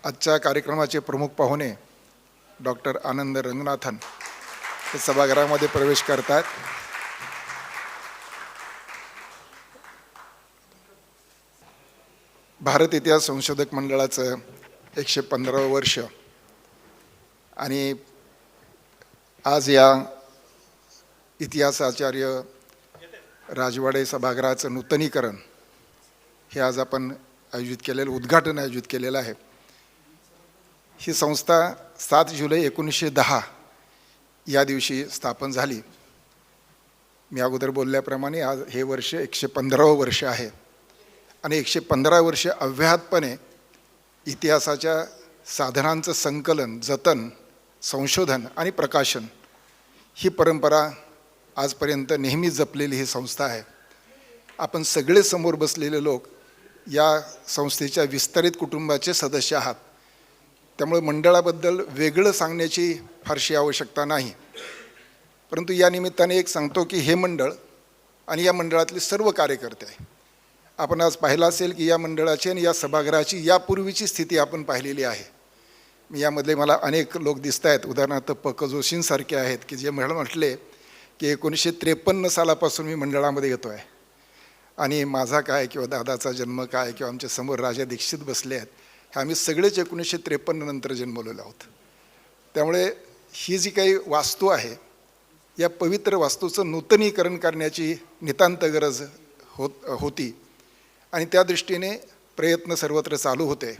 आजच्या कार्यक्रमाचे प्रमुख पाहुणे डॉक्टर आनंद रंगनाथन हे सभागृहामध्ये प्रवेश करतात. भारत इतिहास संशोधक मंडळाचं 115वं वर्ष आणि आज या इतिहासाचार्य राजवाडे सभागृहाचं नूतनीकरण हे आज आपण आयोजित केलेलं उद्घाटन आयोजित केलेलं आहे. ही संस्था 7 जुलै 1910 या दिवशी स्थापन झाली. मी अगोदर बोलल्याप्रमाणे आज हे वर्ष 115वं वर्ष आहे आणि 115 वर्ष अव्याहतपणे इतिहासाच्या साधनांचं संकलन, जतन, संशोधन आणि प्रकाशन ही परंपरा आजपर्यंत नेहमी जपलेली ही संस्था आहे. आपण सगळे समोर बसलेले लोक या संस्थेच्या विस्तारित कुटुंबाचे सदस्य आहात. त्यामुळे मंडळाबद्दल वेगळं सांगण्याची फारशी आवश्यकता नाही. परंतु या निमित्ताने एक सांगतो की हे मंडळ आणि या मंडळातले सर्व कार्यकर्ते आपण आज पाहिलं असेल की या मंडळाची आणि या सभागृहाची यापूर्वीची स्थिती आपण पाहिलेली आहे. मी यामधले मला अनेक लोक दिसत आहेत. उदाहरणार्थ प.क. जोशींसारखे आहेत की जे म्हटले की 1953 सालापासून मी मंडळामध्ये येतो आहे आणि माझा काय किंवा दादाचा जन्म काय किंवा आमच्या समोर राजा दीक्षित बसले आहेत हे आम्ही सगळेच 1953 नंतर जन्मलेलो आहोत. त्यामुळे ही जी काही वास्तू आहे या पवित्र वास्तूचं नूतनीकरण करण्याची नितांत गरज होती आणि त्या दृष्टीने प्रयत्न सर्वत्र चालू होते.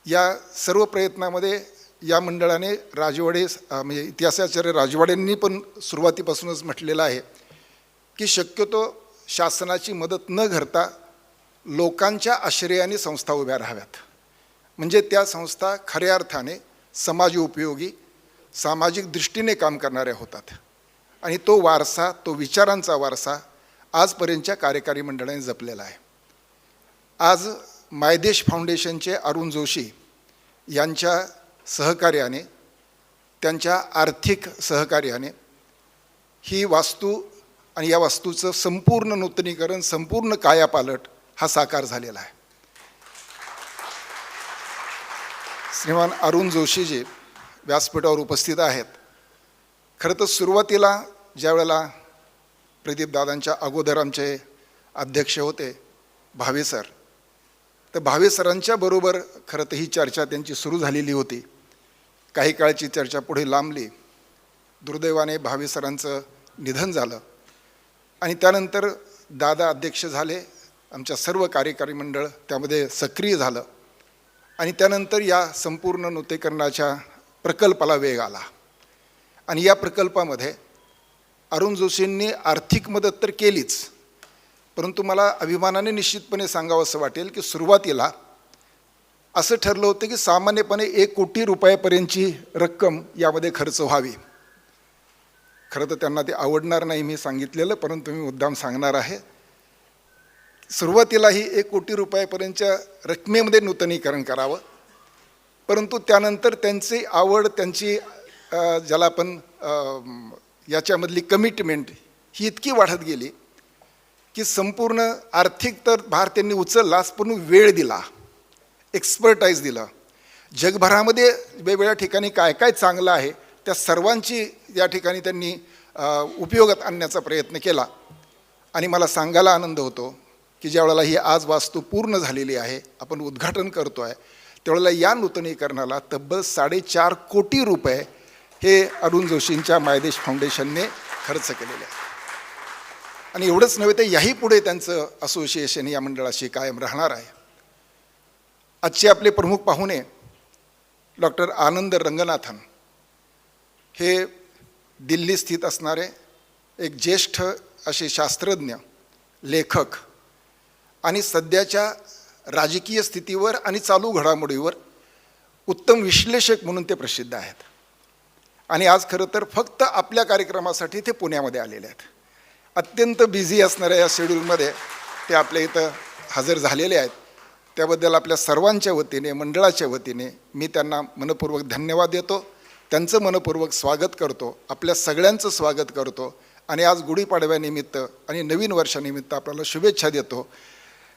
या सर्व प्रयत्नामध्ये या मंडळाने राजवाडे म्हणजे इतिहासाचार्य राजवाड्यांनी पण सुरुवातीपासूनच म्हटलेलं आहे की शक्यतो शासनाची मदत न करता लोकांच्या आश्रयाने संस्था उभ्या राहाव्यात. म्हणजे त्या संस्था खऱ्या अर्थाने समाज उपयोगी, सामाजिक दृष्टीने काम करणाऱ्या होतात आणि तो वारसा, तो विचारांचा वारसा आजपर्यंतच्या कार्यकारी मंडळाने जपलेला आहे. आज मायदेश फाउंडेशनचे अरुण जोशी यांच्या सहकार्याने, त्यांच्या आर्थिक सहकार्याने ही वास्तू आणि या वास्तूचं संपूर्ण नूतनीकरण, संपूर्ण कायापालट हा साकार झालेला आहे. श्रीमान अरुण जोशीजी व्यासपीठावर उपस्थित आहेत. खरं तर सुरुवातीला ज्या वेळेला प्रदीपदादांच्या अगोदर आमचे अध्यक्ष होते भावे सर, तर भावे सरांच्या बरोबर खरं तर ही चर्चा त्यांची सुरू झालेली होती. काही काळची चर्चा पुढे लांबली. दुर्दैवाने भावे सरांचं निधन झालं आणि त्यानंतर दादा अध्यक्ष झाले. आमच्या सर्व कार्यकारी मंडळ त्यामध्ये सक्रिय झालं आणि त्यानंतर या संपूर्ण नूतनीकरणाच्या प्रकल्पाला वेग आला. आणि या प्रकल्पामध्ये अरुण जोशींनी आर्थिक मदत तर केलीच, परंतु मला अभिमानाने निश्चितपणे सांगावं असं वाटेल की सुरुवातीला असं ठरलं होतं की सामान्यपणे 1 कोटी रुपयापर्यंतची रक्कम यामध्ये खर्च व्हावी. खरं तर त्यांना ते आवडणार नाही मी सांगितलेलं, परंतु मी मुद्दाम सांगणार आहे. सुरुवातीला ही 1 कोटी रुपयापर्यंतच्या रकमेमध्ये नूतनीकरण करावं, परंतु त्यानंतर त्यांची आवड, त्यांची ज्याला आपण याच्यामधली कमिटमेंट ही इतकी वाढत गेली की संपूर्ण आर्थिक तर भार त्यांनी उचललाच, पण वेळ दिला, एक्सपर्टाईज दिलं. जगभरामध्ये वेगवेगळ्या ठिकाणी काय काय चांगलं आहे त्या सर्वांची या ठिकाणी त्यांनी उपयोगात आणण्याचा प्रयत्न केला. आणि मला सांगायला आनंद होतो की ज्या वेळेला ही आज वास्तू पूर्ण झालेली आहे, आपण उद्घाटन करतो आहे, त्यावेळेला या नूतनीकरणाला तब्बल 4.5 कोटी रुपये हे अरुण जोशींच्या मायदेश फाउंडेशनने खर्च केलेले आहे. आणि एवढंच नव्हे तर याही पुढे त्यांचं असोसिएशन या मंडळाशी कायम राहणार आहे. आजचे आपले प्रमुख पाहुणे डॉक्टर आनंद रंगनाथन हे दिल्ली स्थित असणारे एक ज्येष्ठ असे शास्त्रज्ञ, लेखक आणि सध्याच्या राजकीय स्थितीवर आणि चालू घडामोडीवर उत्तम विश्लेषक म्हणून ते प्रसिद्ध आहेत. आणि आज खरं तर फक्त आपल्या कार्यक्रमासाठी ते पुण्यामध्ये आलेले आहेत. अत्यंत बिझी असणाऱ्या या शेड्यूलमध्ये ते आपल्या इथं हजर झालेले आहेत. त्याबद्दल आपल्या सर्वांच्या वतीने, मंडळाच्या वतीने मी त्यांना मनपूर्वक धन्यवाद देतो. त्यांचं मनपूर्वक स्वागत करतो, आपल्या सगळ्यांचं स्वागत करतो आणि आज गुढीपाडव्यानिमित्त आणि नवीन वर्षानिमित्त आपल्याला शुभेच्छा देतो.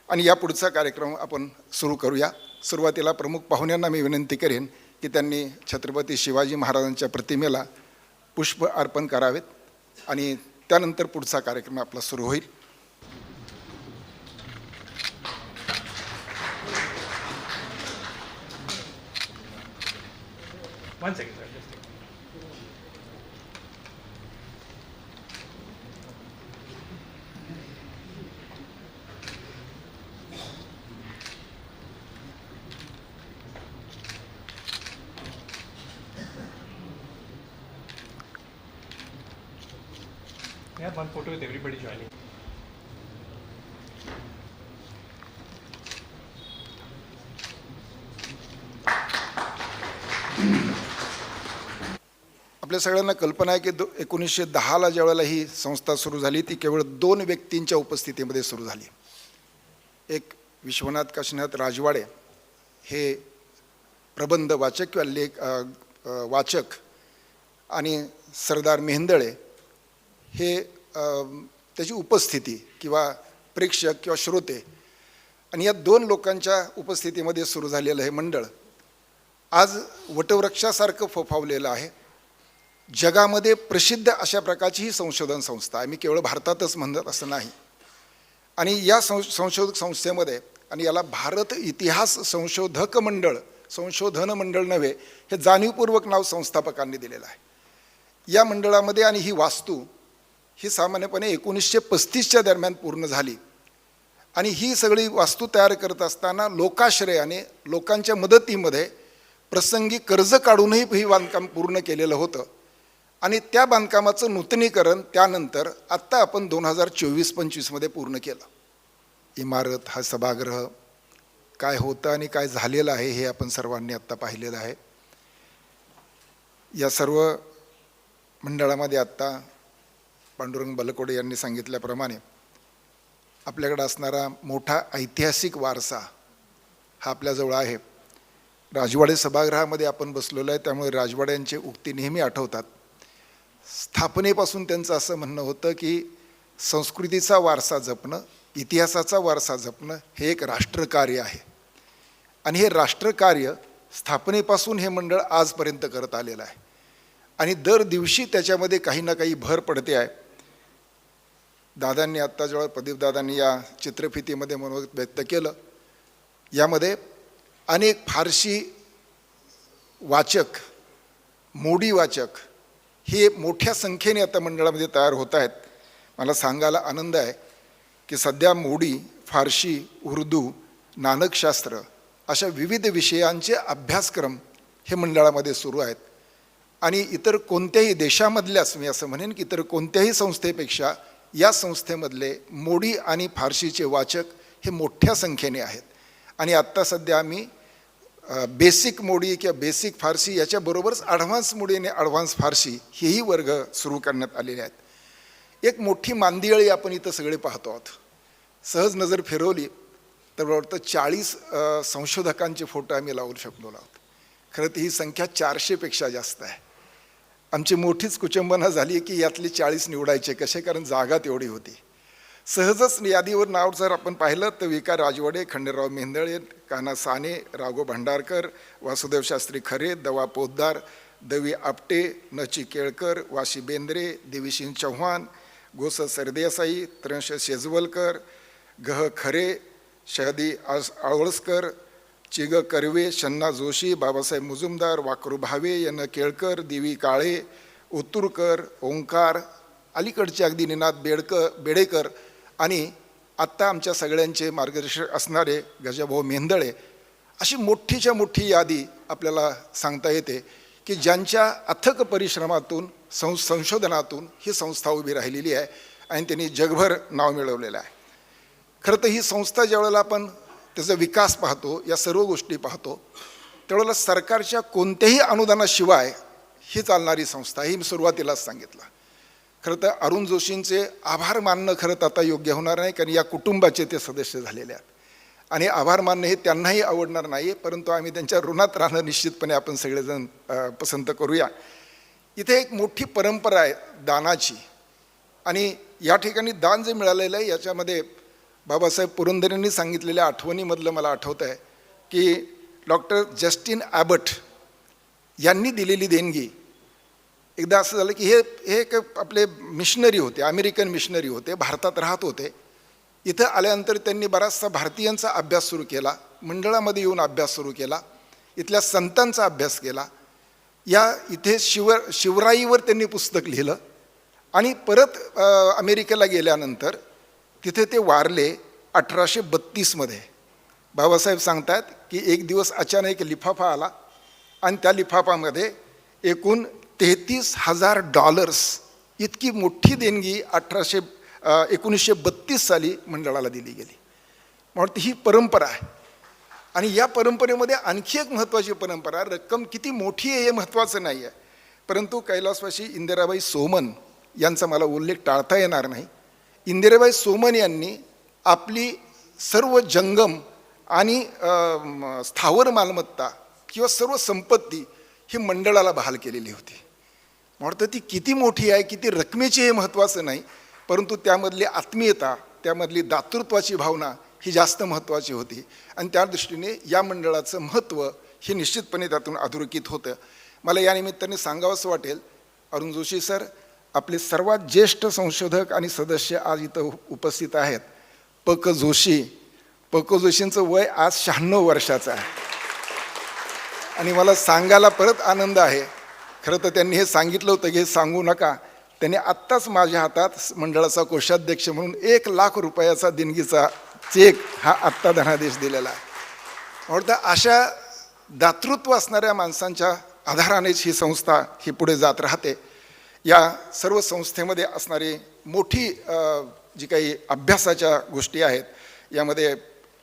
आणि या पुढचा कार्यक्रम आपण सुरू करूया. सुरुवातीला प्रमुख पाहुण्यांना मी विनंती करेन की त्यांनी छत्रपती शिवाजी महाराजांच्या प्रतिमेला पुष्प अर्पण करावेत आणि त्यानंतर पुढचा कार्यक्रम आपला सुरू होईल. One second, sir. Just we have one photo with everybody joining. आपल्या सगळ्यांना कल्पना आहे की 1910ला ज्यावेळेला ही संस्था सुरू झाली ती केवळ 2 व्यक्तींच्या उपस्थितीमध्ये सुरू झाली. एक विश्वनाथ काशीनाथ राजवाडे हे प्रबंध वाचक किंवा लेख वाचक आणि सरदार मेहेंदळे हे त्याची उपस्थिती किंवा प्रेक्षक किंवा श्रोते आणि या 2 लोकांच्या उपस्थितीमध्ये सुरू झालेलं हे मंडळ आज वटवृक्षासारखं फोफावलेलं आहे. जगामध्ये प्रसिद्ध अशा प्रकारची ही संशोधन संस्था आहे. मी केवळ भारतातच म्हणत असं नाही. आणि या संशोधक संस्थेमध्ये आणि याला भारत इतिहास संशोधक मंडळ, संशोधन मंडळ नव्हे, हे जाणीवपूर्वक नाव संस्थापकांनी दिलेलं आहे. या मंडळामध्ये आणि ही वास्तू ही सामान्यपणे 1935च्या दरम्यान पूर्ण झाली आणि ही सगळी वास्तू तयार करत असताना लोकाश्रयाने लोकांच्या मदतीमध्ये प्रसंगी कर्ज काढूनही ही बांधकाम पूर्ण केलेलं होतं आणि त्या बांधकामाचं नूतनीकरण त्यानंतर आत्ता आपण 2024-25मध्ये पूर्ण केलं. इमारत, हा सभागृह काय होतं आणि काय झालेलं आहे हे आपण सर्वांनी आत्ता पाहिलेलं आहे. या सर्व मंडळामध्ये आत्ता पांडुरंग बलकोडे यांनी सांगितल्याप्रमाणे आपल्याकडे असणारा मोठा ऐतिहासिक वारसा हा आपल्याजवळ आहे. राजवाडे सभागृहामध्ये आपण बसलेलो आहे, त्यामुळे राजवाड्यांचे उक्ती नेहमी आठवतात. स्थापनेपासून त्यांचं असं म्हणणं होतं की संस्कृतीचा वारसा जपणं, इतिहासाचा वारसा जपणं हे एक राष्ट्रकार्य आहे आणि हे राष्ट्रकार्य स्थापनेपासून हे मंडळ आजपर्यंत करत आलेलं आहे आणि दर दिवशी त्याच्यामध्ये काही ना काही भर पडते आहे. दादांनी आत्ता जेव्हा प्रदीपदादांनी या चित्रफितीमध्ये मनोगत व्यक्त केलं, यामध्ये अनेक फारसी वाचक, मोडी वाचक हे मोठ्या संख्येने आता मंडळामध्ये तयार होत आहेत. मला सांगायला आनंद आहे की सध्या मोडी, फारसी, उर्दू, नानकशास्त्र अशा विविध विषयांचे अभ्यासक्रम हे मंडळामध्ये सुरू आहेत आणि इतर कोणत्याही देशामधल्याच, मी असं म्हणेन की इतर कोणत्याही संस्थेपेक्षा या संस्थेमधले मोडी आणि फारसीचे वाचक हे मोठ्या संख्येने आहेत. आणि आत्ता सध्या आम्ही बेसिक मोडी किंवा बेसिक फारसी याच्याबरोबरच ॲडव्हान्स मोडी आणि ॲडव्हान्स फारसी हेही वर्ग सुरू करण्यात आलेले आहेत. एक मोठी मांदियाळी आपण इथं सगळे पाहतो आहोत. सहज नजर फिरवली तर वाटतं 40 संशोधकांचे फोटो आम्ही लावू शकलो आहोत. खरं तर ही संख्या 400पेक्षा जास्त आहे. आमची मोठीच कुचंबना झाली की यातली 40 निवडायचे कसे, कारण जागा तेवढी होती. सहजच यादीवर नाव जर आपण पाहिलं तर विका राजवाडे, खंडेराव मेहेंदळे, कान्हा साने, राघव भांडारकर, वासुदेव शास्त्री खरे, दवा पोद्दार, दवी आपटे, नची केळकर, वाशी बेंद्रे, देवीसिंग चव्हाण, गोस सरदेसाई, त्रंश शेजवलकर, गह खरे, शहदी आळवळसकर, चिग कर्वे, शन्ना जोशी, बाबासाहेब मुजुमदार, वाकरू भावे, यन केळकर, देवी काळे, उत्तुरकर, ओंकार, अलीकडचे अगदी निनाद बेडेकर आणि आत्ता आमच्या सगळ्यांचे मार्गदर्शक असणारे गजाभाऊ मेहेंदळे, अशी मोठीच्या मोठी यादी आपल्याला सांगता येते की ज्यांच्या अथक परिश्रमातून संशोधनातून ही संस्था उभी राहिलेली आहे आणि त्यांनी जगभर नाव मिळवलेलं आहे. खरं तर ही संस्था ज्यावेळेला आपण त्याचा विकास पाहतो, या सर्व गोष्टी पाहतो, त्यावेळेला सरकारच्या कोणत्याही अनुदानाशिवाय ही चालणारी संस्था, ही मी सुरुवातीलाच सांगितलं. खरं तर अरुण जोशींचे आभार मानणं खरं तर आता योग्य होणार नाही, कारण या कुटुंबाचे ते सदस्य झालेले आहेत आणि आभार मानणं हे त्यांनाही आवडणार नाही, परंतु आम्ही त्यांच्या ऋणात राहणं निश्चितपणे आपण सगळेजण पसंत करूया. इथे एक मोठी परंपरा आहे दानाची आणि या ठिकाणी दान जे मिळालेलं आहे याच्यामध्ये बाबासाहेब पुरंदरेंनी सांगितलेल्या आठवणीमधलं मला आठवतं आहे की डॉक्टर जस्टिन ॲबट यांनी दिलेली देणगी. एकदा असं झालं की हे एक आपले मिशनरी होते, अमेरिकन मिशनरी होते, भारतात राहत होते. इथं आल्यानंतर त्यांनी बराचसा भारतीयांचा अभ्यास सुरू केला, मंडळामध्ये येऊन अभ्यास सुरू केला, इथल्या संतांचा अभ्यास केला. इथे शिवराईवर त्यांनी पुस्तक लिहिलं आणि परत अमेरिकेला गेल्यानंतर तिथे ते वारले 1832मध्ये. बाबासाहेब सांगतात की एक दिवस अचानक एक लिफाफा आला आणि त्या लिफाफामध्ये एकूण $33,000 इतकी मोठी देणगी 1932 साली मंडळाला दिली गेली. म्हणून ही परंपरा आहे. आणि या परंपरेमध्ये आणखी एक महत्त्वाची परंपरा, रक्कम किती मोठी आहे हे महत्त्वाचं नाही आहे, परंतु कैलासवासी इंदिराबाई सोमन यांचा मला उल्लेख टाळता येणार नाही. इंदिराबाई सोमन यांनी आपली सर्व जंगम आणि स्थावर मालमत्ता किंवा सर्व संपत्ती ही मंडळाला बहाल केलेली होती. म्हणतं ती किती मोठी आहे, किती रकमेची हे महत्त्वाचं नाही, परंतु त्यामधली आत्मीयता, त्यामधली दातृत्वाची भावना ही जास्त महत्त्वाची होती. आणि त्या दृष्टीने या मंडळाचं महत्त्व हे निश्चितपणे त्यातून अधोरेखित होतं. मला या निमित्ताने सांगावंसं वाटेल, अरुण जोशी सर आपले सर्वात ज्येष्ठ संशोधक आणि सदस्य आज इथं उपस्थित आहेत. पक जोशींचं वय आज 96 वर्षाचं आहे. आणि मला सांगायला परत आनंद आहे, खरं तर त्यांनी हे सांगितलं होतं की हे सांगू नका. त्यांनी आत्ताच माझ्या हातात मंडळाचा कोषाध्यक्ष म्हणून ₹1,00,000 देणगीचा चेक हा आत्ता धनादेश दिलेला आहे. म्हणून अशा दातृत्व असणाऱ्या माणसांच्या आधारानेच ही संस्था ही पुढे जात राहते. या सर्व संस्थेमध्ये असणारी मोठी जी काही अभ्यासाच्या गोष्टी आहेत, यामध्ये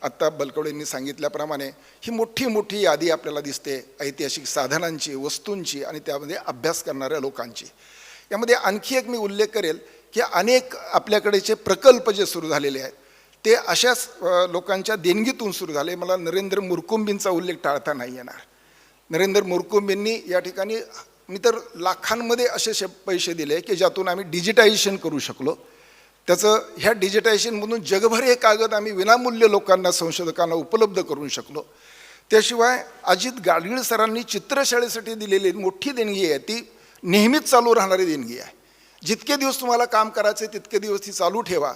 आत्ता बलकवडेंनी सांगितल्याप्रमाणे ही मोठी यादी आपल्याला दिसते ऐतिहासिक साधनांची, वस्तूंची आणि त्यामध्ये अभ्यास करणाऱ्या लोकांची. यामध्ये आणखी एक मी उल्लेख करेल की अनेक आपल्याकडेचे प्रकल्प जे सुरू झालेले आहेत ते अशाच लोकांच्या देणगीतून सुरू झाले. मला नरेंद्र मुरकुंबींचा उल्लेख टाळता नाही येणार. नरेंद्र मुरकुंबींनी या ठिकाणी मी तर लाखांमध्ये असे पैसे दिले की ज्यातून आम्ही डिजिटायझेशन करू शकलो. त्याचं ह्या डिजिटायझेशनमधून जगभर हे कागद आम्ही विनामूल्य लोकांना, संशोधकांना उपलब्ध करू शकलो. त्याशिवाय अजित गाडगीळ सरांनी चित्रशाळेसाठी दिलेली मोठी देणगी आहे, ती नेहमीच चालू राहणारी देणगी आहे. जितके दिवस तुम्हाला काम करायचे तितके दिवस ती चालू ठेवा,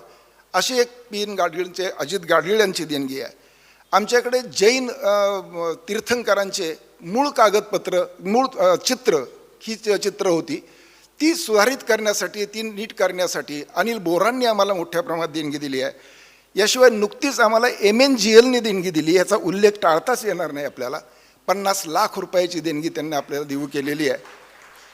अशी एक अजित गाडगीळ यांची देणगी आहे. आमच्याकडे जैन तीर्थंकरांचे मूळ कागदपत्र, मूळ चित्र ही चित्र होती, ती सुधारित करण्यासाठी, ती नीट करण्यासाठी अनिल बोरांनी आम्हाला मोठ्या प्रमाणात देणगी दिली आहे. याशिवाय नुकतीच आम्हाला MNGLने देणगी दिली, याचा उल्लेख टाळताच येणार नाही आपल्याला. 50 लाख रुपयाची देणगी त्यांनी आपल्याला देऊ केलेली आहे.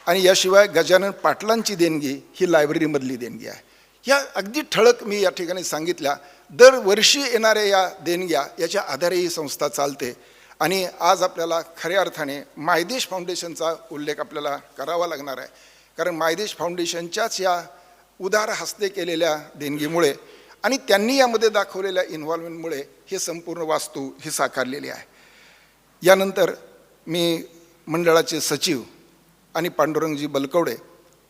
आणि याशिवाय गजानन पाटलांची देणगी ही लायब्ररीमधली देणगी आहे. या अगदी ठळक मी या ठिकाणी सांगितल्या. दरवर्षी येणाऱ्या या देणग्या याच्या आधारे ही संस्था चालते. आणि आज आपल्याला खऱ्या अर्थाने मायदेश फाउंडेशनचा उल्लेख आपल्याला करावा लागणार आहे, कारण मायदेश फाउंडेशनच्याच या उदार हस्ते केलेल्या देणगीमुळे आणि त्यांनी यामध्ये दाखवलेल्या इन्व्हॉल्वमेंटमुळे हे संपूर्ण वास्तू ही साकारलेली आहे. यानंतर मी मंडळाचे सचिव आणि पांडुरंगजी बलकवडे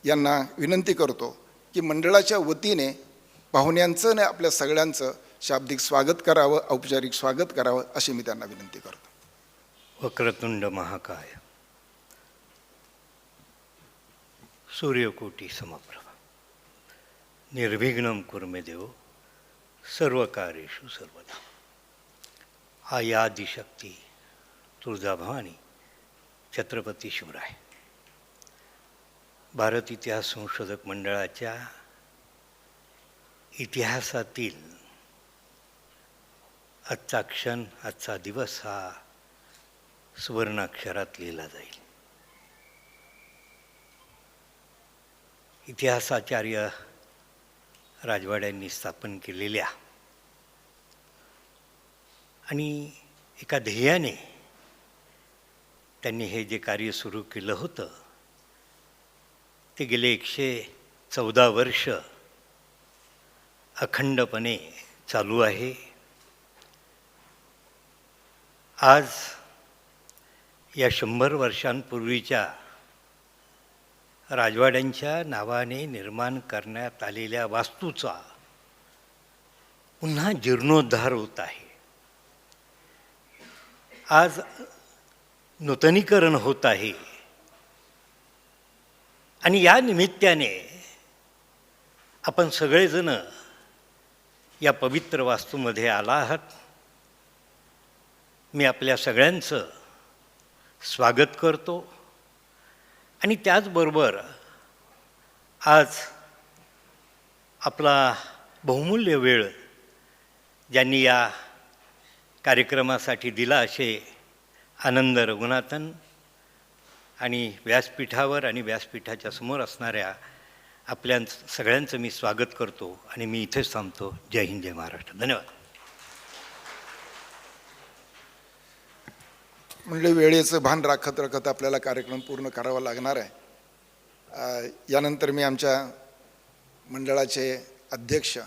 यांना विनंती करतो की मंडळाच्या वतीने पाहुण्यांचं आणि आपल्या सगळ्यांचं शाब्दिक स्वागत करावं, औपचारिक स्वागत करावं, अशी मी त्यांना विनंती करतो. वक्रतुंड महाकाय, सूर्यकोटी समप्रभा, निर्विघ्नं कुर्मे देव, सर्वकार्येषु सर्वदा. आयादिशक्ती तुळजाभवानी छत्रपती शिवराय. भारत इतिहास संशोधक मंडळाच्या इतिहासातील आजचा क्षण, आजचा दिवस हा सुवर्णाक्षरात लिहिला जाईल. इतिहासाचार्य राजवाड्यांनी स्थापन केलेल्या आणि एका ध्येयाने त्यांनी हे जे कार्य सुरू केलं होतं ते गेले 114 वर्ष अखंडपणे चालू आहे. आज या 100 वर्षांपूर्वीच्या राजवाड्यांच्या नावाने निर्माण करण्यात आलेल्या वास्तूचा पुन्हा जीर्णोद्धार होत आहे. आज नूतनीकरण होत आहे आणि या निमित्ताने आपण सगळेजण या पवित्र वास्तूमध्ये आला आहात. मी आपल्या सगळ्यांचं स्वागत करतो आणि त्याचबरोबर आज आपला बहुमूल्य वेळ ज्यांनी या कार्यक्रमासाठी दिला असे आनंद रघुनाथन आणि व्यासपीठावर आणि व्यासपीठाच्या समोर असणाऱ्या आपल्या सगळ्यांचं मी स्वागत करतो आणि मी इथेच थांबतो. जय हिंद, जय महाराष्ट्र. धन्यवाद. म्हणजे वेळेचं भान राखत राखत आपल्याला कार्यक्रम पूर्ण करावा लागणार आहे. यानंतर मी आमच्या मंडळाचे अध्यक्ष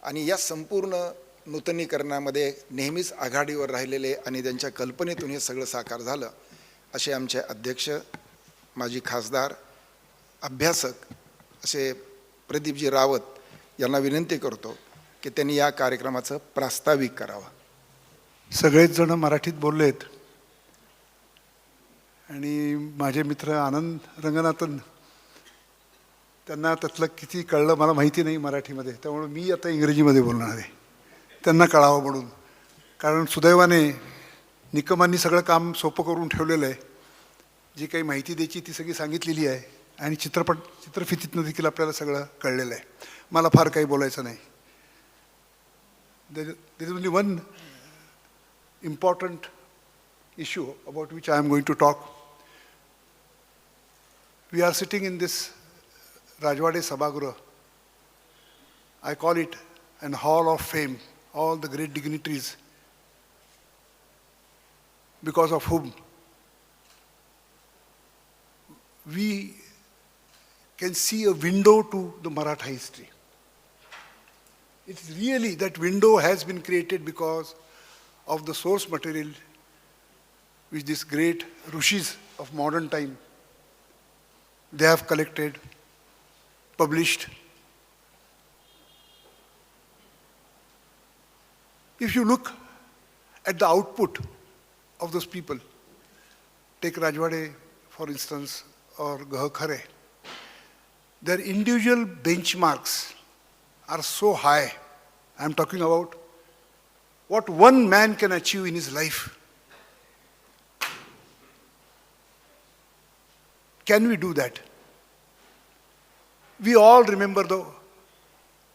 आणि या संपूर्ण नूतनीकरणामध्ये नेहमीच आघाडीवर राहिलेले आणि त्यांच्या कल्पनेतून हे सगळं साकार झालं असे आमचे अध्यक्ष, माजी खासदार, अभ्यासक असे प्रदीपजी रावत यांना विनंती करतो की त्यांनी या कार्यक्रमाचं प्रास्ताविक करावं. सगळेच जण मराठीत बोललेत आणि माझे मित्र आनंद रंगनाथन, त्यांना त्यातलं किती कळलं मला माहिती नाही मराठीमध्ये, त्यामुळे मी आता इंग्रजीमध्ये बोलणार आहे त्यांना कळावं म्हणून. कारण सुदैवाने निकमांनी सगळं काम सोपं करून ठेवलेलं आहे. जी काही माहिती द्यायची ती सगळी सांगितलेली आहे आणि चित्रफितीतनं देखील आपल्याला सगळं कळलेलं आहे. मला फार काही बोलायचं नाही. There is only one important issue about which I am going to talk. We are sitting in this Rajwade Sabhagruha. I call it an hall of fame, all the great dignitaries because of whom we can see a window to the Maratha history. It's really, that window has been created because of the source material which these great rishis of modern time, they have collected, published. If you look at the output of those people, take Rajwade for instance or Gahakhare, their individual benchmarks are so high. I am talking about what one man can achieve in his life. Can we do that? We all remember the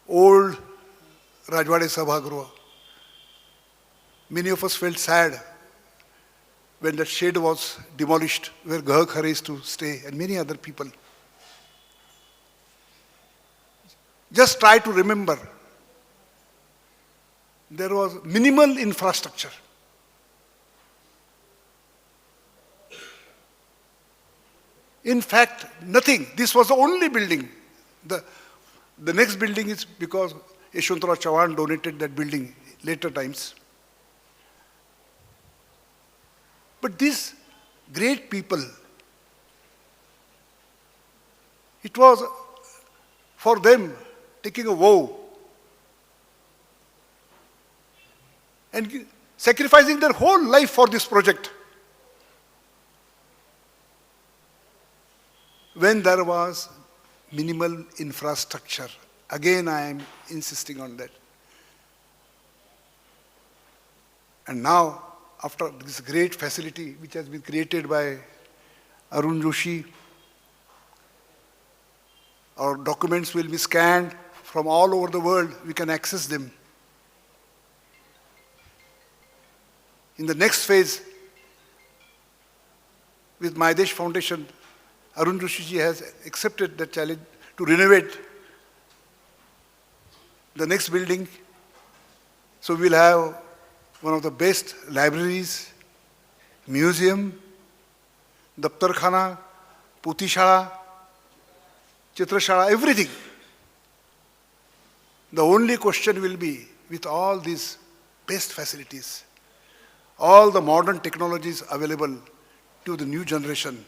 old Rajwade Sabhagruha. Many of us felt sad when that shed was demolished where Gahakhare used to stay and many other people. Just try to remember, there was minimal infrastructure. In fact, nothing. This was the only building. The next building is because Yeshwantrao Chauhan donated that building later times. But these great people, it was for them taking a vow and sacrificing their whole life for this project. When there was minimal infrastructure, again I am insisting on that. And now, after this great facility which has been created by Arun Joshi, our documents will be scanned from all over the world, we can access them. In the next phase, with Mahesh Foundation, Arun Joshi ji has accepted the challenge to renovate the next building. So we'll have one of the best libraries, museum, Daptar Khana, Puthi Shala, Chitra Shala, everything. The only question will be, with all these best facilities, all the modern technologies available to the new generation,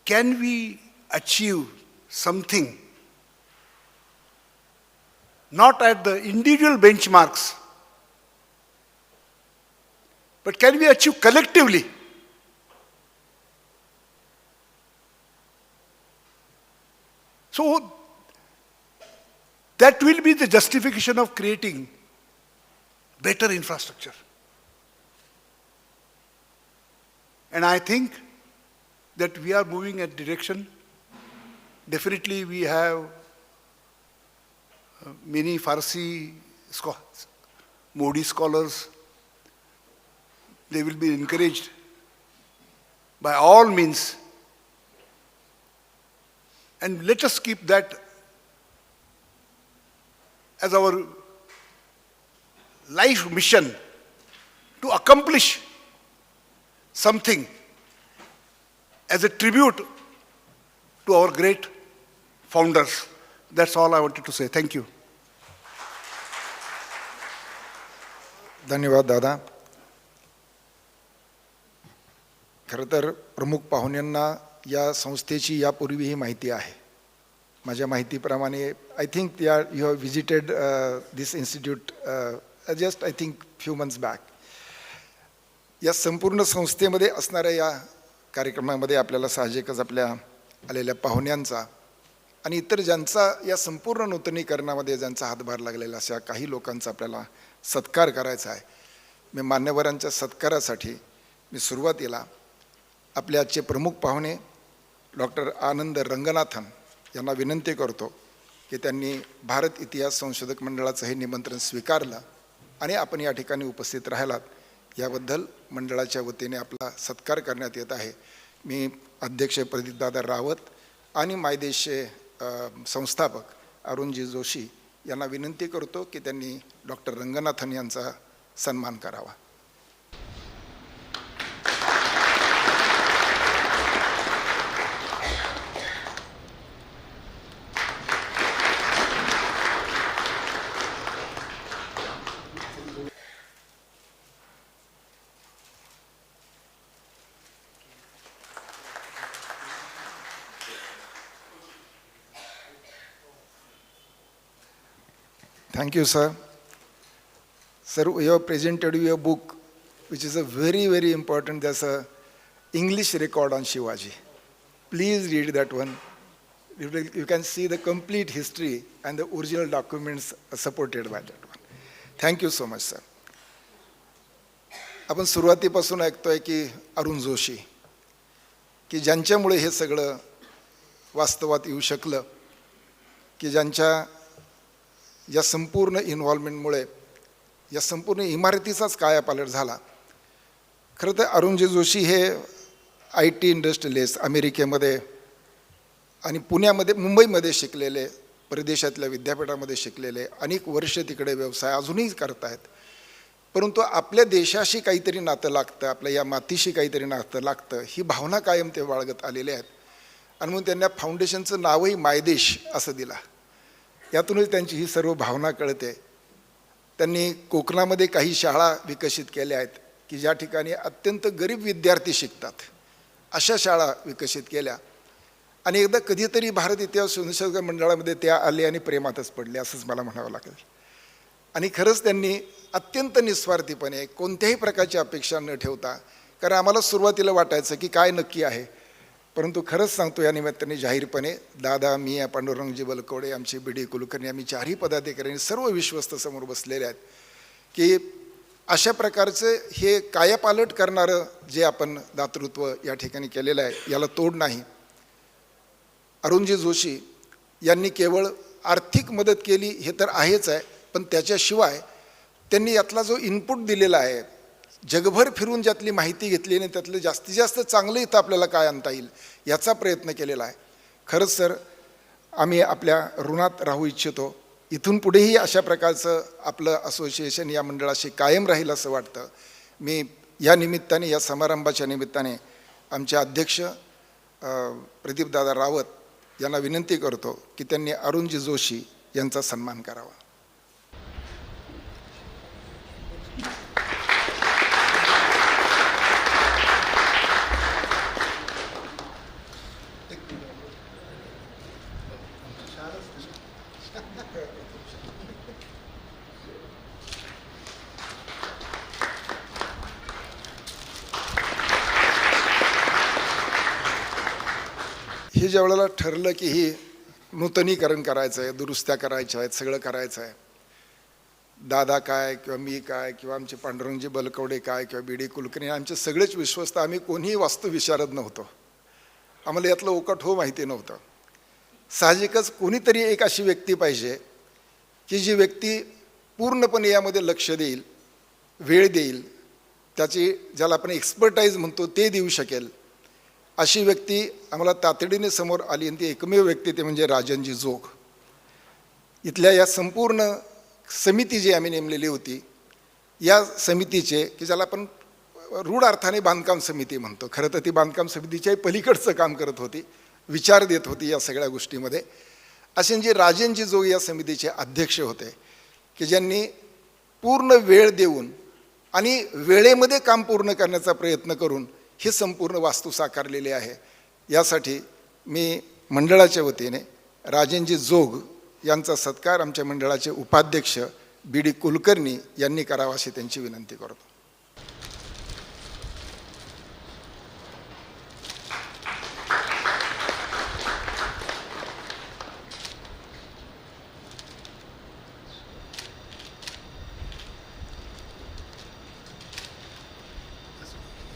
can we achieve something not at the individual benchmarks, But can we achieve collectively? So that will be the justification of creating better infrastructure. And I think that we are moving at direction. Definitely we have many Farsi scholars, Modi scholars. They will be encouraged by all means. And let us keep that as our life mission to accomplish something as a tribute to our great founders. That's all I wanted to say. Thank you. धन्यवाद दादा. खरं तर प्रमुख पाहुण्यांना या संस्थेची यापूर्वीही माहिती आहे. माझ्या माहितीप्रमाणे I think you have visited this institute just I think few months back. या संपूर्ण संस्थेमध्ये असणाऱ्या या कार्यक्रमामध्ये आपल्याला साहजिकच आपल्या आलेल्या पाहुण्यांचा आणि इतर ज्यांचा या संपूर्ण नूतनीकरणामध्ये ज्यांचा हातभार लागलेला अशा काही लोकांचा आपल्याला सत्कार करायचा आहे. मी मान्यवरांच्या सत्कारासाठी मी सुरुवातीला आपले आजचे प्रमुख पाहुणे डॉक्टर आनंद रंगनाथन यांना विनंती करतो की त्यांनी भारत इतिहास संशोधक मंडळाचं हे निमंत्रण स्वीकारलं आणि आपण या ठिकाणी उपस्थित राहिलात याबद्दल मंडळाच्या वतीने आपला सत्कार करण्यात येत आहे. मी अध्यक्ष प्रदीपदादा रावत आणि मायदेशचे संस्थापक अरुणजी जोशी यांना विनंती करतो की त्यांनी डॉक्टर रंगनाथन यांचा सन्मान करावा. Thank you, sir. Sir, we have presented you a book which is a very, very important. There's a English record on Shivaji. Please read that one. You can see the complete history and the original documents supported by that one. Thank you so much, sir. आपण सुरुवातीपासून ऐकतोय की अरुण जोशी की ज्यांच्यामुळे हे सगळं वास्तवात येऊ शकलं, की ज्यांच्या या संपूर्ण इन्व्हॉल्वमेंटमुळे या संपूर्ण इमारतीचाच कायापालट झाला. खरं तर अरुणजी जोशी हे IT इंडस्ट्रियलिस्ट अमेरिकेमध्ये आणि पुण्यामध्ये मुंबईमध्ये शिकलेले, परदेशातल्या विद्यापीठामध्ये शिकलेले, अनेक वर्ष तिकडे व्यवसाय अजूनही करत आहेत. परंतु आपल्या देशाशी काहीतरी नातं लागतं, आपल्या या मातीशी काहीतरी नातं लागतं, ही भावना कायम ते बाळगत आलेले आहेत. आणि म्हणून त्यांना फाउंडेशनचं नावही मायदेश असं दिलं. यातूनच त्यांची ही सर्व भावना कळते. त्यांनी कोकणामध्ये काही शाळा विकसित केल्या आहेत की ज्या ठिकाणी अत्यंत गरीब विद्यार्थी शिकतात, अशा शाळा विकसित केल्या. आणि एकदा कधीतरी भारत इतिहास संशोधक मंडळामध्ये त्या आले आणि प्रेमातच पडले असंच मला म्हणावं लागेल. आणि खरंच त्यांनी अत्यंत निस्वार्थीपणे कोणत्याही प्रकारची अपेक्षा न ठेवता, कारण आम्हाला सुरुवातीला वाटायचं की काय नक्की आहे, परंतु खरंच सांगतो या निमित्ताने जाहीरपणे दादा, मी, पांडुरंगजी बलकवडे, आमचे BD कुलकर्णी, आम्ही चारही पदाधिकारी सर्व विश्वस्त समोर बसलेले आहेत की अशा प्रकारचं हे कायापालट करणारं जे आपण दातृत्व या ठिकाणी केलेलं आहे याला तोड नाही. अरुणजी जोशी यांनी केवळ आर्थिक मदत केली हे तर आहेच आहे, पण त्याच्याशिवाय त्यांनी यातला जो इनपुट दिलेला आहे, जगभर फिरून ज्यातली माहिती घेतली आणि त्यातलं जास्तीत जास्त चांगलं इथं आपल्याला काय आणता येईल याचा प्रयत्न केलेला आहे. खरंच सर, आम्ही आपल्या ऋणात राहू इच्छितो. इथून पुढेही अशा प्रकारचं आपलं असोसिएशन या मंडळाशी कायम राहील असं वाटतं. मी या निमित्ताने, या समारंभाच्या निमित्ताने आमचे अध्यक्ष प्रदीपदादा रावत यांना विनंती करतो की त्यांनी अरुणजी जोशी यांचा सन्मान करावा. हे ज्या वेळेला ठरलं की ही नूतनीकरण करायचं आहे, दुरुस्त्या करायच्या आहेत, सगळं करायचं आहे, दादा काय किंवा मी काय किंवा आमचे पांडुरंगजी बलकवडे काय किंवा बी डी कुलकर्णी, आमचे सगळेच विश्वस्त, आम्ही कोणीही वास्तुविशारद नव्हतो, आम्हाला यातलं ओकट हो माहिती नव्हतं. साहजिकच कोणीतरी एक अशी व्यक्ती पाहिजे की जी व्यक्ती पूर्णपणे यामध्ये लक्ष देईल, वेळ देईल, त्याची ज्याला आपण एक्सपर्टाईज म्हणतो ते देऊ शकेल, अशी व्यक्ती आम्हाला तातडीने समोर आली. आणि ती एकमेव व्यक्ती ते म्हणजे राजनजी जोग. इथल्या या संपूर्ण समिती जी आम्ही नेमलेली होती, या समितीचे की ज्याला आपण रूढ अर्थाने बांधकाम समिती म्हणतो, खरं तर ती बांधकाम समितीच्याही पलीकडचं काम करत होती, विचार देत होती या सगळ्या गोष्टीमध्ये. असे जे राजनजी जोग या समितीचे अध्यक्ष होते की ज्यांनी पूर्ण वेळ देऊन आणि वेळेमध्ये काम पूर्ण करण्याचा प्रयत्न करून ही संपूर्ण वास्तू साकारलेली आहे. यासाठी मी मंडळाच्या वतीने राजनजी जोग यांचा सत्कार आमच्या मंडळाचे उपाध्यक्ष बी डी कुलकर्णी यांनी करावा अशी त्यांची विनंती करतो.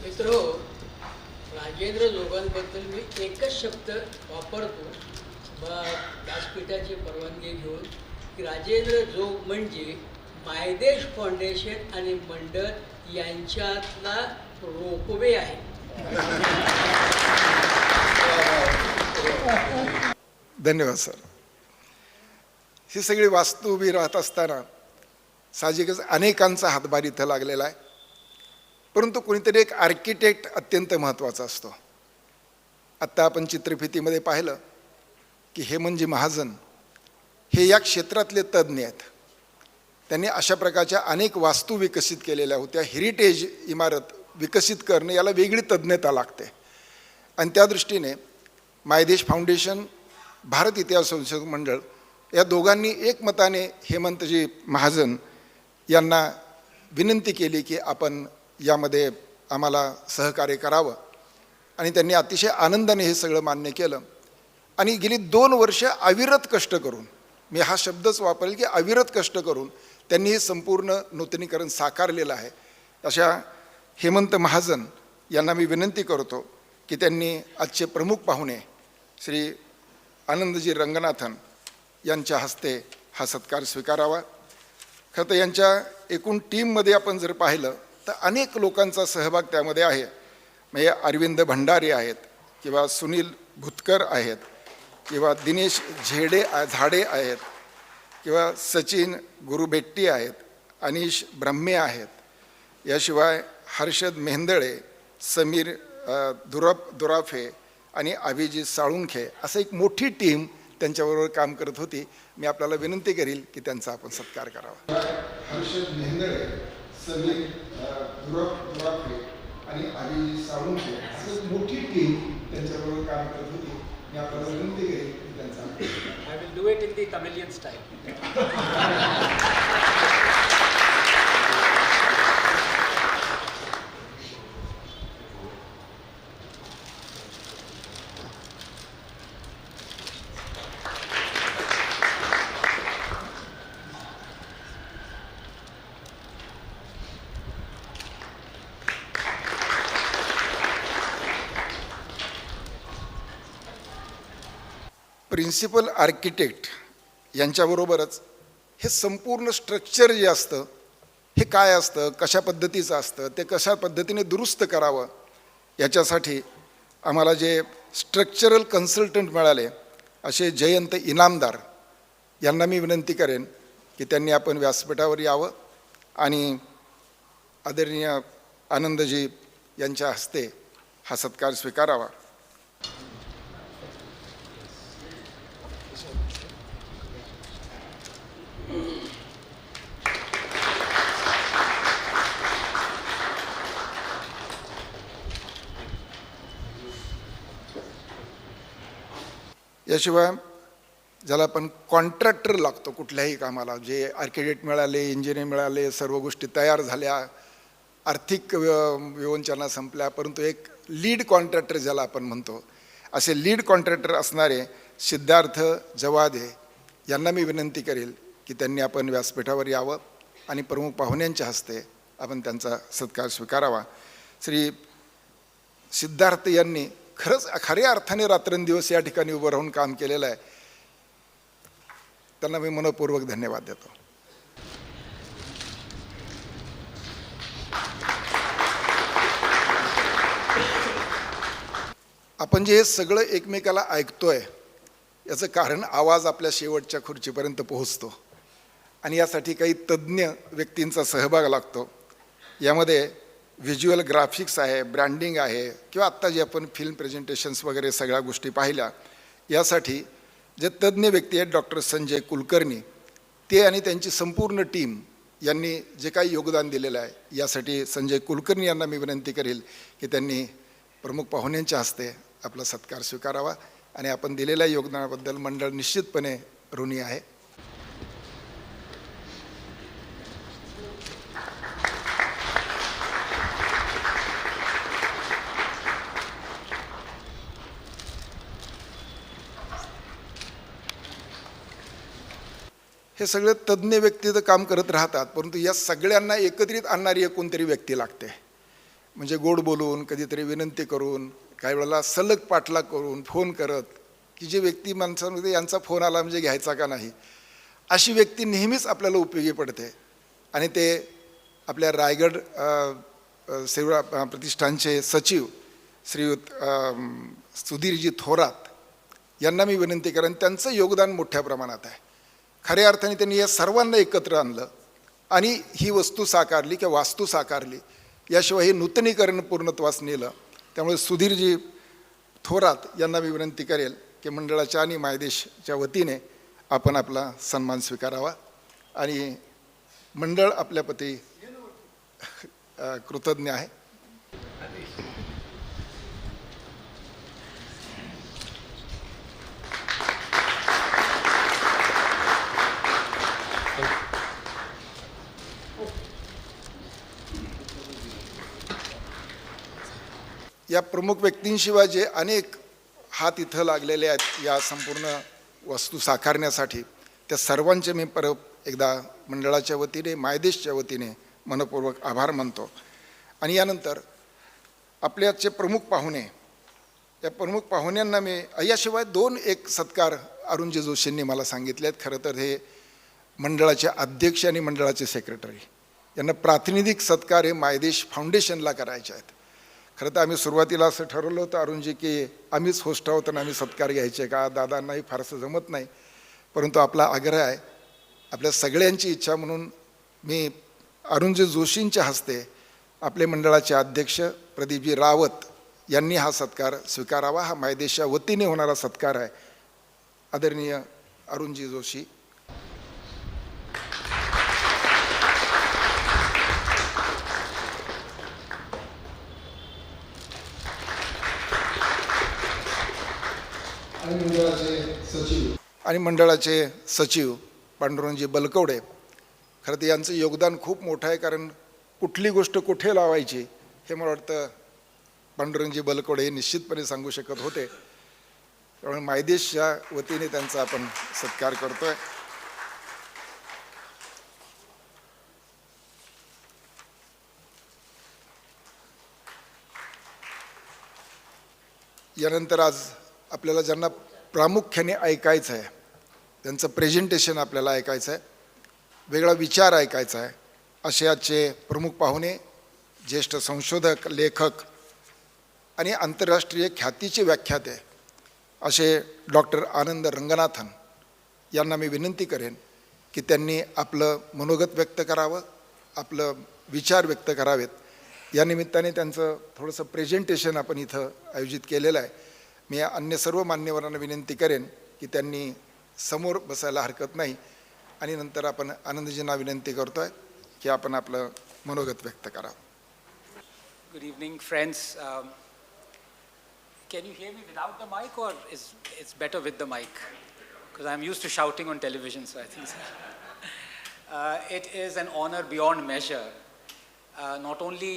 मित्रो, राजेंद्र जोगांबद्दल मी एकच शब्द वापरतो व्यासपीठाची परवानगी घेऊन की राजेंद्र जोग म्हणजे मायदेश फाउंडेशन आणि मंडळ यांच्यातला रोपवे आहे. धन्यवाद सर. ही सगळी वास्तू उभी राहत असताना साहजिकच अनेकांचा हातभार इथं लागलेला आहे, परंतु कोणीतरी एक आर्किटेक्ट अत्यंत महत्त्वाचा असतो. आत्ता आपण चित्रफितीमध्ये पाहिलं की हेमंतजी महाजन हे या क्षेत्रातले तज्ज्ञ आहेत. त्यांनी अशा प्रकारच्या अनेक वास्तू विकसित केलेल्या होत्या. हेरिटेज इमारत विकसित करणे याला वेगळी तज्ज्ञता लागते, आणि त्या दृष्टीने मायदेश फाउंडेशन, भारत इतिहास संशोधक मंडळ या दोघांनी एकमताने हेमंतजी महाजन यांना विनंती केली की आपण यामध्ये आम्हाला सहकार्य करावं, आणि त्यांनी अतिशय आनंदाने हे सगळं मान्य केलं. आणि गेली 2 वर्ष अविरत कष्ट करून, मी हा शब्दच वापरेल की अविरत कष्ट करून त्यांनी हे संपूर्ण नूतनीकरण साकारलेलं आहे. अशा हेमंत महाजन यांना मी विनंती करतो की त्यांनी आजचे प्रमुख पाहुणे श्री आनंदजी रंगनाथन यांच्या हस्ते हा सत्कार स्वीकारावा. खरं तर यांच्या एकूण टीममध्ये आपण जर पाहिलं तर अनेक लोकांचा सहभाग त्यामध्ये आहे. म्हणजे अरविंद भंडारे आहेत, किंवा सुनील भुतकर आहेत, किंवा दिनेश झाडे आहेत, किंवा सचिन गुरुबेट्टी आहेत, अनिश ब्रह्मे आहेत, याशिवाय हर्षद मेहंदळे, समीर दुराफे आणि अभिजित साळुंखे, असं एक मोठी टीम त्यांच्याबरोबर काम करत होती. मी आपल्याला विनंती करील की त्यांचा आपण सत्कार करावा. हर्षद मेहंदळे, समीर दुराफे आणि अभिजित साळुंखे, असं मोठी टीम त्यांच्याबरोबर काम करत होती. मी आपल्याला विनंती करेन की त्यांचा I will do it in the Tamilian style. Principal architect यांच्याबरोबरच हे संपूर्ण स्ट्रक्चर जे असतं हे काय असतं, कशा पद्धतीचं असतं, ते कशा पद्धतीने दुरुस्त करावं, याच्यासाठी आम्हाला जे स्ट्रक्चरल कन्सल्टंट मिळाले असे जयंत इनामदार यांना मी विनंती करेन की त्यांनी आपण व्यासपीठावर यावं आणि आदरणीय आनंदजी यांच्या हस्ते हा सत्कार स्वीकारावा. याशिवाय ज्याला आपण कॉन्ट्रॅक्टर लागतो कुठल्याही कामाला, जे आर्किटेक्ट मिळाले, इंजिनियर मिळाले, सर्व गोष्टी तयार झाल्या, आर्थिक विवंचना संपल्या, परंतु एक लीड कॉन्ट्रॅक्टर ज्याला आपण म्हणतो, असे लीड कॉन्ट्रॅक्टर असणारे सिद्धार्थ जवादे यांना मी विनंती करेल की त्यांनी आपण व्यासपीठावर यावं आणि प्रमुख पाहुण्यांच्या हस्ते आपण त्यांचा सत्कार स्वीकारावा. श्री सिद्धार्थ यांनी खरंच खऱ्या अर्थाने रात्रंदिवस या ठिकाणी उभं राहून काम केलेलं आहे. त्यांना मी मनपूर्वक धन्यवाद देतो. आपण जे सगळं एकमेकाला ऐकतोय याचं कारण आवाज आपल्या शेवटच्या खुर्चीपर्यंत पोहोचतो आणि यासाठी काही तज्ज्ञ व्यक्तींचा सहभाग लागतो. यामध्ये व्हिज्युअल ग्राफिक्स आहे, ब्रँडिंग आहे, किंवा आत्ता जे आपण फिल्म प्रेझेंटेशन्स वगैरे सगळ्या गोष्टी पाहिल्या, यासाठी जे तज्ज्ञ व्यक्ती आहेत डॉक्टर संजय कुलकर्णी, ते आणि त्यांची संपूर्ण टीम यांनी जे काही योगदान दिलेलं आहे यासाठी संजय कुलकर्णी यांना मी विनंती करेल की त्यांनी प्रमुख पाहुण्यांच्या हस्ते आपला सत्कार स्वीकारावा आणि आपण दिलेल्या योगदानाबद्दल मंडळ निश्चितपणे ऋणी आहे. हे सगळे तज्ज्ञ व्यक्ती तर काम करत राहतात, परंतु या सगळ्यांना एकत्रित आणणारी एक कोणतरी व्यक्ती लागते. म्हणजे गोड बोलून, कधीतरी विनंती करून, काही वेळेला सलग पाठलाग करून, फोन करत, की जे व्यक्ती माणसांमध्ये यांचा फोन आला म्हणजे घ्यायचा का नाही, अशी व्यक्ती नेहमीच आपल्याला उपयोगी पडते. आणि ते आपल्या रायगड सेवा प्रतिष्ठानचे सचिव श्रीयुत सुधीरजी थोरात यांना मी विनंती करेन. त्यांचं योगदान मोठ्या प्रमाणात आहे. खऱ्या अर्थाने त्यांनी या सर्वांना एकत्र आणलं आणि ही वस्तू साकारली किंवा वास्तू साकारली. याशिवाय हे नूतनीकरण पूर्णत्वास नेलं. त्यामुळे सुधीरजी थोरात यांना मी विनंती करेल की मंडळाच्या आणि मायदेशच्या वतीने आपण आपला सन्मान स्वीकारावा आणि मंडळ आपल्याप्रती कृतज्ञ आहे. या प्रमुख व्यक्तींशिवाय जे अनेक हात इथं लागलेले आहेत या संपूर्ण वस्तू साकारण्यासाठी, त्या सर्वांचे मी परत एकदा मंडळाच्या वतीने, मायदेशच्या वतीने मनपूर्वक आभार मानतो. आणि यानंतर आपल्याचे प्रमुख पाहुणे, या प्रमुख पाहुण्यांना मी याशिवाय एक सत्कार अरुणजी जोशींनी मला सांगितले आहेत. खरं तर हे मंडळाचे अध्यक्ष आणि मंडळाचे सेक्रेटरी यांना प्रातिनिधिक सत्कार हे मायदेश फाउंडेशनला करायचे आहेत. खरं तर आम्ही सुरुवातीला असं ठरवलं होतं अरुणजी की आम्हीच होस्ट आहोत आणि आम्ही सत्कार घ्यायचे का, दादांनाही फारसं जमत नाही, परंतु आपला आग्रह आहे, आपल्या सगळ्यांची इच्छा म्हणून मी अरुणजी जोशींच्या हस्ते आपले मंडळाचे अध्यक्ष प्रदीपजी रावत यांनी हा सत्कार स्वीकारावा. हा मायदेशच्या वतीने होणारा सत्कार आहे. आदरणीय अरुणजी जोशी. आणि मंडळाचे सचिव पांडुरंगजी बलकवडे. खरं तर यांचं योगदान खूप मोठं आहे, कारण कुठली गोष्ट कुठे लावायची हे मला वाटतं पांडुरंगजी बलकवडे हे निश्चितपणे सांगू शकत होते. त्यामुळे मायदेशच्या वतीने त्यांचा आपण सत्कार करतोय. यानंतर आज आपल्याला ज्यांना प्रामुख्याने ऐकायचं आहे, त्यांचं प्रेझेंटेशन आपल्याला ऐकायचं आहे, वेगळा विचार ऐकायचा आहे, असे आजचे प्रमुख पाहुणे, ज्येष्ठ संशोधक, लेखक आणि आंतरराष्ट्रीय ख्यातीचे व्याख्याते असे डॉक्टर आनंद रंगनाथन यांना मी विनंती करेन की त्यांनी आपलं मनोगत व्यक्त करावं, आपलं विचार व्यक्त करावेत. या निमित्ताने त्यांचं थोडंसं प्रेझेंटेशन आपण इथं आयोजित केलेलं आहे. मी अन्य सर्व मान्यवरांना विनंती करेन की त्यांनी समोर बसायला हरकत नाही आणि नंतर आपण आनंदजींना विनंती करतो आहे की आपण आपलं मनोगत व्यक्त करावं. Good evening, friends. Can you hear me without the mic, or it's better with the mic? Because I'm used to shouting on television, so I think so. It is an honor beyond measure, not only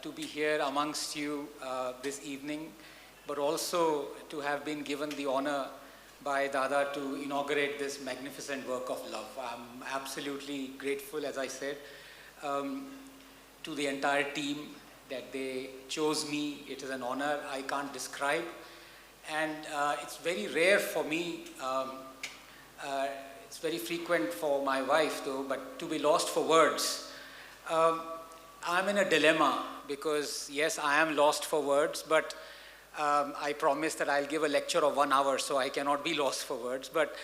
to be here amongst you this evening, but also to have been given the honor by Dada to inaugurate this magnificent work of love. I'm absolutely grateful, as I said, to the entire team that they chose me. It is an honor I can't describe. And it's very rare for me, it's very frequent for my wife though, but to be lost for words. I'm in a dilemma because yes, I am lost for words, but I promise that I'll give a lecture of 1 hour, so I cannot be lost for words. But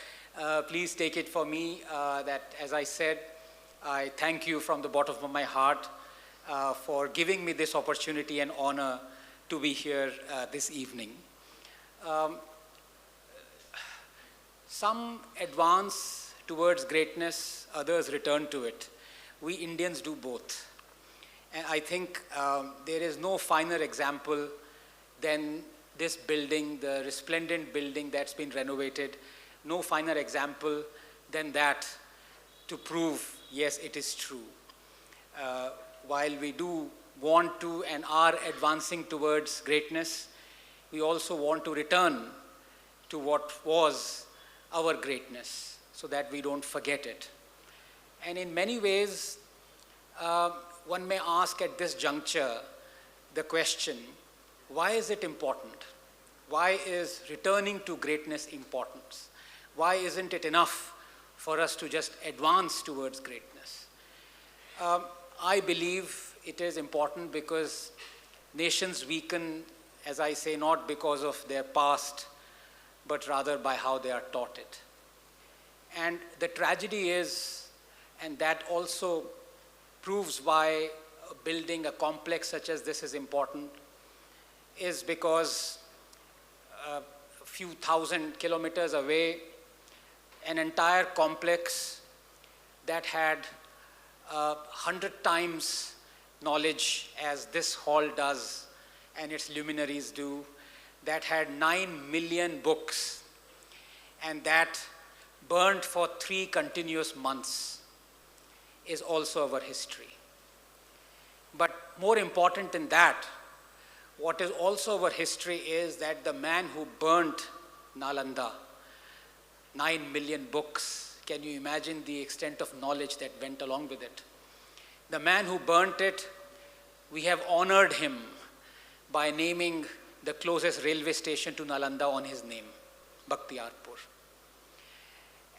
please take it for me that, as I said, I thank you from the bottom of my heart for giving me this opportunity and honor to be here this evening. Some advance towards greatness, others return to it. We Indians do both. And I think there is no finer example than this building, the resplendent building that's been renovated. No finer example than that to prove, yes, it is true. While we do want to and are advancing towards greatness, we also want to return to what was our greatness so that we don't forget it. And in many ways, one may ask at this juncture the question, why is it important? Why is returning to greatness important? Why isn't it enough for us to just advance towards greatness? I believe it is important because nations weaken, as I say, not because of their past, but rather by how they are taught it. And the tragedy is, and that also proves why building a complex such as this is important, is because a few thousand kilometers away, an entire complex that had 100 times knowledge as this hall does and its luminaries do, that had 9 million books, and that burned for 3 continuous months, is also our history. But more important than that, what is also our history is that the man who burnt Nalanda, 9 million books, can you imagine the extent of knowledge that went along with it? The man who burnt it, we have honored him by naming the closest railway station to Nalanda on his name, Bakhtiyarpur.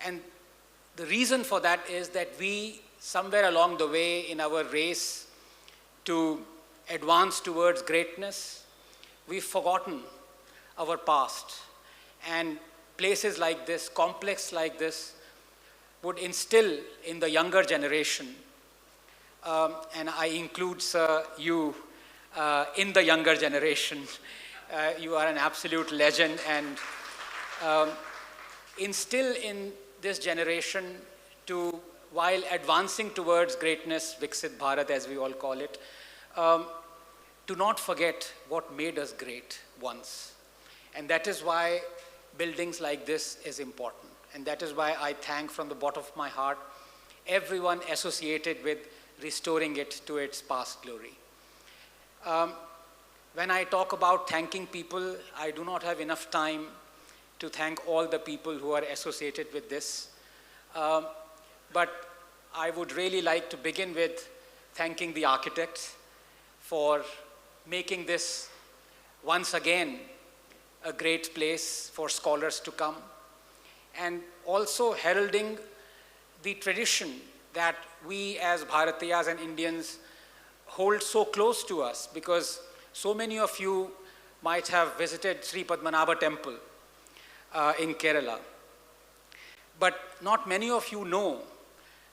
And the reason for that is that we, somewhere along the way in our race to advance towards greatness, we've forgotten our past. And places like this, complex like this, would instill in the younger generation, and I include, sir, you in the younger generation. You are an absolute legend, and instill in this generation to, while advancing towards greatness, Viksit Bharat as we all call it, to not forget what made us great once. And that is why buildings like this is important. And that is why I thank from the bottom of my heart everyone associated with restoring it to its past glory. When I talk about thanking people, I do not have enough time to thank all the people who are associated with this. But I would really like to begin with thanking the architects for making this once again a great place for scholars to come, and also heralding the tradition that we as Bharatiyas and Indians hold so close to us, because so many of you might have visited Sri Padmanabha Temple in Kerala. But not many of you know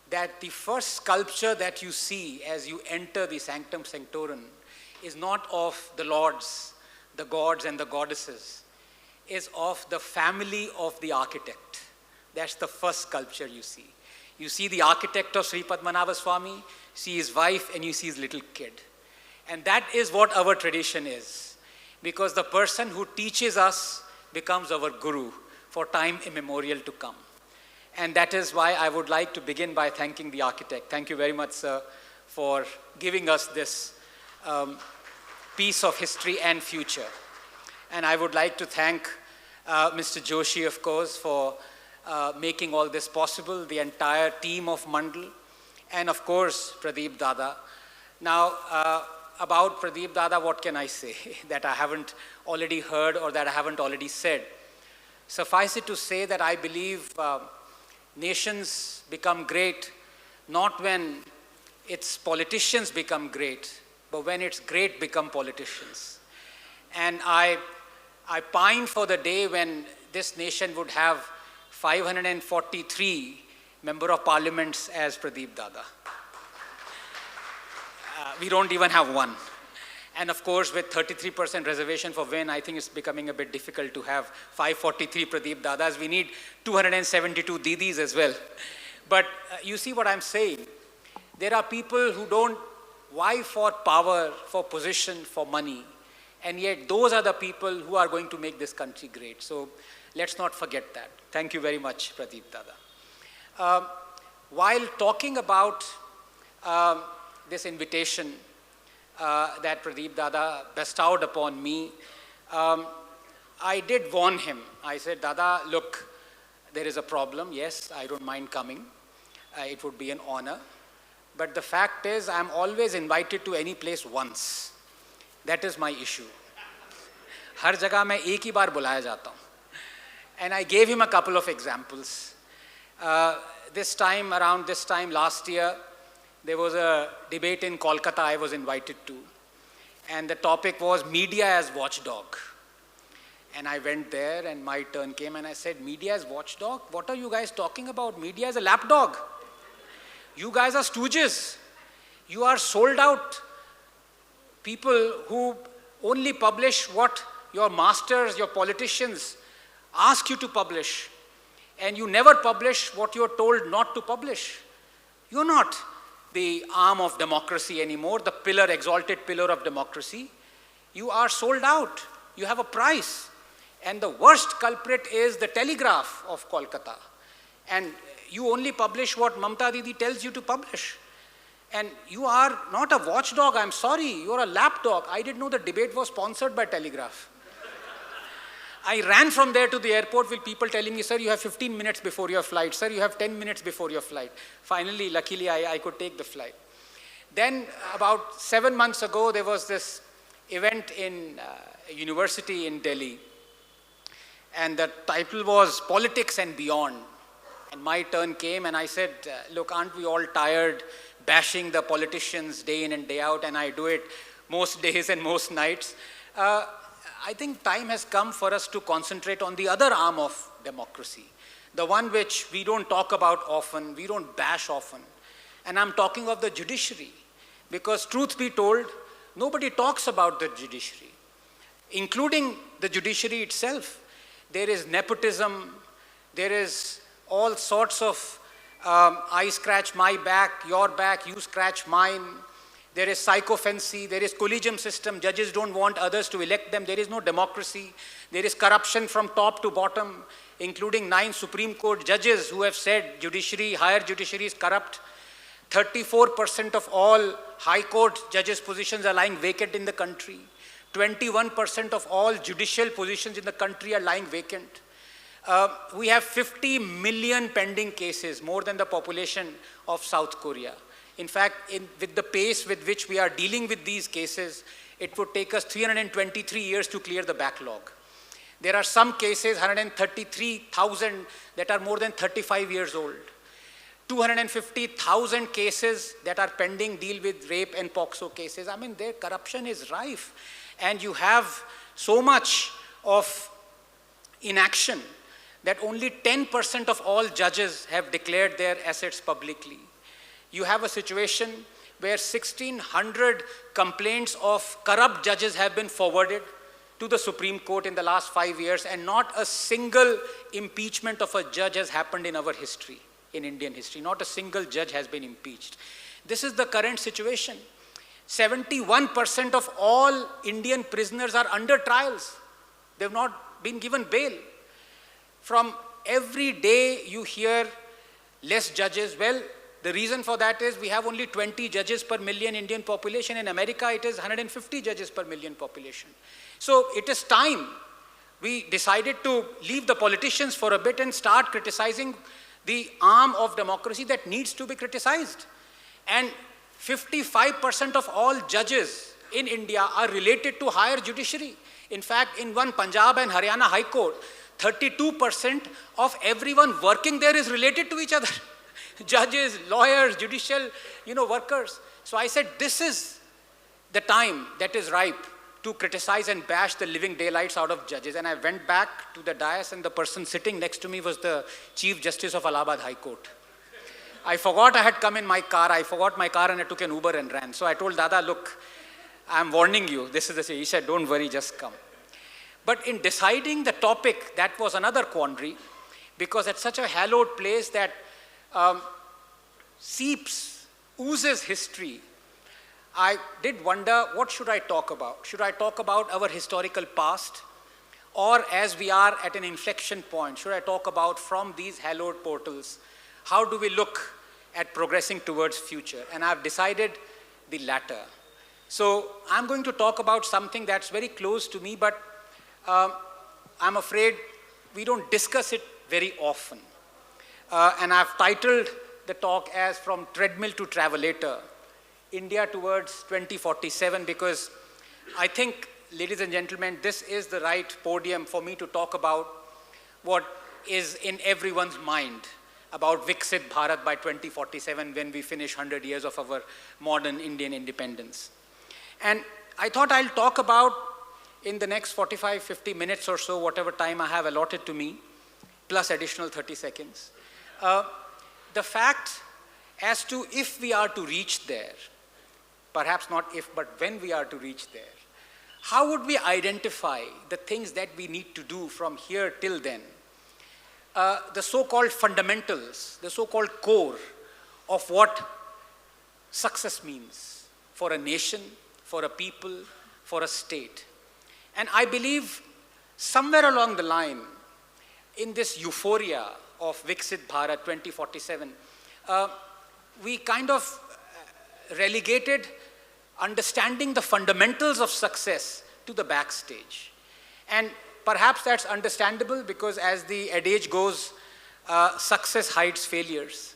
that the first sculpture that you see as you enter the Sanctum Sanctorum is not of the lords, the gods and the goddesses, is of the family of the architect. That's the first sculpture you see. You see the architect of Sri Padmanabha Swami, see his wife, and you see his little kid. And that is what our tradition is, because the person who teaches us becomes our guru for time immemorial to come. And that is why I would like to begin by thanking the architect. Thank you very much, sir, for giving us this piece of history and future. And I would like to thank Mr. Joshi, of course, for making all this possible, the entire team of Mandal, and of course, Pradeep Dada. Now, about Pradeep Dada, what can I say that I haven't already heard or that I haven't already said? Suffice it to say that I believe nations become great not when its politicians become great, but when its great become politicians. And I pine for the day when this nation would have 543 member of parliaments as Pradeep Dada. We don't even have one. And of course, with 33% reservation for Win, I think it's becoming a bit difficult to have 543 Pradeep Dadas. We need 272 Didis as well. But you see what I'm saying? There are people who don't vie for power, for position, for money. And yet those are the people who are going to make this country great. So let's not forget that. Thank you very much, Pradeep Dada. While talking about this invitation that Pradeep Dada bestowed upon me, I did warn him. I said, Dada, look, there is a problem. Yes, I don't mind coming. It would be an honor. But the fact is, I'm always invited to any place once. That is my issue. हर जगह मैं एक ही बार बुलाया जाता हूँ. And I gave him a couple of examples. Around this time last year, there was a debate in Kolkata I was invited to. And the topic was media as watchdog. And I went there and my turn came and I said, media as watchdog? What are you guys talking about? Media is a lapdog. You guys are stooges. You are sold out people who only publish what your masters, your politicians ask you to publish. And you never publish what you're told not to publish. You're not the arm of democracy anymore, the pillar, exalted pillar of democracy. You are sold out. You have a price. And the worst culprit is the Telegraph of Kolkata. And you only publish what Mamta Didi tells you to publish. And you are not a watchdog, I'm sorry, you're a lapdog. I didn't know the debate was sponsored by Telegraph. I ran from there to the airport with people telling me, sir, you have 15 minutes before your flight. Sir, you have 10 minutes before your flight. Finally, luckily, I could take the flight. Then, about 7 months ago, there was this event in a university in Delhi. And the title was Politics and Beyond. And my turn came and I said, look, aren't we all tired bashing the politicians day in and day out? And I do it most days and most nights. I think time has come for us to concentrate on the other arm of democracy, the one which we don't talk about often, we don't bash often. And I'm talking of the judiciary, because truth be told, nobody talks about the judiciary, including the judiciary itself. There is nepotism, there is all sorts of I scratch my back, your back, you scratch mine. There is sycophancy, there is collegium system, judges don't want others to elect them, there is no democracy, there is corruption from top to bottom, including 9 Supreme Court judges who have said judiciary, higher judiciary is corrupt. 34% of all High Court judges' positions are lying vacant in the country. 21% of all judicial positions in the country are lying vacant. We have 50 million pending cases, more than the population of South Korea. In fact, with the pace with which we are dealing with these cases, it would take us 323 years to clear the backlog. There are some cases, 133,000, that are more than 35 years old. 250,000 cases that are pending deal with rape and POXO cases. I mean, their corruption is rife. And you have so much of inaction that only 10% of all judges have declared their assets publicly. You have a situation where 1,600 complaints of corrupt judges have been forwarded to the Supreme Court in the last 5 years, and not a single impeachment of a judge has happened in our history, in Indian history. Not a single judge has been impeached. This is the current situation. 71% of all Indian prisoners are under trials. They've not been given bail. From every day you hear less judges. Well, The reason for that is we have only 20 judges per million Indian population. In America, it is 150 judges per million population. So it is time we decided to leave the politicians for a bit and start criticizing the arm of democracy that needs to be criticized. And 55% of all judges in India are related to higher judiciary. In fact, in one Punjab and Haryana High Court, 32% of everyone working there is related to each other. Judges, lawyers, judicial, workers. So I said, this is the time that is ripe to criticize and bash the living daylights out of judges. And I went back to the dais, and the person sitting next to me was the Chief Justice of Allahabad High Court. I forgot I had come in my car. I forgot my car and I took an Uber and ran. So I told Dada, look, I'm warning you. This is the He said, don't worry, just come. But in deciding the topic, that was another quandary, because at such a hallowed place that oozes history, I did wonder, what should I talk about? Should I talk about our historical past? Or as we are at an inflection point, should I talk about from these hallowed portals, how do we look at progressing towards future? And I've decided the latter. So I'm going to talk about something that's very close to me, but I'm afraid we don't discuss it very often. And I've titled the talk as From Treadmill to Travelator, India Towards 2047, because I think, ladies and gentlemen, this is the right podium for me to talk about what is in everyone's mind about Viksit Bharat by 2047, when we finish 100 years of our modern Indian independence. And I thought I'll talk about, in the next 45, 50 minutes or so, whatever time I have allotted to me, plus additional 30 seconds, the fact as to if we are to reach there, perhaps not if, but when we are to reach there, how would we identify the things that we need to do from here till then? The so-called fundamentals, the so-called core of what success means for a nation, for a people, for a state. And I believe somewhere along the line, in this euphoria of Viksit Bharat 2047, we kind of relegated understanding the fundamentals of success to the backstage. And perhaps that's understandable, because as the adage goes, success hides failures.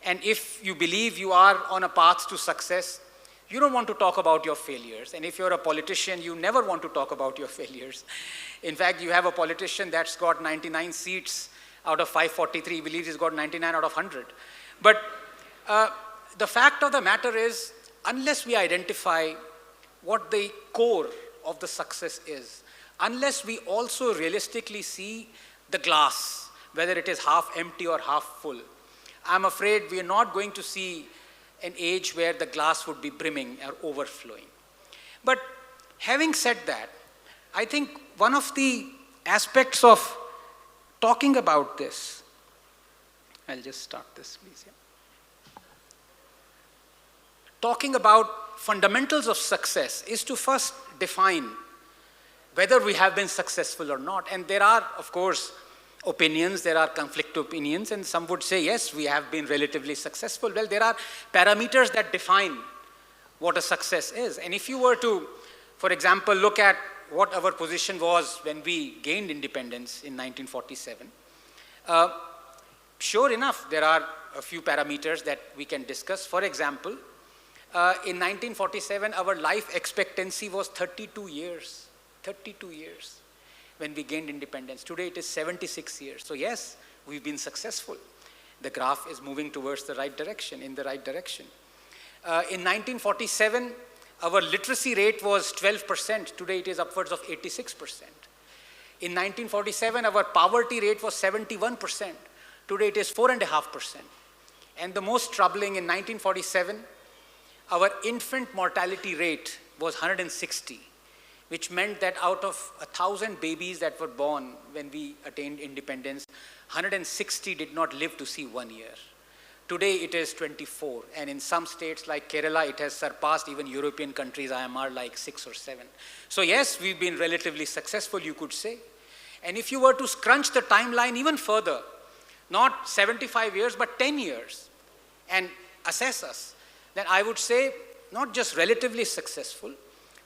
And if you believe you are on a path to success, you don't want to talk about your failures. And if you're a politician, you never want to talk about your failures. In fact, you have a politician that's got 99 seats out of 543, believes he's got 99 out of 100. But the fact of the matter is, unless we identify what the core of the success is, unless we also realistically see the glass, whether it is half empty or half full, I'm afraid we are not going to see an age where the glass would be brimming or overflowing. But having said that, I think one of the aspects of talking about this, I'll just start this, please. Yeah. Talking about fundamentals of success is to first define whether we have been successful or not. And there are, of course, opinions, there are conflict opinions, and some would say, yes, we have been relatively successful. Well, there are parameters that define what a success is. And if you were to, for example, look at what our position was when we gained independence in 1947, sure enough, there are a few parameters that we can discuss. For example, in 1947, our life expectancy was 32 years. 32 years when we gained independence. Today it is 76 years. So yes, we've been successful. The graph is moving towards the right direction, in the right direction. In 1947, our literacy rate was 12%. Today it is upwards of 86%. In 1947, our poverty rate was 71%. Today it is 4.5%. And the most troubling, in 1947, our infant mortality rate was 160. Which meant that out of 1,000 babies that were born when we attained independence, 160 did not live to see 1 year. Today it is 24, and in some states like Kerala, it has surpassed even European countries, IMR, like 6 or 7. So yes, we've been relatively successful, you could say. And if you were to scrunch the timeline even further, not 75 years, but 10 years, and assess us, then I would say not just relatively successful,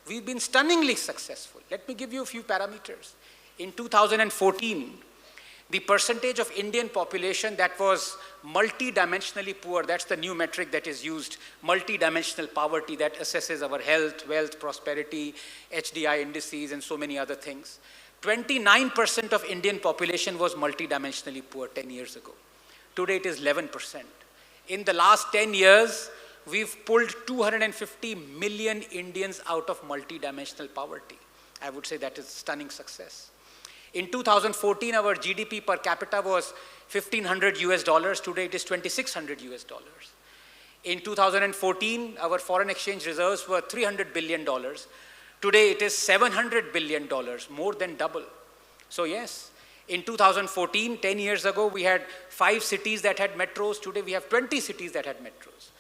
we've been stunningly successful. Let me give you a few parameters. In 2014, the percentage of Indian population that was multidimensionally poor, that's the new metric that is used, multidimensional poverty that assesses our health, wealth, prosperity, HDI indices, and so many other things. 29% of Indian population was multidimensionally poor 10 years ago. Today it is 11%. In the last 10 years, we've pulled 250 million Indians out of multidimensional poverty. I would say that is stunning success. In 2014, our GDP per capita was $1,500 US. Today it is $2,600 US. In 2014, our foreign exchange reserves were $300 billion. Today it is $700 billion, more than double. So yes, in 2014, 10 years ago, we had 5 cities that had metros. Today we have 20 cities that had metros.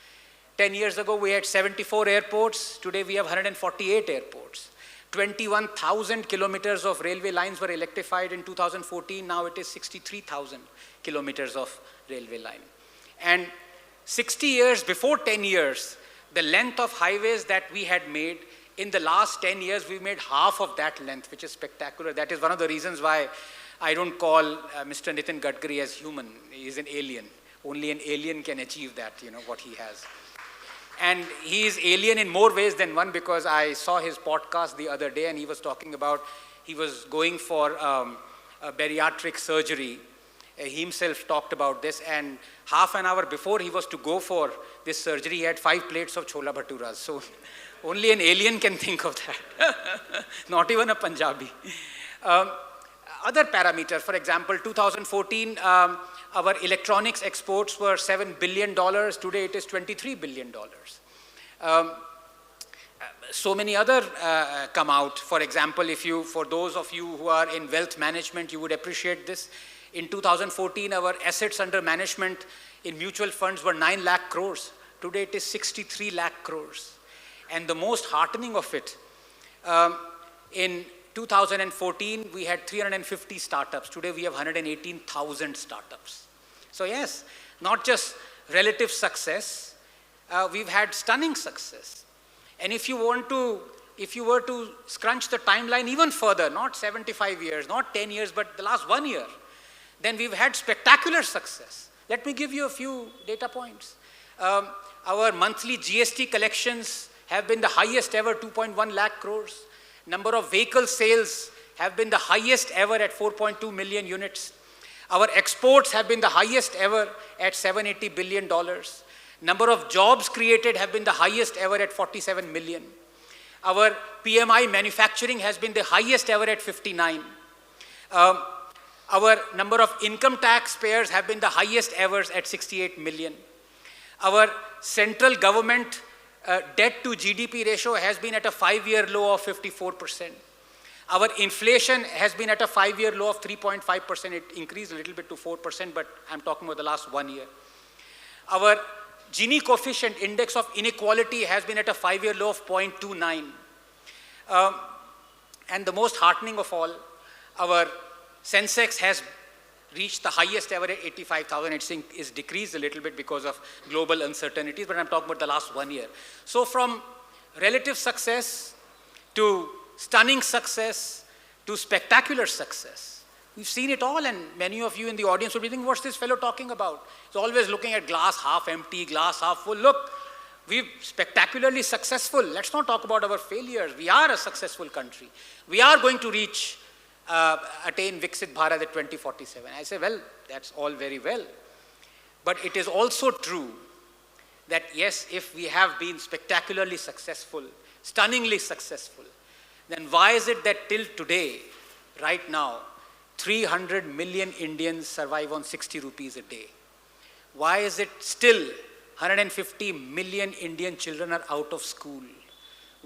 10 years ago, we had 74 airports. Today we have 148 airports. 21,000 kilometers of railway lines were electrified in 2014. Now it is 63,000 kilometers of railway line. And 60 years, before 10 years, the length of highways that we had made, in the last 10 years, we made half of that length, which is spectacular. That is one of the reasons why I don't call Mr. Nitin Gadkari as human. He is an alien. Only an alien can achieve that, what he has. And he is alien in more ways than one, because I saw his podcast the other day and he was talking about, he was going for a bariatric surgery. He himself talked about this, and half an hour before he was to go for this surgery, he had 5 plates of chola bhaturas. So only an alien can think of that, not even a Punjabi. Other parameters, for example, 2014, our electronics exports were $7 billion. Today it is $23 billion. So many other come out. For example, for those of you who are in wealth management, you would appreciate this. In 2014, our assets under management in mutual funds were 9 lakh crores. Today it is 63 lakh crores. And the most heartening of it, in 2014, we had 350 startups. Today we have 118,000 startups. So yes, not just relative success, we've had stunning success. And if you were to scrunch the timeline even further, not 75 years, not 10 years, but the last 1 year, then we've had spectacular success. Let me give you a few data points. Our monthly GST collections have been the highest ever, 2.1 lakh crores. Number of vehicle sales have been the highest ever at 4.2 million units. Our exports have been the highest ever at $780 billion. Number of jobs created have been the highest ever at 47 million. Our PMI manufacturing has been the highest ever at 59. Our number of income taxpayers have been the highest ever at 68 million. Our central government debt to GDP ratio has been at a 5-year low of 54%. Our inflation has been at a 5-year low of 3.5%. It increased a little bit to 4%, but I'm talking about the last 1 year. Our Gini coefficient, index of inequality, has been at a 5-year low of 0.29. And the most heartening of all, our Sensex has reached the highest ever at 85,000. It's decreased a little bit because of global uncertainties, but I'm talking about the last 1 year. So from relative success to stunning success to spectacular success, we've seen it all, and many of you in the audience will be thinking, what's this fellow talking about? He's always looking at glass half empty, glass half full. Look, we're spectacularly successful. Let's not talk about our failures. We are a successful country. We are going to attain Viksit Bharat at 2047. I say, well, that's all very well. But it is also true that yes, if we have been spectacularly successful, stunningly successful, then why is it that till today, right now, 300 million Indians survive on 60 rupees a day? Why is it still 150 million Indian children are out of school?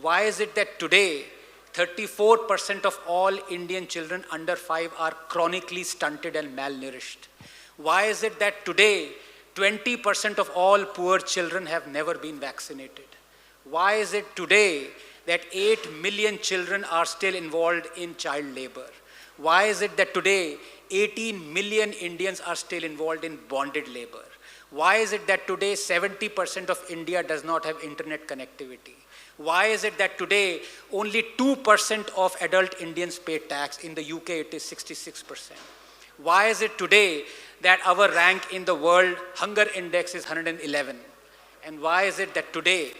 Why is it that today 34% of all Indian children under 5 are chronically stunted and malnourished? Why is it that today 20% of all poor children have never been vaccinated? Why is it today that 8 million children are still involved in child labor? Why is it that today 18 million Indians are still involved in bonded labor? Why is it that today 70% of India does not have internet connectivity? Why is it that today only 2% of adult Indians pay tax? In the UK it is 66%. Why is it today that our rank in the world hunger index is 111? And why is it that today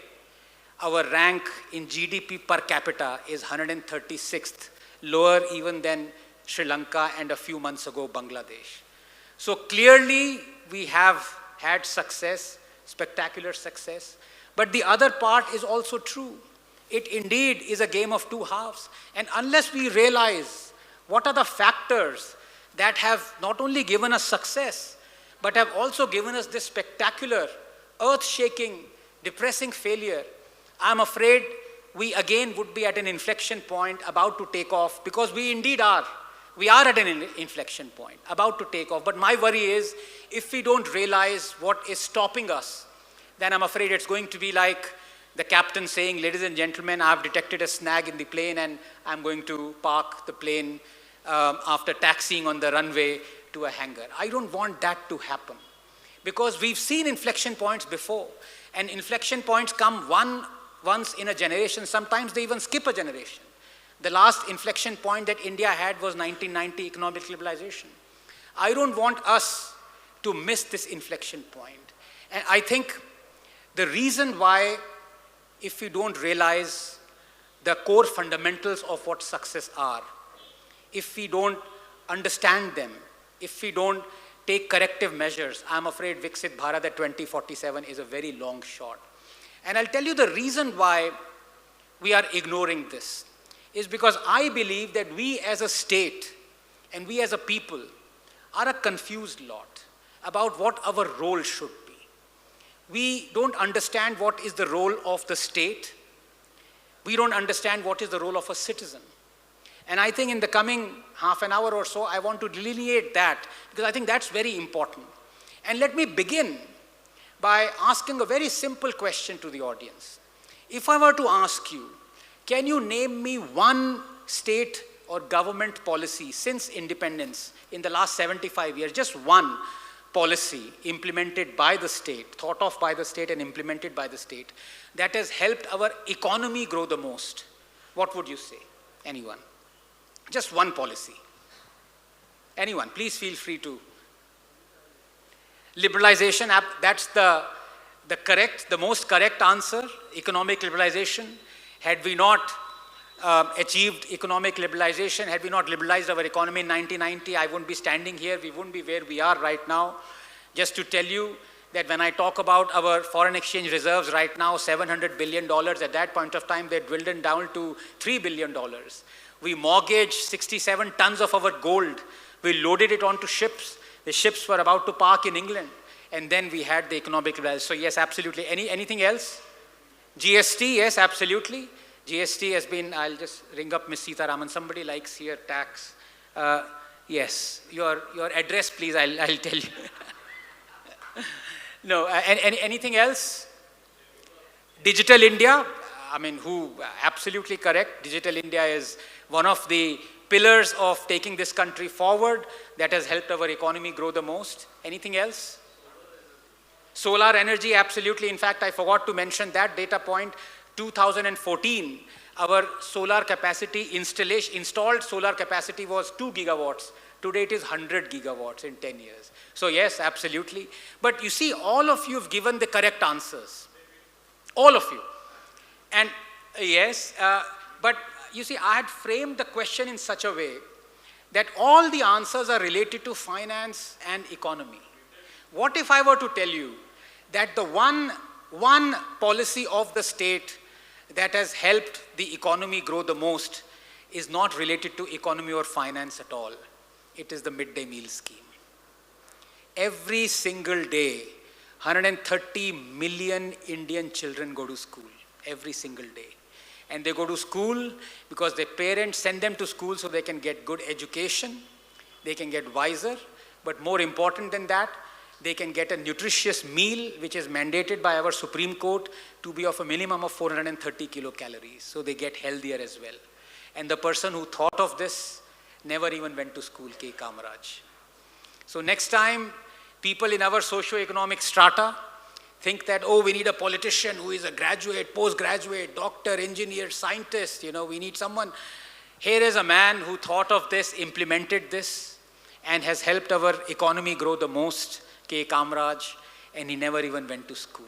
our rank in GDP per capita is 136th, lower even than Sri Lanka and a few months ago Bangladesh? So clearly we have had success, spectacular success, but the other part is also true. It indeed is a game of two halves. And unless we realize what are the factors that have not only given us success, but have also given us this spectacular, earth-shaking, depressing failure, I'm afraid we again would be at an inflection point about to take off, because we indeed are. We are at an inflection point, about to take off. But my worry is, if we don't realize what is stopping us, then I'm afraid it's going to be like the captain saying, ladies and gentlemen, I've detected a snag in the plane and I'm going to park the plane after taxiing on the runway to a hangar. I don't want that to happen, because we've seen inflection points before, and inflection points come once in a generation. Sometimes they even skip a generation. The last inflection point that India had was 1990 economic liberalization. I don't want us to miss this inflection point. And I think the reason why, if we don't realize the core fundamentals of what success are, if we don't understand them, if we don't take corrective measures, I'm afraid Viksit Bharat at 2047 is a very long shot. And I'll tell you the reason why we are ignoring this is because I believe that we as a state and we as a people are a confused lot about what our role should be. We don't understand what is the role of the state. We don't understand what is the role of a citizen. And I think in the coming half an hour or so, I want to delineate that, because I think that's very important. And let me begin by asking a very simple question to the audience. If I were to ask you, can you name me one state or government policy since independence in the last 75 years, just one policy implemented by the state, thought of by the state and implemented by the state, that has helped our economy grow the most? What would you say? Anyone? Just one policy. Anyone? Please feel free to. Liberalization, that's the most correct answer, economic liberalization. Had we not achieved economic liberalization, had we not liberalized our economy in 1990, I wouldn't be standing here, we wouldn't be where we are right now. Just to tell you that when I talk about our foreign exchange reserves right now, $700 billion, at that point of time, they dwindled down to $3 billion. We mortgaged 67 tons of our gold. We loaded it onto ships. The ships were about to park in England. And then we had the economic liberalization. So yes, absolutely. Anything else? GST, yes, absolutely. GST has been, I'll just ring up Ms. Sita Raman. Somebody likes here tax. Yes, your address, please, I'll tell you. No, anything else? Digital India, I mean, absolutely correct. Digital India is one of the pillars of taking this country forward that has helped our economy grow the most. Anything else? Solar energy, absolutely. In fact, I forgot to mention that data point. 2014, our solar capacity installed solar capacity was 2 gigawatts. Today it is 100 gigawatts in 10 years. So yes, absolutely. But you see, all of you have given the correct answers. All of you. And yes, but you see, I had framed the question in such a way that all the answers are related to finance and economy. What if I were to tell you that the one policy of the state that has helped the economy grow the most is not related to economy or finance at all? It is the midday meal scheme. Every single day, 130 million Indian children go to school, every single day. And they go to school because their parents send them to school so they can get good education, they can get wiser, but more important than that, they can get a nutritious meal which is mandated by our Supreme Court to be of a minimum of 430 kilocalories. So they get healthier as well. And the person who thought of this never even went to school, K. Kamaraj. So next time People in our socio-economic strata think that, oh, we need a politician who is a graduate, postgraduate, doctor, engineer, scientist, we need someone. Here is a man who thought of this, implemented this, and has helped our economy grow the most, K. Kamraj, and he never even went to school.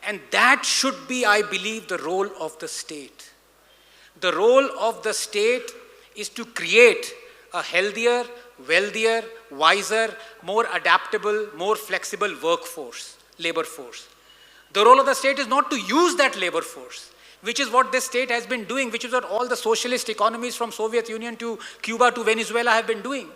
And that should be, I believe, the role of the state. The role of the state is to create a healthier, wealthier, wiser, more adaptable, more flexible workforce, labor force. The role of the state is not to use that labor force, which is what this state has been doing, which is what all the socialist economies from Soviet Union to Cuba to Venezuela have been doing.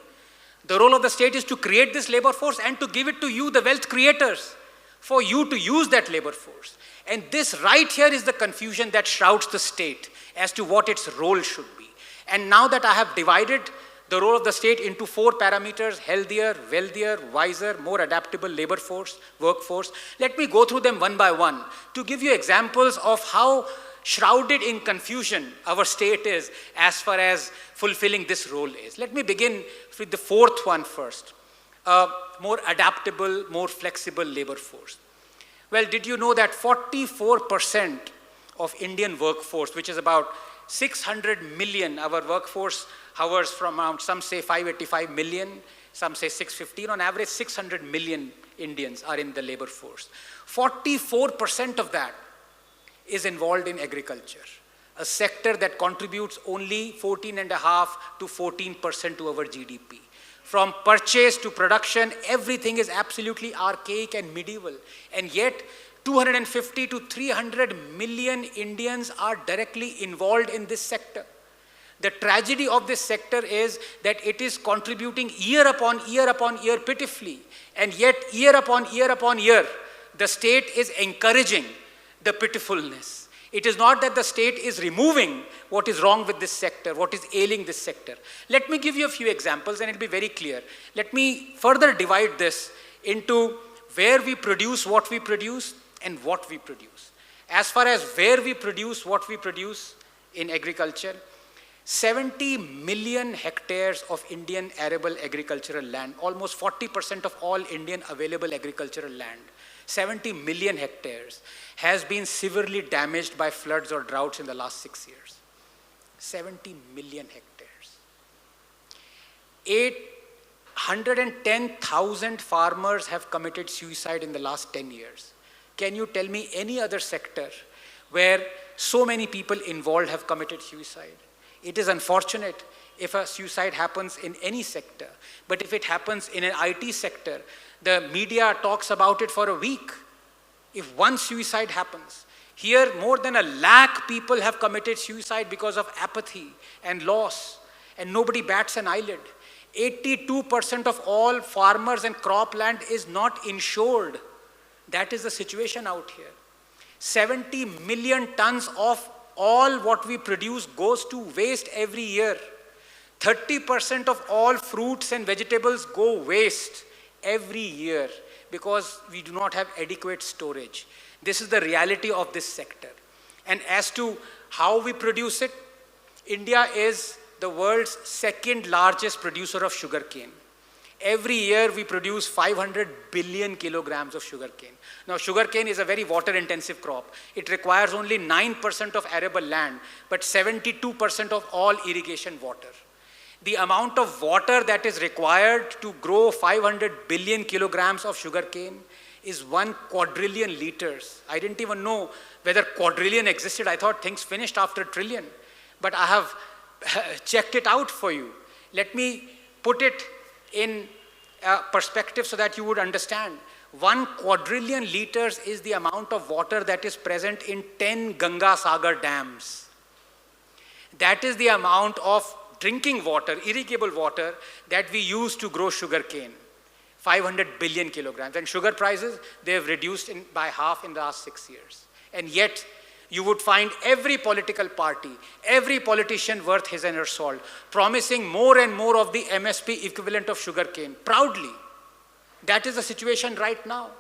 The role of the state is to create this labor force and to give it to you, the wealth creators, for you to use that labor force. And this right here is the confusion that shrouds the state as to what its role should be. And now that I have divided the role of the state into 4 parameters: healthier, wealthier, wiser, more adaptable labor force, workforce, let me go through them one by one to give you examples of how shrouded in confusion our state is as far as fulfilling this role is. Let me begin with the 4th one first. More adaptable, more flexible labor force. Well, did you know that 44% of Indian workforce, which is about 600 million, our workforce hovers from around, some say 585 million, some say 615, on average 600 million Indians are in the labor force. 44% of that is involved in agriculture, a sector that contributes only 14.5 to 14% to our GDP. From purchase to production, everything is absolutely archaic and medieval. And yet, 250 to 300 million Indians are directly involved in this sector. The tragedy of this sector is that it is contributing year upon year upon year pitifully. And yet, year upon year upon year, the state is encouraging the pitifulness. It is not that the state is removing what is wrong with this sector, what is ailing this sector. Let me give you a few examples and it will be very clear. Let me further divide this into where we produce what we produce and what we produce. As far as where we produce what we produce in agriculture, 70 million hectares of Indian arable agricultural land, almost 40% of all Indian available agricultural land, 70 million hectares, has been severely damaged by floods or droughts in the last 6 years. 70 million hectares. 810,000 farmers have committed suicide in the last 10 years. Can you tell me any other sector where so many people involved have committed suicide? It is unfortunate if a suicide happens in any sector, but if it happens in an IT sector, the media talks about it for a week. If one suicide happens, here more than 1 lakh people have committed suicide because of apathy and loss, and nobody bats an eyelid. 82% of all farmers and cropland is not insured. That is the situation out here. 70 million tons of all what we produce goes to waste every year. 30% of all fruits and vegetables go waste every year because we do not have adequate storage. This is the reality of this sector. And as to how we produce it, India is the world's 2nd largest producer of sugarcane. Every year we produce 500 billion kilograms of sugarcane. Now sugarcane is a very water-intensive crop. It requires only 9% of arable land, but 72% of all irrigation water. The amount of water that is required to grow 500 billion kilograms of sugarcane is 1 quadrillion liters. I didn't even know whether quadrillion existed. I thought things finished after trillion. But I have checked it out for you. Let me put it in perspective so that you would understand. 1 quadrillion liters is the amount of water that is present in 10 Ganga Sagar dams. That is the amount of drinking water, irrigable water, that we use to grow sugarcane. 500 billion kilograms. And sugar prices, they have reduced by half in the last 6 years. And yet, you would find every political party, every politician worth his and her salt, promising more and more of the MSP equivalent of sugarcane, proudly. That is the situation right now.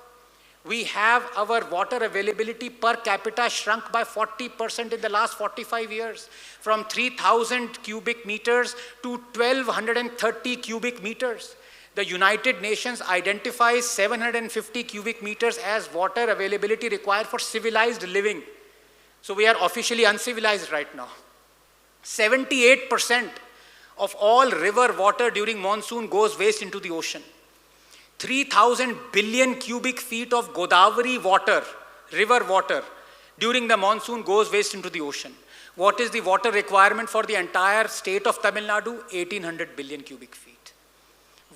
We have our water availability per capita shrunk by 40% in the last 45 years, from 3,000 cubic meters to 1,230 cubic meters. The United Nations identifies 750 cubic meters as water availability required for civilized living. So we are officially uncivilized right now. 78% of all river water during monsoon goes waste into the ocean. 3,000 billion cubic feet of Godavari water, river water, during the monsoon goes waste into the ocean. What is the water requirement for the entire state of Tamil Nadu? 1,800 billion cubic feet.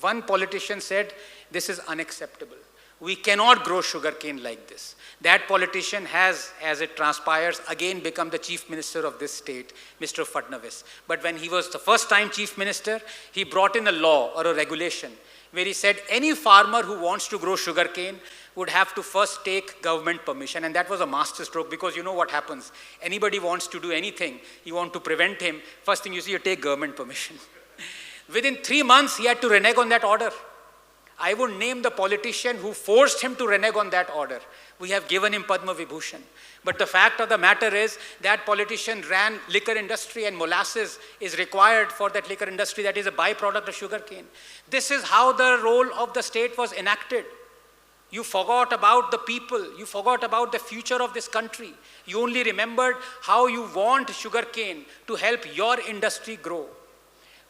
One politician said, this is unacceptable. We cannot grow sugarcane like this. That politician has, as it transpires, again become the chief minister of this state, Mr. Fadnavis. But when he was the first time chief minister, he brought in a law or a regulation where he said any farmer who wants to grow sugarcane would have to first take government permission. And that was a masterstroke, because you know what happens. Anybody wants to do anything, you want to prevent him, first thing you see, you take government permission. Within 3 months, he had to renege on that order. I would name the politician who forced him to renege on that order. We have given him Padma Vibhushan. But the fact of the matter is that politician ran liquor industry, and molasses is required for that liquor industry. That is a byproduct of sugarcane. This is how the role of the state was enacted. You forgot about the people. You forgot about the future of this country. You only remembered how you want sugarcane to help your industry grow.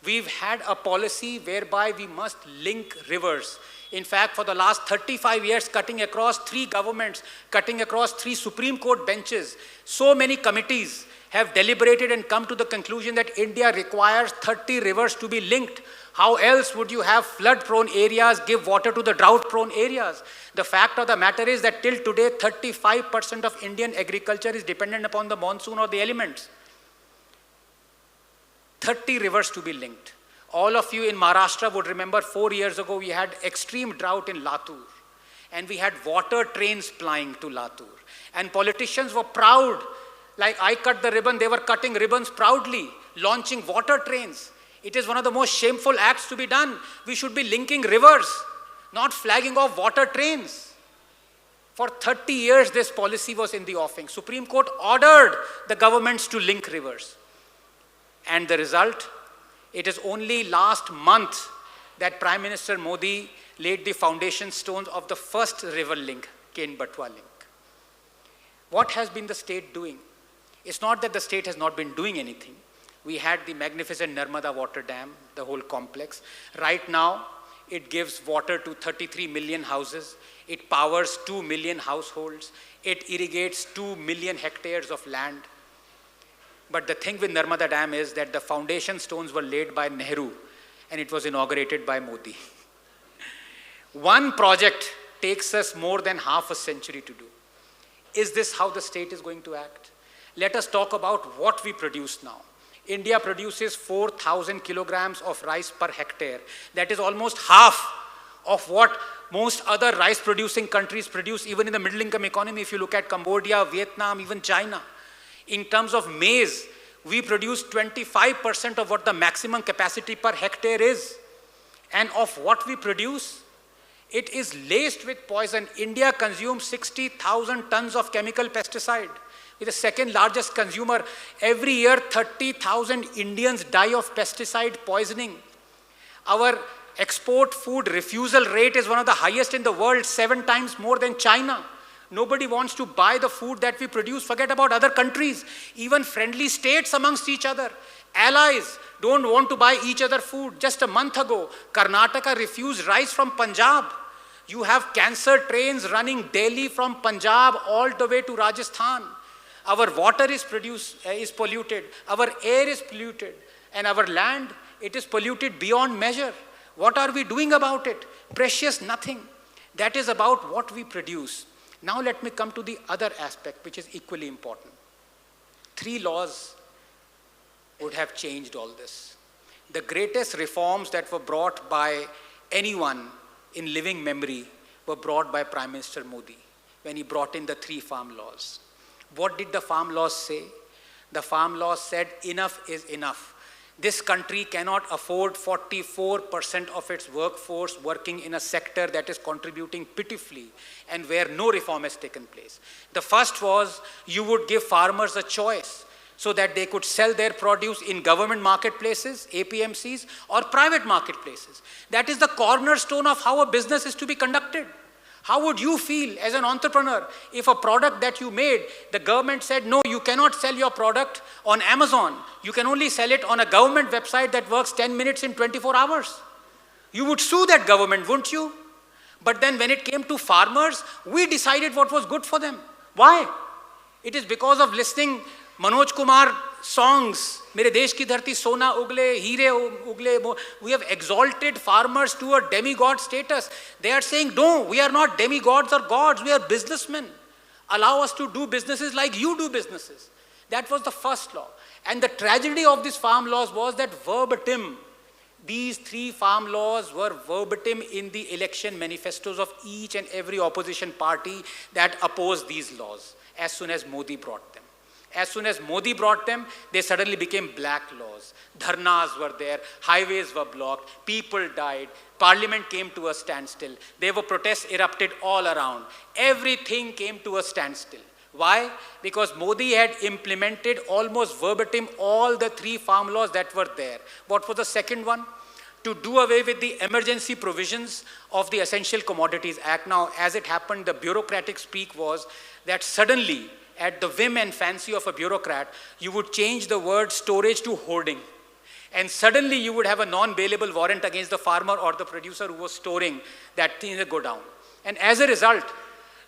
We've had a policy whereby we must link rivers. In fact, for the last 35 years, cutting across 3 governments, cutting across 3 Supreme Court benches, so many committees have deliberated and come to the conclusion that India requires 30 rivers to be linked. How else would you have flood-prone areas give water to the drought-prone areas? The fact of the matter is that till today, 35% of Indian agriculture is dependent upon the monsoon or the elements. 30 rivers to be linked. All of you in Maharashtra would remember 4 years ago we had extreme drought in Latur, and we had water trains plying to Latur. And politicians were proud, like I cut the ribbon, they were cutting ribbons proudly, launching water trains. It is one of the most shameful acts to be done. We should be linking rivers, not flagging off water trains. For 30 years this policy was in the offing. Supreme Court ordered the governments to link rivers. And the result, it is only last month that Prime Minister Modi laid the foundation stones of the first river link, Ken-Batwa link. What has been the state doing? It's not that the state has not been doing anything. We had the magnificent Narmada water dam, the whole complex. Right now, it gives water to 33 million houses. It powers 2 million households. It irrigates 2 million hectares of land. But the thing with Narmada Dam is that the foundation stones were laid by Nehru and it was inaugurated by Modi. One project takes us more than half a century to do. Is this how the state is going to act? Let us talk about what we produce now. India produces 4,000 kilograms of rice per hectare. That is almost half of what most other rice producing countries produce, even in the middle income economy. If you look at Cambodia, Vietnam, even China. In terms of maize, we produce 25% of what the maximum capacity per hectare is. And of what we produce, it is laced with poison. India consumes 60,000 tons of chemical pesticide. We're the second largest consumer. Every year, 30,000 Indians die of pesticide poisoning. Our export food refusal rate is one of the highest in the world, 7 times more than China. Nobody wants to buy the food that we produce. Forget about other countries. Even friendly states amongst each other, allies, don't want to buy each other food. Just a month ago, Karnataka refused rice from Punjab. You have cancer trains running daily from Punjab all the way to Rajasthan. Our water is polluted. Our air is polluted. And our land, it is polluted beyond measure. What are we doing about it? Precious nothing. That is about what we produce. Now let me come to the other aspect, which is equally important. 3 laws would have changed all this. The greatest reforms that were brought by anyone in living memory were brought by Prime Minister Modi when he brought in the 3 farm laws. What did the farm laws say? The farm laws said enough is enough. This country cannot afford 44% of its workforce working in a sector that is contributing pitifully and where no reform has taken place. The first was you would give farmers a choice. so that they could sell their produce in government marketplaces, APMCs, or private marketplaces. That is the cornerstone of how a business is to be conducted. How would you feel as an entrepreneur if a product that you made, the government said, no, you cannot sell your product on Amazon. You can only sell it on a government website that works 10 minutes in 24 hours. You would sue that government, wouldn't you? But then when it came to farmers, we decided what was good for them. Why? It is because of listening Manoj Kumar songs, Mere Desh Ki Dharti Sona Ugle, Heere Ugle. We have exalted farmers to a demigod status. They are saying, no, we are not demigods or gods, we are businessmen. Allow us to do businesses like you do businesses. That was the first law. And the tragedy of these farm laws was that verbatim, these 3 farm laws were verbatim in the election manifestos of each and every opposition party that opposed these laws as soon as Modi brought them. As soon as Modi brought them, they suddenly became black laws. Dharnas were there, highways were blocked, people died, parliament came to a standstill. There were protests erupted all around. Everything came to a standstill. Why? Because Modi had implemented almost verbatim all the 3 farm laws that were there. What was the second one? To do away with the emergency provisions of the Essential Commodities Act. Now, as it happened, the bureaucratic speak was that suddenly, at the whim and fancy of a bureaucrat, you would change the word storage to hoarding. And suddenly you would have a non-bailable warrant against the farmer or the producer who was storing that thing in the godown. And as a result,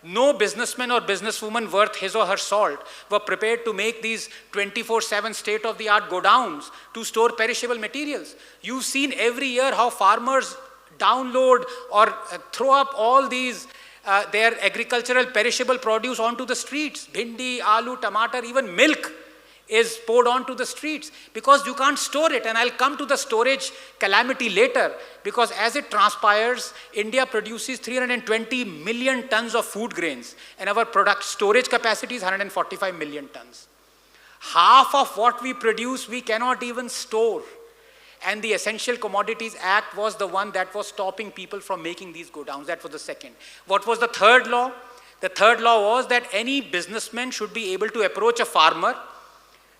no businessman or businesswoman worth his or her salt were prepared to make these 24/7 state-of-the-art godowns to store perishable materials. You've seen every year how farmers download or throw up all these their agricultural perishable produce onto the streets. Bhindi, aloo, tomato, even milk is poured onto the streets because you can't store it. And I'll come to the storage calamity later, because as it transpires, India produces 320 million tons of food grains and our product storage capacity is 145 million tons. Half of what we produce, we cannot even store. And the Essential Commodities Act was the one that was stopping people from making these godowns. That was the second. What was the third law? The third law was that any businessman should be able to approach a farmer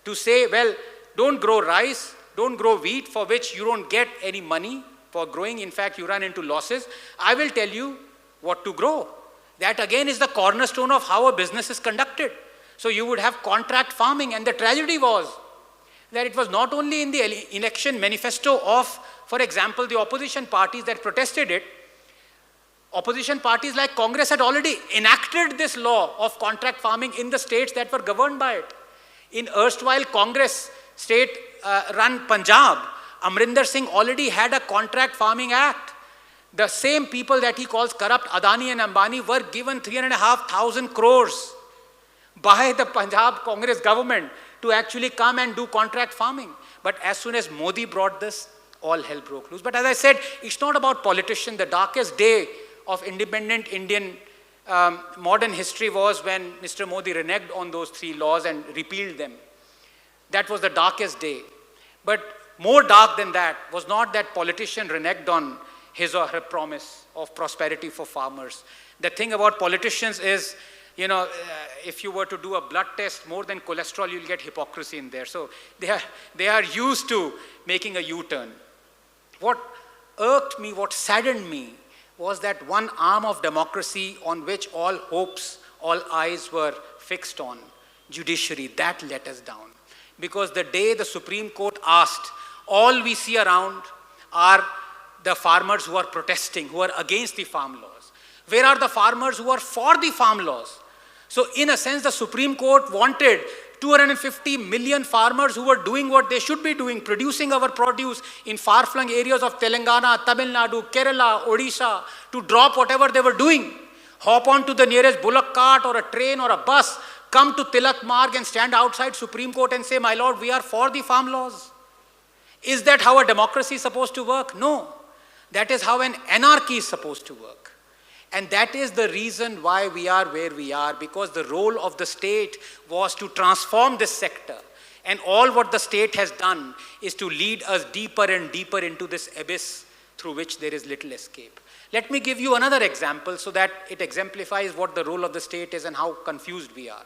to say, well, don't grow rice, don't grow wheat, for which you don't get any money for growing. In fact, you run into losses. I will tell you what to grow. That again is the cornerstone of how a business is conducted. So you would have contract farming, and the tragedy was that it was not only in the election manifesto of, for example, the opposition parties that protested it. Opposition parties like Congress had already enacted this law of contract farming in the states that were governed by it. In erstwhile Congress state-run Punjab, Amrinder Singh already had a contract farming act. The same people that he calls corrupt, Adani and Ambani, were given 3,500 crores by the Punjab Congress government to actually come and do contract farming. But as soon as Modi brought this, all hell broke loose. But as I said, it's not about politicians. The darkest day of independent Indian modern history was when Mr. Modi reneged on those 3 laws and repealed them. That was the darkest day. But more dark than that was not that politician reneged on his or her promise of prosperity for farmers. The thing about politicians is, you know, if you were to do a blood test, more than cholesterol, you'll get hypocrisy in there. So they are used to making a U-turn. What irked me, what saddened me, was that one arm of democracy on which all hopes, all eyes were fixed on, judiciary, that let us down. Because the day the Supreme Court asked, all we see around are the farmers who are protesting, who are against the farm laws. Where are the farmers who are for the farm laws? So in a sense, the Supreme Court wanted 250 million farmers who were doing what they should be doing, producing our produce in far-flung areas of Telangana, Tamil Nadu, Kerala, Odisha, to drop whatever they were doing, hop onto the nearest bullock cart or a train or a bus, come to Tilak Marg and stand outside Supreme Court and say, my lord, we are for the farm laws. Is that how a democracy is supposed to work? No. That is how an anarchy is supposed to work. And that is the reason why we are where we are, because the role of the state was to transform this sector. And all what the state has done is to lead us deeper and deeper into this abyss through which there is little escape. Let me give you another example so that it exemplifies what the role of the state is and how confused we are.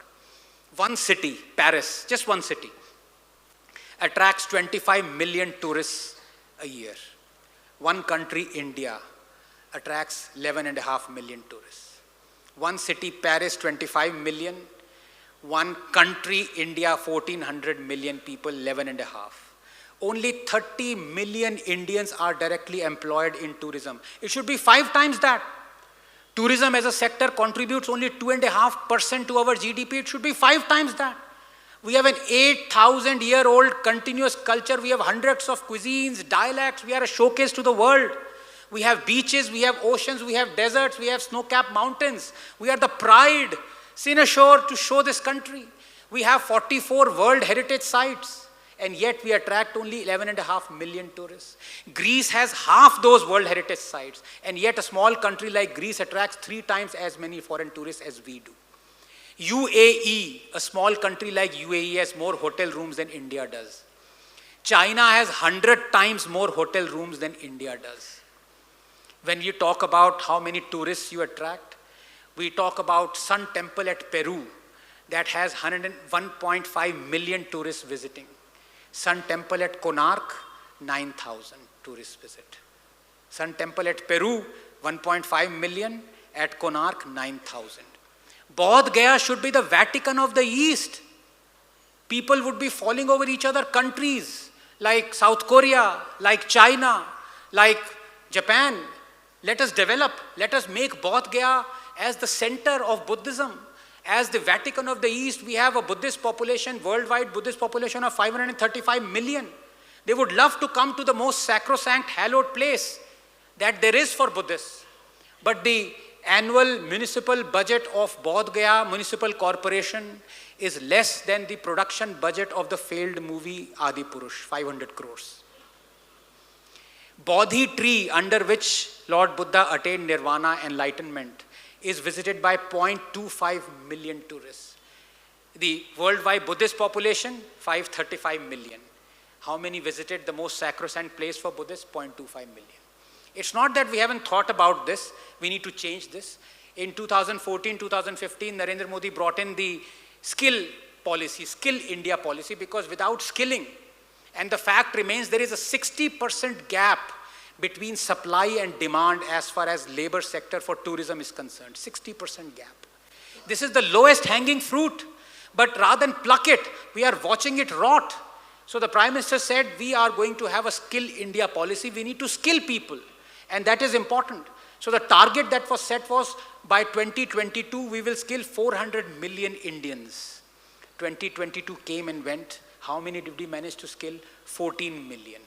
One city, Paris, just one city. attracts 25 million tourists a year. One country, India, attracts 11.5 million tourists. One city, Paris, 25 million. One country, India, 1400 million people, 11.5. Only 30 million Indians are directly employed in tourism. It should be 5 times that. Tourism as a sector contributes only 2.5% to our GDP. It should be 5 times that. We have an 8,000-year-old continuous culture. We have hundreds of cuisines, dialects. We are a showcase to the world. We have beaches, we have oceans, we have deserts, we have snow-capped mountains. We are the pride, seen ashore to show this country. We have 44 World Heritage Sites, and yet we attract only 11.5 million tourists. Greece has half those World Heritage Sites, and yet a small country like Greece attracts 3 times as many foreign tourists as we do. UAE, a small country like UAE, has more hotel rooms than India does. China has 100 times more hotel rooms than India does. When you talk about how many tourists you attract, we talk about Sun Temple at Peru that has 101.5 million tourists visiting. Sun Temple at Konark, 9,000 tourists visit. Sun Temple at Peru, 1.5 million. At Konark, 9,000. Bodh Gaya should be the Vatican of the East. People would be falling over each other. Countries like South Korea, like China, like Japan. Let us develop, let us make Bodh Gaya as the center of Buddhism. As the Vatican of the East, we have a Buddhist population, worldwide Buddhist population of 535 million. They would love to come to the most sacrosanct, hallowed place that there is for Buddhists. But the annual municipal budget of Bodh Gaya Municipal Corporation is less than the production budget of the failed movie Adipurush, 500 crores. Bodhi tree under which Lord Buddha attained nirvana, enlightenment, is visited by 0.25 million tourists. The worldwide Buddhist population, 535 million. How many visited the most sacrosanct place for Buddhists? 0.25 million. It's not that we haven't thought about this. We need to change this. In 2014, 2015, Narendra Modi brought in the skill policy, Skill India policy, because without skilling, and the fact remains there is a 60% gap between supply and demand as far as labor sector for tourism is concerned, 60% gap. This is the lowest hanging fruit, but rather than pluck it, we are watching it rot. So the Prime Minister said, we are going to have a Skill India policy. We need to skill people, and that is important. So the target that was set was by 2022, we will skill 400 million Indians. 2022 came and went. How many did we manage to skill? 14 million.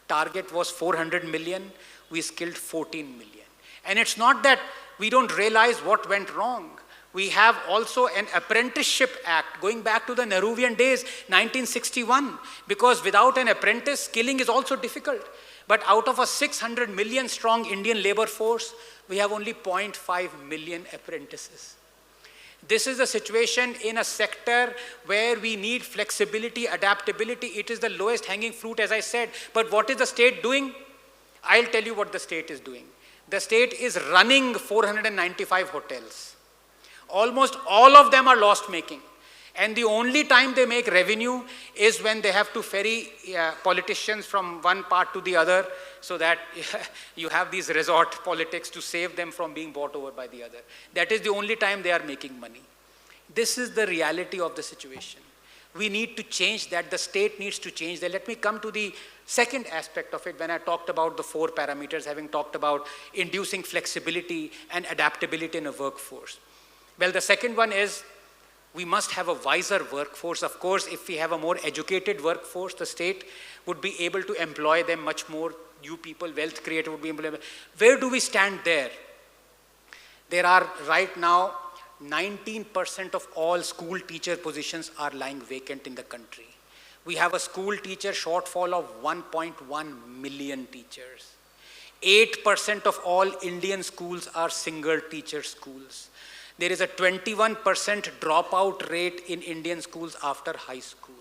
Target was 400 million. We skilled 14 million. And it's not that we don't realize what went wrong. We have also an apprenticeship act going back to the Nehruvian days, 1961, because without an apprentice, skilling is also difficult. But out of a 600 million strong Indian labor force, we have only 0.5 million apprentices. This is the situation in a sector where we need flexibility, adaptability. It is the lowest hanging fruit, as I said. But what is the state doing? I'll tell you what the state is doing. The state is running 495 hotels. Almost all of them are loss-making. And the only time they make revenue is when they have to ferry politicians from one part to the other, so that you have these resort politics to save them from being bought over by the other. That is the only time they are making money. This is the reality of the situation. We need to change that. The state needs to change that. Let me come to the second aspect of it when I talked about the 4 parameters, having talked about inducing flexibility and adaptability in a workforce. Well, the second one is we must have a wiser workforce. Of course, if we have a more educated workforce, the state would be able to employ them much more. New people, wealth creator would be able to. Where do we stand there? There are right now 19% of all school teacher positions are lying vacant in the country. We have a school teacher shortfall of 1.1 million teachers. 8% of all Indian schools are single teacher schools. There is a 21% dropout rate in Indian schools after high school.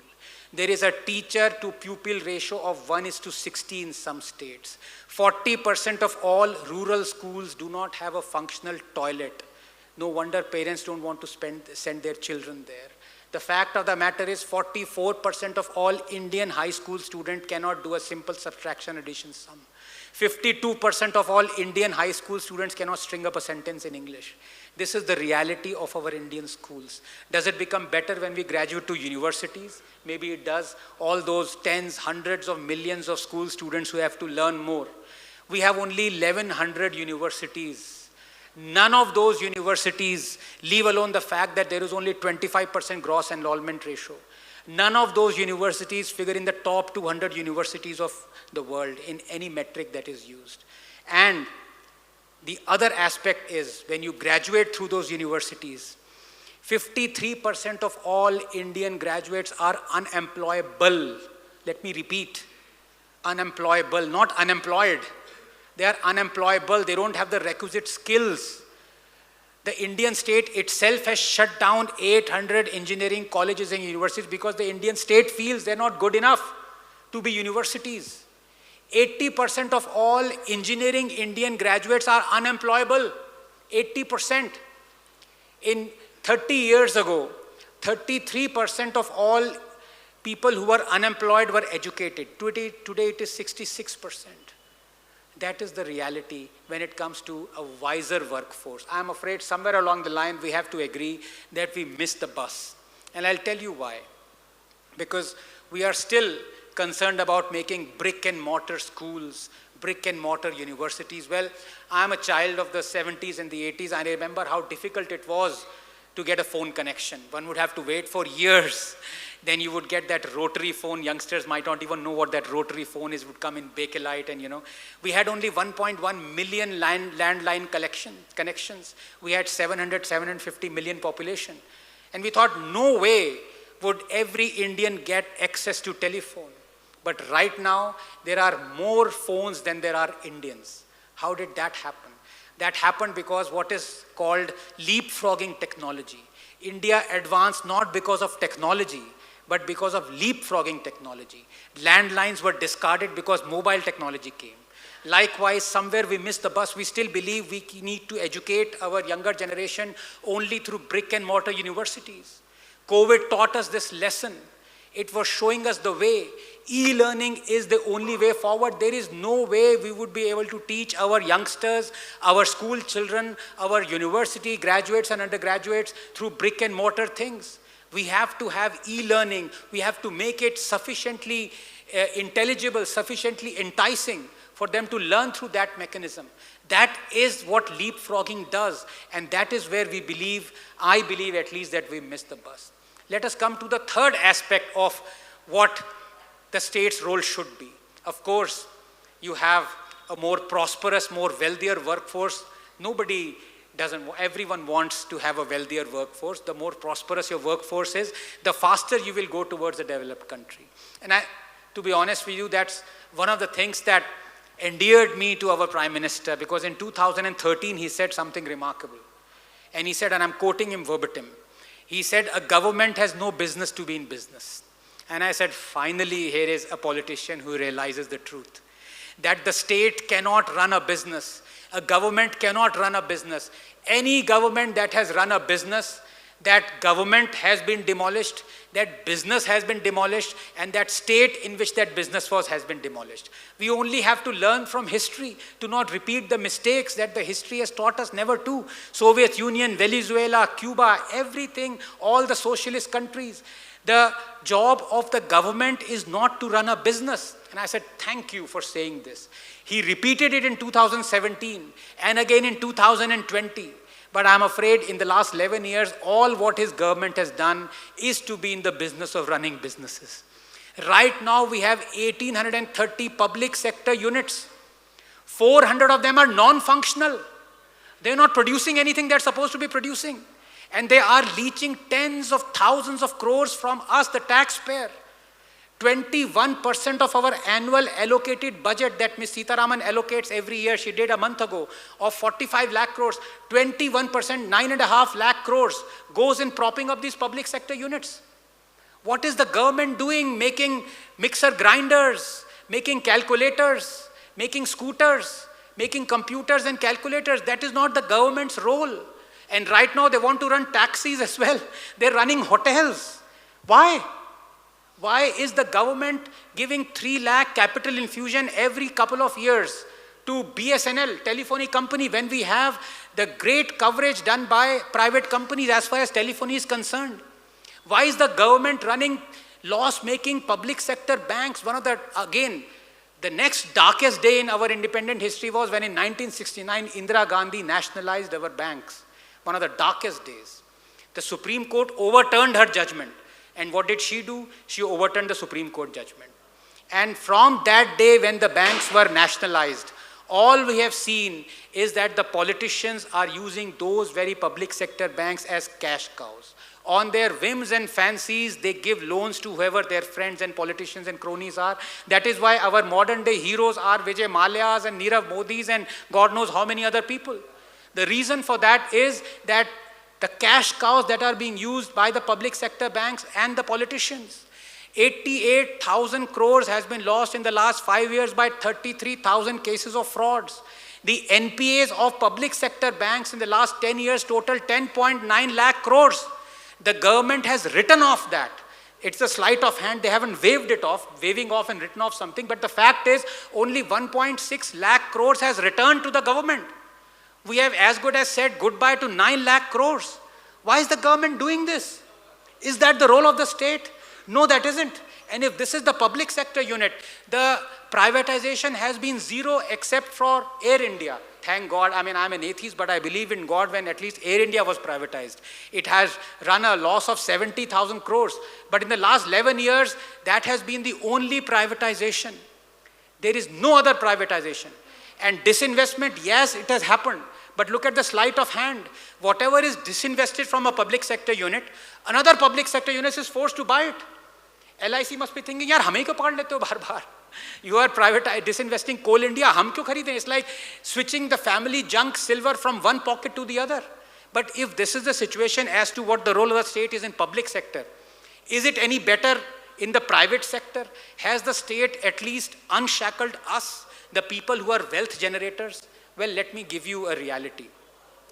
There is a teacher to pupil ratio of 1:60 in some states. 40% of all rural schools do not have a functional toilet. No wonder parents don't want to send their children there. The fact of the matter is 44% of all Indian high school students cannot do a simple subtraction addition sum. 52% of all Indian high school students cannot string up a sentence in English. This is the reality of our Indian schools. Does it become better when we graduate to universities? Maybe it does. All those tens, hundreds of millions of school students who have to learn more. We have only 1,100 universities. None of those universities, leave alone the fact that there is only 25% gross enrollment ratio. None of those universities figure in the top 200 universities of the world in any metric that is used. And the other aspect is when you graduate through those universities, 53% of all Indian graduates are unemployable. Let me repeat, unemployable, not unemployed. They are unemployable. They don't have the requisite skills. The Indian state itself has shut down 800 engineering colleges and universities because the Indian state feels they're not good enough to be universities. 80% of all engineering Indian graduates are unemployable. 80%. In 30 years ago, 33% of all people who were unemployed were educated. Today it is 66%. That is the reality when it comes to a wiser workforce. I'm afraid somewhere along the line we have to agree that we missed the bus. And I'll tell you why. Because we are still concerned about making brick and mortar schools, brick and mortar universities. Well, I'm a child of the 70s and the 80s. I remember how difficult it was to get a phone connection. One would have to wait for years. Then you would get that rotary phone. Youngsters might not even know what that rotary phone is. It would come in Bakelite and We had only 1.1 million landline connections. We had 750 million population. And we thought no way would every Indian get access to telephone. But right now, there are more phones than there are Indians. How did that happen? That happened because what is called leapfrogging technology. India advanced not because of technology, but because of leapfrogging technology. Landlines were discarded because mobile technology came. Likewise, somewhere we missed the bus. We still believe we need to educate our younger generation only through brick and mortar universities. COVID taught us this lesson. It was showing us the way. E-learning is the only way forward. There is no way we would be able to teach our youngsters, our school children, our university graduates and undergraduates through brick and mortar things. We have to have e-learning. We have to make it sufficiently intelligible, sufficiently enticing for them to learn through that mechanism. That is what leapfrogging does. And that is where we believe, I believe at least, that we missed the bus. Let us come to the third aspect of what the state's role should be. Of course, you have a more prosperous, more wealthier workforce. Everyone wants to have a wealthier workforce. The more prosperous your workforce is, the faster you will go towards a developed country. And to be honest with you, that's one of the things that endeared me to our Prime Minister, because in 2013, he said something remarkable. And he said, and I'm quoting him verbatim, he said, a government has no business to be in business. And I said, finally, here is a politician who realizes the truth. That the state cannot run a business. A government cannot run a business. Any government that has run a business, that government has been demolished, that business has been demolished, and that state in which that business was has been demolished. We only have to learn from history to not repeat the mistakes that the history has taught us never to. Soviet Union, Venezuela, Cuba, everything, all the socialist countries. The job of the government is not to run a business. And I said, thank you for saying this. He repeated it in 2017 and again in 2020. But I'm afraid in the last 11 years, all what his government has done is to be in the business of running businesses. Right now, we have 1,830 public sector units. 400 of them are non-functional. They're not producing anything they're supposed to be producing. And they are leeching tens of thousands of crores from us, the taxpayer. 21% of our annual allocated budget that Ms. Sitaraman allocates every year, she did a month ago, of 45 lakh crores, 21%, 9.5 lakh crores goes in propping up these public sector units. What is the government doing? Making mixer grinders, making calculators, making scooters, making computers and calculators. That is not the government's role. And right now they want to run taxis as well. They're running hotels. Why? Why is the government giving 3 lakh capital infusion every couple of years to BSNL, telephony company, when we have the great coverage done by private companies as far as telephony is concerned? Why is the government running loss-making public sector banks? One of the, again, the next darkest day in our independent history was when in 1969, Indira Gandhi nationalized our banks. One of the darkest days. The Supreme Court overturned her judgment. And what did she do? She overturned the Supreme Court judgment. And from that day when the banks were nationalized, all we have seen is that the politicians are using those very public sector banks as cash cows. On their whims and fancies, they give loans to whoever their friends and politicians and cronies are. That is why our modern day heroes are Vijay Mallya's and Nirav Modi's and God knows how many other people. The reason for that is that the cash cows that are being used by the public sector banks and the politicians. 88,000 crores has been lost in the last 5 years by 33,000 cases of frauds. The NPAs of public sector banks in the last 10 years total 10.9 lakh crores. The government has written off that. It's a sleight of hand. They haven't waved it off, waving off and written off something. But the fact is only 1.6 lakh crores has returned to the government. We have as good as said goodbye to 9 lakh crores. Why is the government doing this? Is that the role of the state? No, that isn't. And if this is the public sector unit, the privatization has been zero except for Air India. Thank God. I mean, I'm an atheist, but I believe in God when at least Air India was privatized. It has run a loss of 70,000 crores. But in the last 11 years, that has been the only privatization. There is no other privatization. And disinvestment, yes, it has happened. But look at the sleight of hand. Whatever is disinvested from a public sector unit, another public sector unit is forced to buy it. LIC must be thinking, yaar, hame kyun pakad lete ho baar-baar? You are disinvesting Coal India, hum kyun kharide? It's like switching the family junk silver from one pocket to the other. But if this is the situation as to what the role of the state is in public sector, is it any better in the private sector? Has the state at least unshackled us, the people who are wealth generators? Well, let me give you a reality.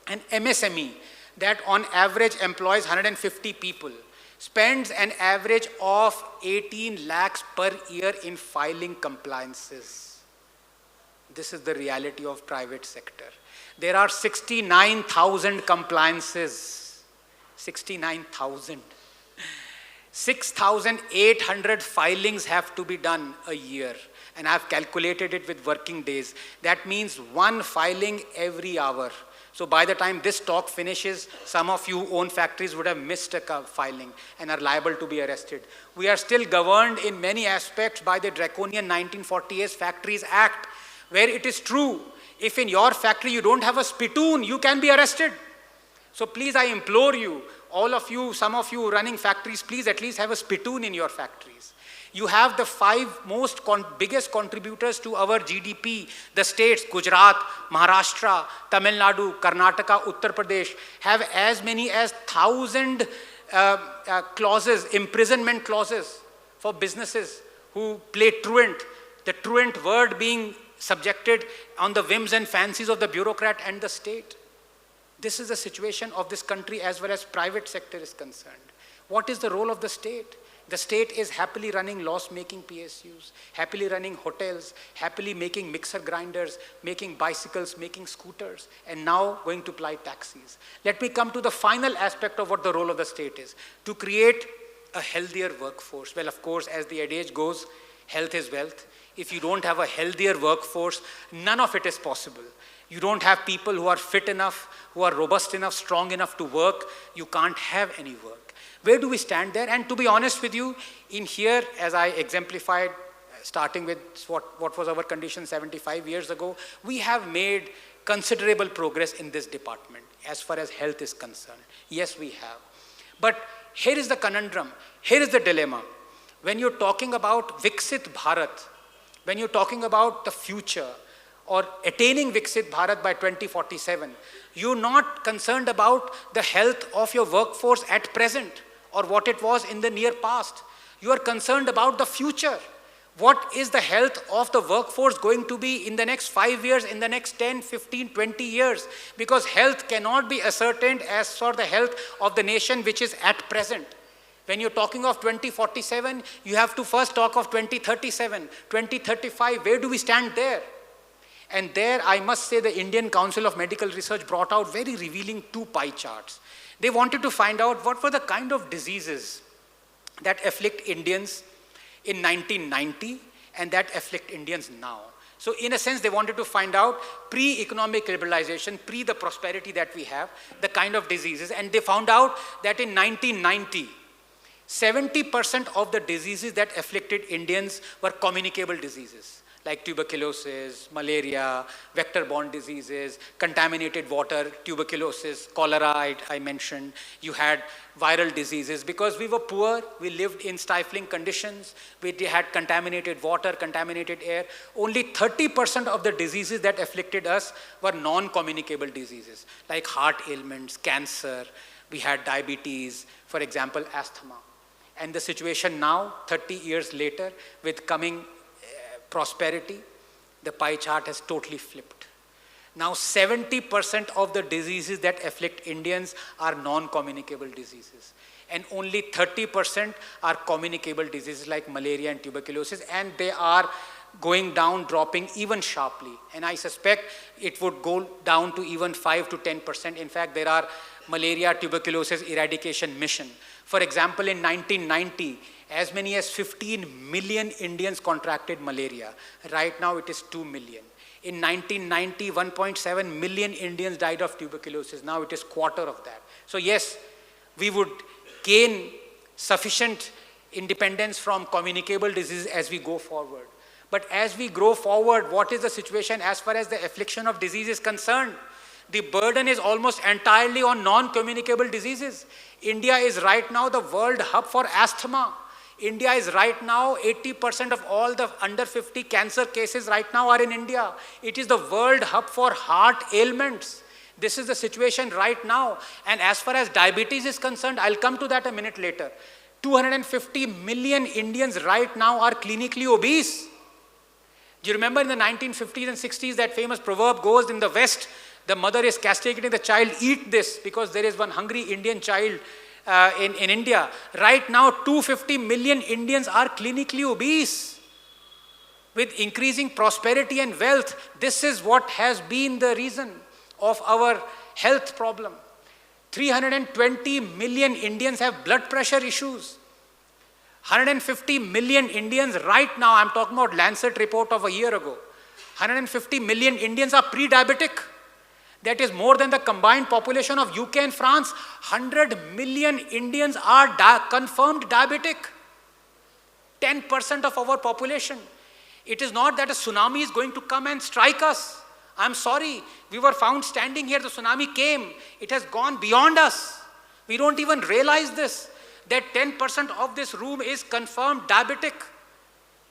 An MSME that on average employs 150 people spends an average of 18 lakhs per year in filing compliances. This is the reality of private sector. There are 69,000 compliances. 69,000. 6,800 filings have to be done a year. And I've calculated it with working days. That means one filing every hour. So by the time this talk finishes, some of you who own factories would have missed a filing and are liable to be arrested. We are still governed in many aspects by the draconian 1948 Factories Act, where it is true, if in your factory you don't have a spittoon, you can be arrested. So please, I implore you, all of you, some of you running factories, please at least have a spittoon in your factories. You have the 5 most biggest contributors to our GDP, the states, Gujarat, Maharashtra, Tamil Nadu, Karnataka, Uttar Pradesh, have as many as 1,000 clauses, imprisonment clauses for businesses who play truant, the truant word being subjected on the whims and fancies of the bureaucrat and the state. This is the situation of this country as well as private sector is concerned. What is the role of the state? The state is happily running loss-making PSUs, happily running hotels, happily making mixer grinders, making bicycles, making scooters, and now going to ply taxis. Let me come to the final aspect of what the role of the state is, to create a healthier workforce. Well, of course, as the adage goes, health is wealth. If you don't have a healthier workforce, none of it is possible. You don't have people who are fit enough, who are robust enough, strong enough to work, you can't have any work. Where do we stand there? And to be honest with you, in here, as I exemplified, starting with what was our condition 75 years ago, we have made considerable progress in this department as far as health is concerned. Yes, we have. But here is the conundrum, here is the dilemma. When you're talking about Viksit Bharat, when you're talking about the future, or attaining Viksit Bharat by 2047, you're not concerned about the health of your workforce at present or what it was in the near past. You are concerned about the future. What is the health of the workforce going to be in the next 5 years, in the next 10, 15, 20 years? Because health cannot be ascertained as for the health of the nation which is at present. When you're talking of 2047, you have to first talk of 2037, 2035. Where do we stand there? And there, I must say, the Indian Council of Medical Research brought out very revealing 2 pie charts. They wanted to find out what were the kind of diseases that afflict Indians in 1990 and that afflict Indians now. So in a sense, they wanted to find out pre-economic liberalization, pre the prosperity that we have, the kind of diseases. And they found out that in 1990, 70% of the diseases that afflicted Indians were communicable diseases, like tuberculosis, malaria, vector-borne diseases, contaminated water, tuberculosis, cholera I mentioned. You had viral diseases. Because we were poor, we lived in stifling conditions, we had contaminated water, contaminated air. Only 30% of the diseases that afflicted us were non-communicable diseases, like heart ailments, cancer. We had diabetes, for example, asthma. And the situation now, 30 years later, with coming prosperity, the pie chart has totally flipped. Now 70% of the diseases that afflict Indians are non-communicable diseases. And only 30% are communicable diseases like malaria and tuberculosis, and they are going down, dropping even sharply. And I suspect it would go down to even 5 to 10%. In fact, there are malaria tuberculosis eradication mission. For example, in 1990, as many as 15 million Indians contracted malaria. Right now it is 2 million. In 1990, 1.7 million Indians died of tuberculosis. Now it is quarter of that. So yes, we would gain sufficient independence from communicable diseases as we go forward. But as we grow forward, what is the situation as far as the affliction of disease is concerned? The burden is almost entirely on non-communicable diseases. India is right now the world hub for asthma. India is right now, 80% of all the under 50 cancer cases right now are in India. It is the world hub for heart ailments. This is the situation right now. And as far as diabetes is concerned, I'll come to that a minute later. 250 million Indians right now are clinically obese. Do you remember in the 1950s and 60s that famous proverb goes, in the West, the mother is castigating the child, eat this, because there is one hungry Indian child in India. Right now, 250 million Indians are clinically obese. With increasing prosperity and wealth, this is what has been the reason of our health problem. 320 million Indians have blood pressure issues. 150 million Indians right now, I'm talking about Lancet report of a year ago, 150 million Indians are pre-diabetic. That is more than the combined population of UK and France. 100 million Indians are confirmed diabetic. 10% of our population. It is not that a tsunami is going to come and strike us. I'm sorry, we were found standing here, the tsunami came. It has gone beyond us. We don't even realize this, that 10% of this room is confirmed diabetic.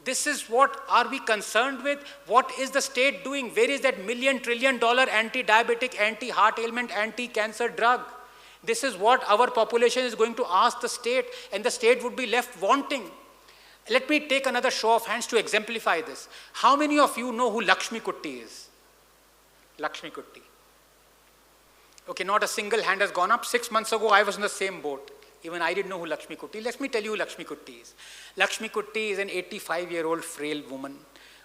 This is what are we concerned with? What is the state doing? Where is that $1 million trillion anti-diabetic, anti-heart ailment, anti-cancer drug? This is what our population is going to ask the state, and the state would be left wanting. Let me take another show of hands to exemplify this. How many of you know who Lakshmi Kutty is? Lakshmi Kutty. Okay, not a single hand has gone up. 6 months ago, I was in the same boat. Even I didn't know who Lakshmi Kutty is. Let me tell you who Lakshmi Kutty is. Lakshmi Kutty is an 85-year-old frail woman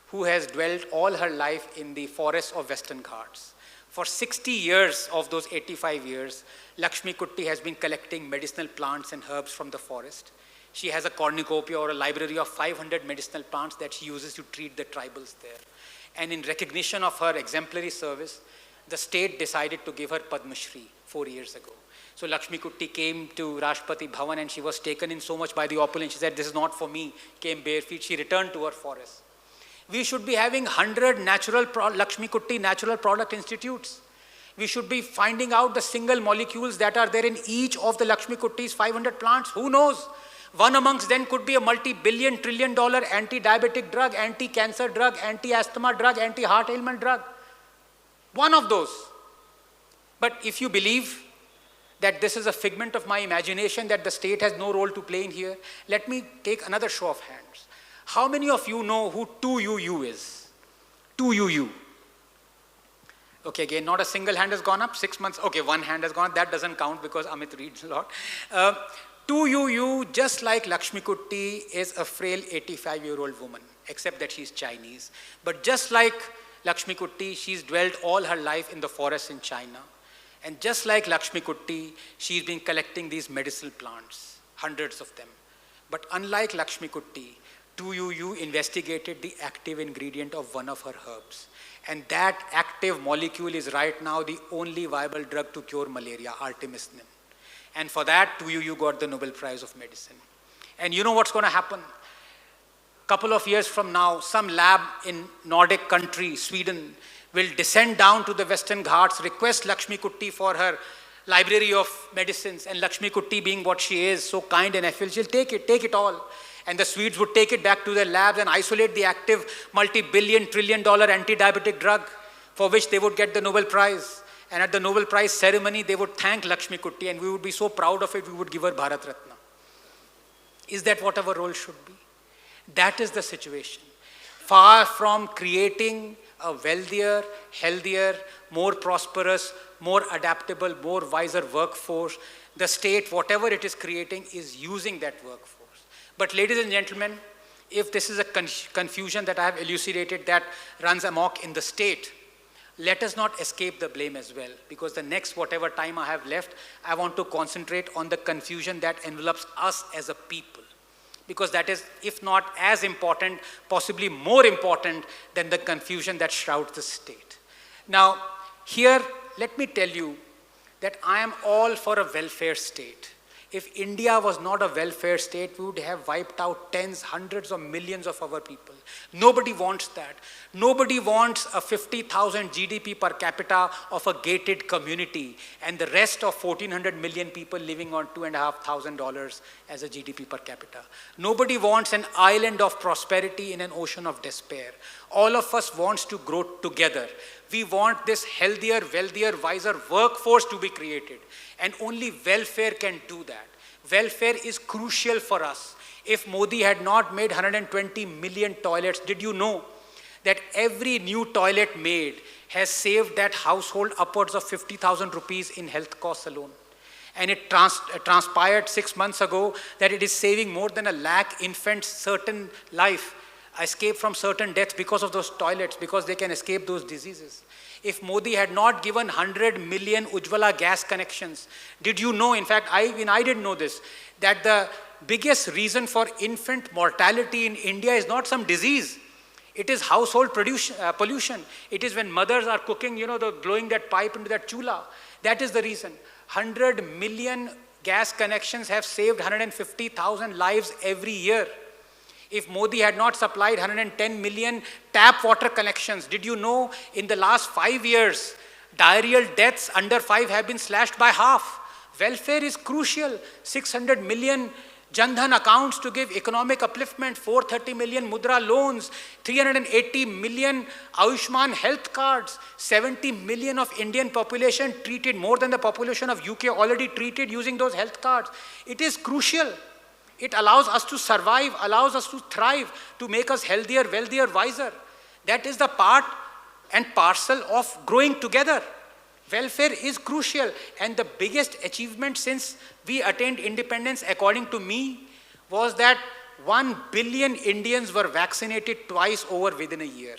who has dwelt all her life in the forests of Western Ghats. For 60 years of those 85 years, Lakshmi Kutty has been collecting medicinal plants and herbs from the forest. She has a cornucopia or a library of 500 medicinal plants that she uses to treat the tribals there. And in recognition of her exemplary service, the state decided to give her Padma Shri 4 years ago. So Lakshmi Kutty came to Rashtrapati Bhavan and she was taken in so much by the opulence. She said, this is not for me. Came bare feet. She returned to her forest. We should be having 100 Lakshmi Kutty natural product institutes. We should be finding out the single molecules that are there in each of the Lakshmi Kutty's 500 plants. Who knows? One amongst them could be a multi-billion trillion dollar anti-diabetic drug, anti-cancer drug, anti-asthma drug, anti-heart ailment drug. One of those. But if you believe that this is a figment of my imagination, that the state has no role to play in here, let me take another show of hands. How many of you know who 2UU is? 2UU. Okay, again, not a single hand has gone up. 6 months. Okay, one hand has gone up. That doesn't count because Amit reads a lot. 2UU, just like Lakshmi Kutti, is a frail 85-year-old woman, except that she's Chinese. But just like Lakshmi Kutti, she's dwelled all her life in the forests in China. And just like Lakshmi Kutti, she's been collecting these medicinal plants, hundreds of them. But unlike Lakshmi Kutti, 2UU investigated the active ingredient of one of her herbs. And that active molecule is right now the only viable drug to cure malaria, artemisinin. And for that, 2UU got the Nobel Prize of Medicine. And you know what's going to happen? Couple of years from now, some lab in Nordic country, Sweden, will descend down to the Western Ghats, request Lakshmi Kutti for her library of medicines, and Lakshmi Kutti, being what she is, so kind and affable, she'll take it all. And the Swedes would take it back to their labs and isolate the active multi-billion, trillion-dollar anti-diabetic drug for which they would get the Nobel Prize. And at the Nobel Prize ceremony, they would thank Lakshmi Kutti, and we would be so proud of it, we would give her Bharat Ratna. Is that what our role should be? That is the situation. Far from creating a wealthier, healthier, more prosperous, more adaptable, more wiser workforce, the state, whatever it is creating, is using that workforce. But ladies and gentlemen, if this is a confusion that I have elucidated that runs amok in the state, let us not escape the blame as well, because the next whatever time I have left, I want to concentrate on the confusion that envelops us as a people. Because that is, if not as important, possibly more important than the confusion that shrouds the state. Now, here, let me tell you that I am all for a welfare state. If India was not a welfare state, we would have wiped out tens, hundreds of millions of our people. Nobody wants that. Nobody wants a 50,000 GDP per capita of a gated community and the rest of 1,400 million people living on $2,500 as a GDP per capita. Nobody wants an island of prosperity in an ocean of despair. All of us wants to grow together. We want this healthier, wealthier, wiser workforce to be created. And only welfare can do that. Welfare is crucial for us. If Modi had not made 120 million toilets, did you know that every new toilet made has saved that household upwards of 50,000 rupees in health costs alone? And it transpired 6 months ago that it is saving more than 1 lakh infants certain life, escape from certain deaths because of those toilets, because they can escape those diseases. If Modi had not given 100 million Ujjwala gas connections, did you know, in fact, I didn't know this, that the biggest reason for infant mortality in India is not some disease. It is household pollution. It is when mothers are cooking, blowing that pipe into that chula. That is the reason. 100 million gas connections have saved 150,000 lives every year. If Modi had not supplied 110 million tap water connections, did you know in the last 5 years, diarrheal deaths under 5 have been slashed by half? Welfare is crucial. 600 million Jan Dhan accounts to give economic upliftment, 430 million Mudra loans, 380 million Ayushman health cards, 70 million of Indian population treated, more than the population of UK already treated using those health cards. It is crucial. It allows us to survive, allows us to thrive, to make us healthier, wealthier, wiser. That is the part and parcel of growing together. Welfare is crucial, and the biggest achievement since we attained independence, according to me, was that 1 billion Indians were vaccinated twice over within a year.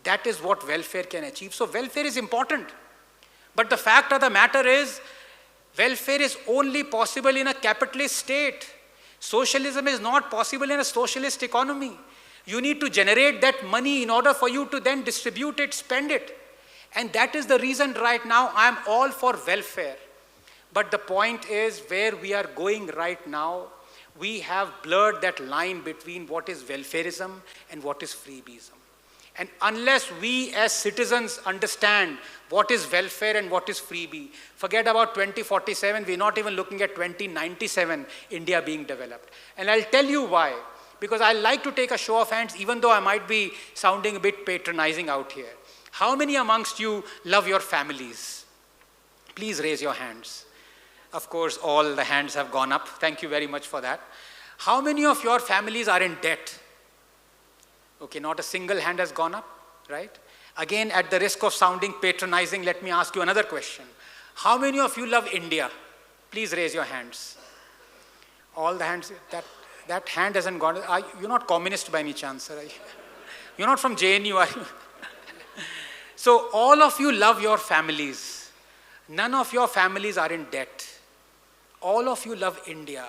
That is what welfare can achieve. So welfare is important. But the fact of the matter is, welfare is only possible in a capitalist state. Socialism is not possible in a socialist economy. You need to generate that money in order for you to then distribute it, spend it. And that is the reason right now I am all for welfare. But the point is, where we are going right now, we have blurred that line between what is welfarism and what is freebieism. And unless we as citizens understand what is welfare and what is freebie, forget about 2047, we're not even looking at 2097, India being developed. And I'll tell you why. Because I like to take a show of hands, even though I might be sounding a bit patronizing out here. How many amongst you love your families? Please raise your hands. Of course, all the hands have gone up. Thank you very much for that. How many of your families are in debt? Okay, not a single hand has gone up, right? Again, at the risk of sounding patronizing, let me ask you another question. How many of you love India? Please raise your hands. All the hands, that hand hasn't gone. You're not communist by any chance, sir. You're not from JNU, are you? So all of you love your families. None of your families are in debt. All of you love India.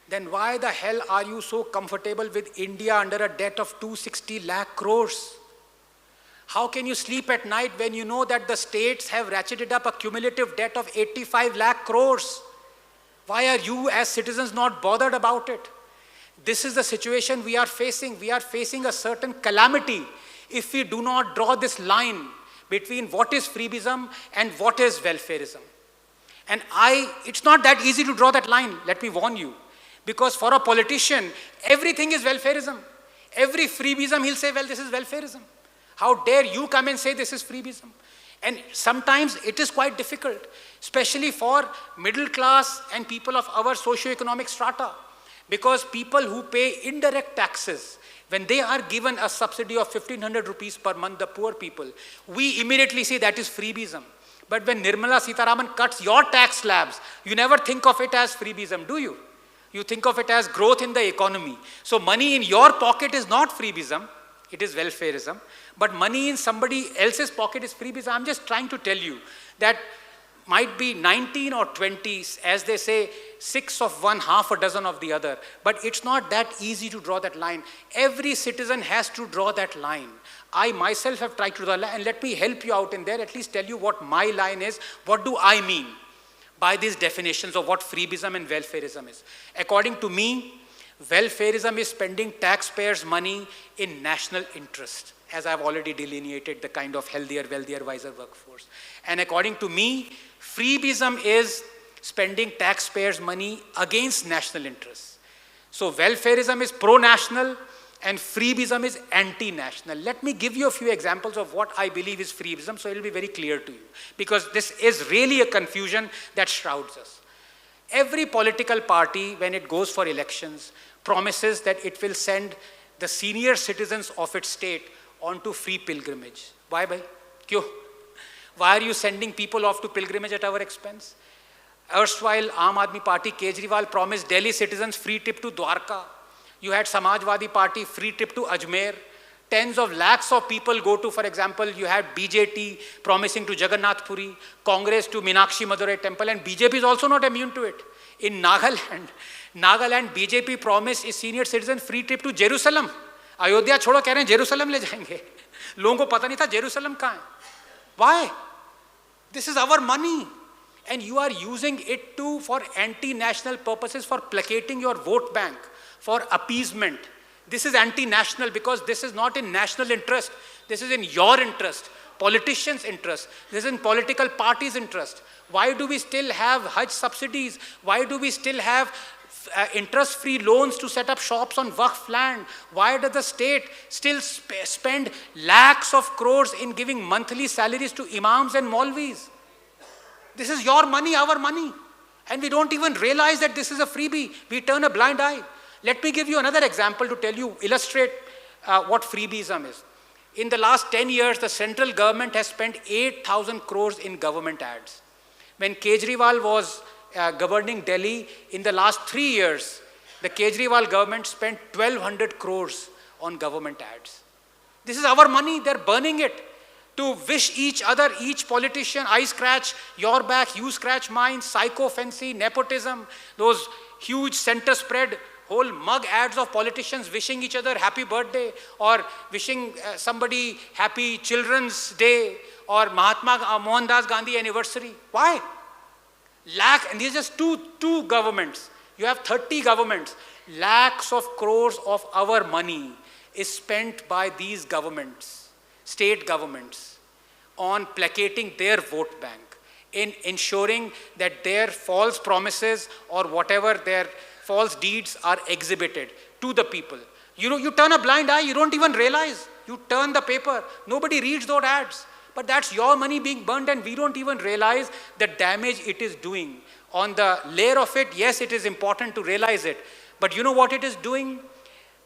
Then why the hell are you so comfortable with India under a debt of 260 lakh crores? How can you sleep at night when you know that the states have ratcheted up a cumulative debt of 85 lakh crores? Why are you as citizens not bothered about it? This is the situation we are facing. We are facing a certain calamity if we do not draw this line between what is freebism and what is welfareism. And it's not that easy to draw that line, let me warn you. Because for a politician, everything is welfareism. Every freebism, he'll say, well, this is welfareism. How dare you come and say this is freebism? And sometimes it is quite difficult, especially for middle class and people of our socio-economic strata. Because people who pay indirect taxes, when they are given a subsidy of 1,500 rupees per month, the poor people, we immediately say that is freebism. But when Nirmala Sitharaman cuts your tax slabs, you never think of it as freebism, do you? You think of it as growth in the economy. So money in your pocket is not freebism, it is welfareism. But money in somebody else's pocket is freebism. I'm just trying to tell you that might be 19 or 20, as they say, 6 of one, half a dozen of the other. But it's not that easy to draw that line. Every citizen has to draw that line. I myself have tried to draw that line, and let me help you out in there, at least tell you what my line is. What do I mean by these definitions of what freebism and welfareism is? According to me, welfareism is spending taxpayers' money in national interest, as I've already delineated the kind of healthier, wealthier, wiser workforce. And according to me, freebism is spending taxpayers' money against national interests. So welfareism is pro-national and freebism is anti-national. Let me give you a few examples of what I believe is freebism so it will be very clear to you. Because this is really a confusion that shrouds us. Every political party, when it goes for elections, promises that it will send the senior citizens of its state onto free pilgrimage. Why, bhai? Kyun? Why are you sending people off to pilgrimage at our expense? Erstwhile, Aam Aadmi Party, Kejriwal promised Delhi citizens free trip to Dwarka. You had Samajwadi Party, free trip to Ajmer. Tens of lakhs of people go to, for example, you had BJT promising to Jagannath Puri, Congress to Meenakshi Madurai temple, and BJP is also not immune to it. In Nagaland, BJP promised its senior citizen free trip to Jerusalem. Ayodhya छोड़ो कह रहे हैं Jerusalem ले जाएंगे लोगों को पता नहीं था जेरूसलम कहाँ है why this is our money and you are using it too for anti-national purposes, for placating your vote bank, for appeasement. This is anti-national because this is not in national interest, this is in your interest, politicians' interest, this is in political parties' interest. Why do we still have Hajj subsidies? Why do we still have interest-free loans to set up shops on Waqf land? Why does the state still spend lakhs of crores in giving monthly salaries to imams and maulvis? This is your money, our money. And we don't even realize that this is a freebie. We turn a blind eye. Let me give you another example to tell you, illustrate what freebieism is. In the last 10 years, the central government has spent 8,000 crores in government ads. When Kejriwal was governing Delhi, in the last 3 years, the Kejriwal government spent 1,200 crores on government ads. This is our money, they're burning it to wish each other, each politician, I scratch your back, you scratch mine, psycho-fancy, nepotism, those huge center spread, whole mug ads of politicians wishing each other happy birthday or wishing somebody happy Children's Day or Mahatma Mohandas Gandhi anniversary. Why? And these are just two governments. You have 30 governments. Lakhs of crores of our money is spent by these governments, state governments, on placating their vote bank, in ensuring that their false promises or whatever their false deeds are exhibited to the people. You turn a blind eye, you don't even realize. You turn the paper, nobody reads those ads. But that's your money being burned and we don't even realize the damage it is doing. On the layer of it, yes, it is important to realize it. But you know what it is doing?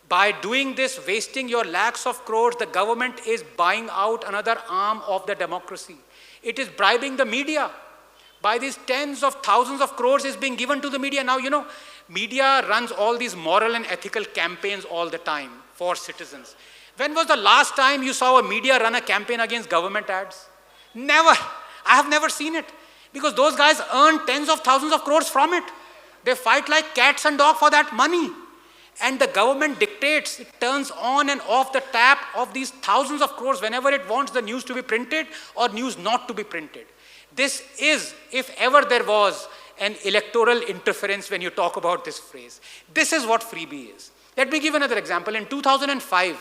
By doing this, wasting your lakhs of crores, the government is buying out another arm of the democracy. It is bribing the media. by these tens of thousands of crores is being given to the media. Now, you know, media runs all these moral and ethical campaigns all the time for citizens. When was the last time you saw a media run a campaign against government ads? Never. I have never seen it. Because those guys earn tens of thousands of crores from it. They fight like cats and dogs for that money. And the government dictates, it turns on and off the tap of these thousands of crores whenever it wants the news to be printed or news not to be printed. This is, if ever there was, an electoral interference when you talk about this phrase. This is what freebie is. Let me give another example. In 2005,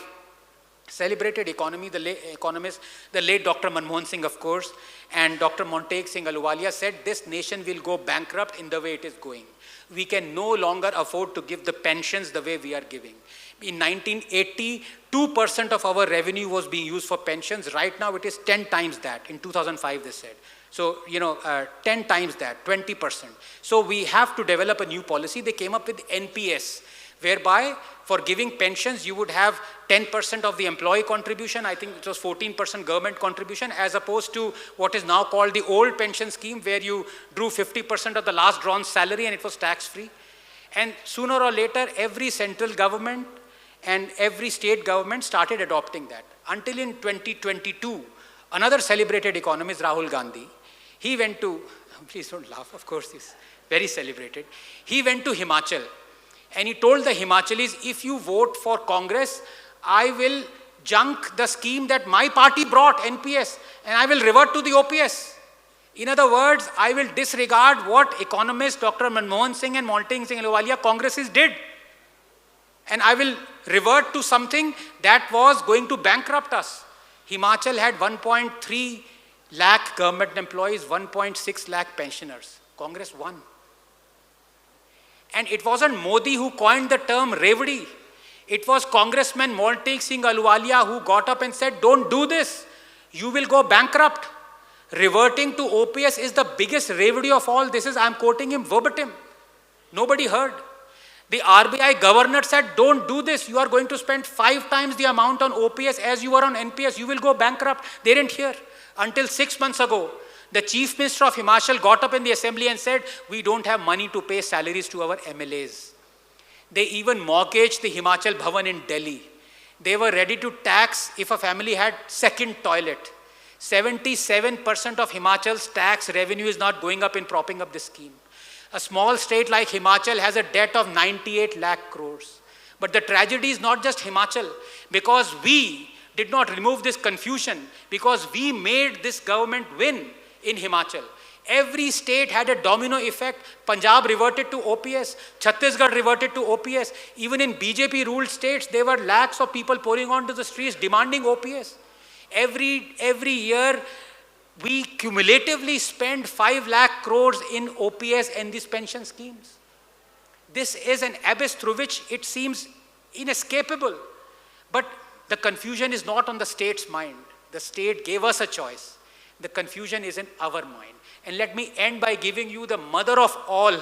celebrated economist, the late Dr. Manmohan Singh, of course, and Dr. Montague Singh Ahluwalia said, this nation will go bankrupt in the way it is going. We can no longer afford to give the pensions the way we are giving. In 1980, 2% of our revenue was being used for pensions. Right now, it is 10 times that. In 2005, they said. So, 10 times that, 20%. So we have to develop a new policy. They came up with NPS, whereby for giving pensions, you would have 10% of the employee contribution. I think it was 14% government contribution, as opposed to what is now called the old pension scheme, where you drew 50% of the last drawn salary and it was tax-free. And sooner or later, every central government and every state government started adopting that. Until in 2022, another celebrated economist, Rahul Gandhi, he went to, please don't laugh, of course, he's very celebrated. He went to Himachal. And he told the Himachalis, if you vote for Congress, I will junk the scheme that my party brought, NPS, and I will revert to the OPS. In other words, I will disregard what economists Dr. Manmohan Singh and Montague Singh Ahluwalia, Congressists did. And I will revert to something that was going to bankrupt us. Himachal had 1.3 lakh government employees, 1.6 lakh pensioners. Congress won. And it wasn't Modi who coined the term Revdi. It was Congressman Montague Singh Ahluwalia who got up and said, don't do this. You will go bankrupt. Reverting to OPS is the biggest Revdi of all. This is, I'm quoting him verbatim. Nobody heard. The RBI governor said, don't do this. You are going to spend 5 times the amount on OPS as you are on NPS. You will go bankrupt. They didn't hear. Until 6 months ago, the Chief Minister of Himachal got up in the assembly and said, we don't have money to pay salaries to our MLAs. They even mortgaged the Himachal Bhavan in Delhi. They were ready to tax if a family had second toilet. 77% of Himachal's tax revenue is not going up in propping up this scheme. A small state like Himachal has a debt of 98 lakh crores. But the tragedy is not just Himachal, because we did not remove this confusion, because we made this government win in Himachal. Every state had a domino effect. Punjab reverted to OPS. Chhattisgarh reverted to OPS. Even in BJP-ruled states, there were lakhs of people pouring onto the streets demanding OPS. Every year, we cumulatively spend 5 lakh crores in OPS and these pension schemes. This is an abyss through which it seems inescapable. But the confusion is not on the state's mind. The state gave us a choice. The confusion is in our mind. And let me end by giving you the mother of all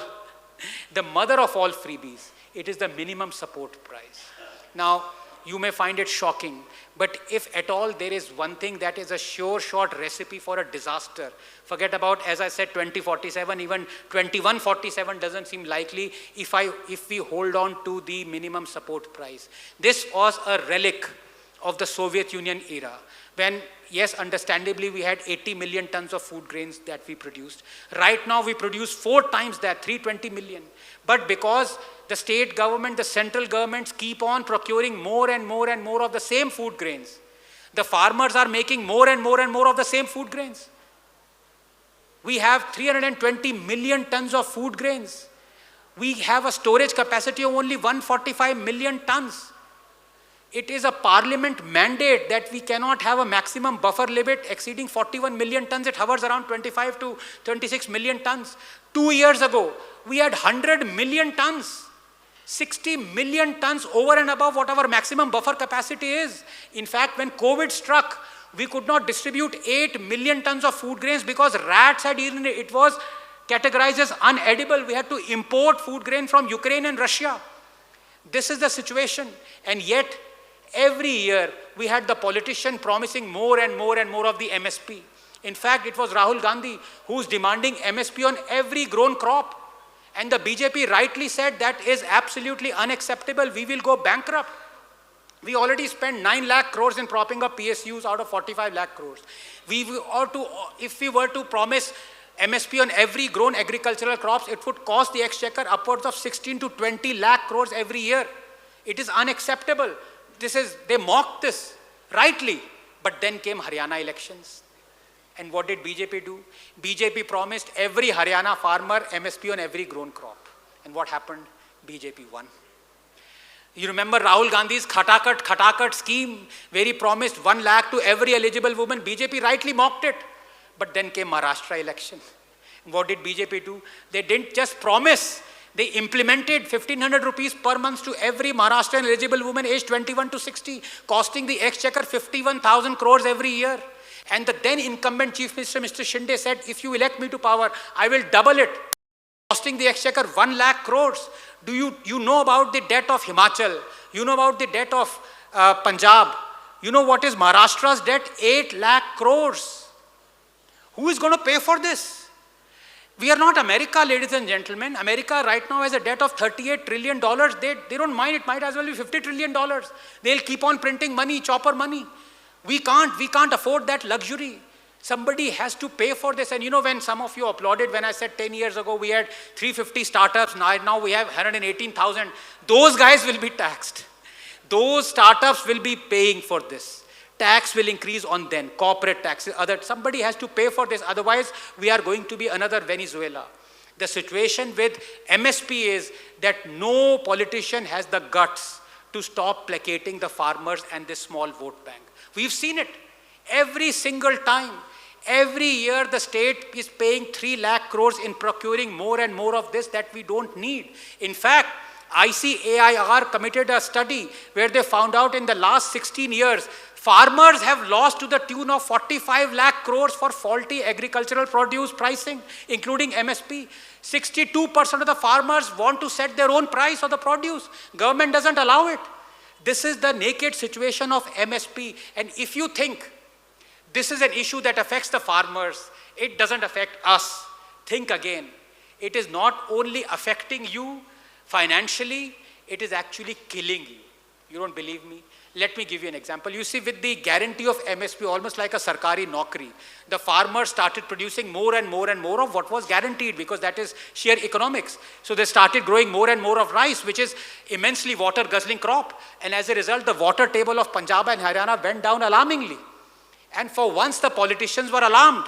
freebies. It is the minimum support price. Now, you may find it shocking, but if at all there is one thing that is a sure shot recipe for a disaster, forget about, as I said, 2047, even 2147 doesn't seem likely if we hold on to the minimum support price. This was a relic of the Soviet Union era, when, yes, understandably, we had 80 million tons of food grains that we produced. Right now, we produce 4 times that, 320 million. But because the state government, the central governments keep on procuring more and more and more of the same food grains, the farmers are making more and more and more of the same food grains. We have 320 million tons of food grains. We have a storage capacity of only 145 million tons. It is a parliament mandate that we cannot have a maximum buffer limit exceeding 41 million tons. It hovers around 25 to 26 million tons. 2 years ago, we had 100 million tons. 60 million tons over and above what our maximum buffer capacity is. In fact, when COVID struck, we could not distribute 8 million tons of food grains because rats had eaten it. It was categorized as unedible. We had to import food grain from Ukraine and Russia. This is the situation. And yet, every year, we had the politician promising more and more and more of the MSP. In fact, it was Rahul Gandhi who's demanding MSP on every grown crop. And the BJP rightly said that is absolutely unacceptable. We will go bankrupt. We already spent 9 lakh crores in propping up PSUs out of 45 lakh crores. If we were to promise MSP on every grown agricultural crops, it would cost the exchequer upwards of 16 to 20 lakh crores every year. It is unacceptable. They mocked this, rightly. But then came Haryana elections. And what did BJP do? BJP promised every Haryana farmer MSP on every grown crop. And what happened? BJP won. You remember Rahul Gandhi's Khatakat scheme, where he promised 1 lakh to every eligible woman. BJP rightly mocked it. But then came Maharashtra election. What did BJP do? They didn't just promise. They implemented 1,500 rupees per month to every Maharashtrian eligible woman aged 21 to 60, costing the exchequer 51,000 crores every year. And the then incumbent Chief Minister, Mr. Shinde, said, if you elect me to power, I will double it, costing the exchequer 1 lakh crores. Do you know about the debt of Himachal? You know about the debt of Punjab? You know what is Maharashtra's debt? 8 lakh crores. Who is going to pay for this? We are not America, ladies and gentlemen. America right now has a debt of $38 trillion. They don't mind. It might as well be $50 trillion. They'll keep on printing money, chopper money. We can't afford that luxury. Somebody has to pay for this. And you know, when some of you applauded when I said 10 years ago we had 350 startups, now we have 118,000, those guys will be taxed. Those startups will be paying for this. Tax will increase on them, corporate taxes, somebody has to pay for this. Otherwise, we are going to be another Venezuela. The situation with MSP is that no politician has the guts to stop placating the farmers and this small vote bank. We've seen it every single time. Every year the state is paying 3 lakh crores in procuring more and more of this that we don't need. In fact, ICAIR committed a study where they found out in the last 16 years, farmers have lost to the tune of 45 lakh crores for faulty agricultural produce pricing, including MSP. 62% of the farmers want to set their own price of the produce. Government doesn't allow it. This is the naked situation of MSP. And if you think this is an issue that affects the farmers, it doesn't affect us. Think again. It is not only affecting you financially, it is actually killing you. You don't believe me? Let me give you an example. You see, with the guarantee of MSP, almost like a sarkari naukri, the farmers started producing more and more and more of what was guaranteed, because that is sheer economics. So they started growing more and more of rice, which is immensely water-guzzling crop. And as a result, the water table of Punjab and Haryana went down alarmingly. And for once, the politicians were alarmed,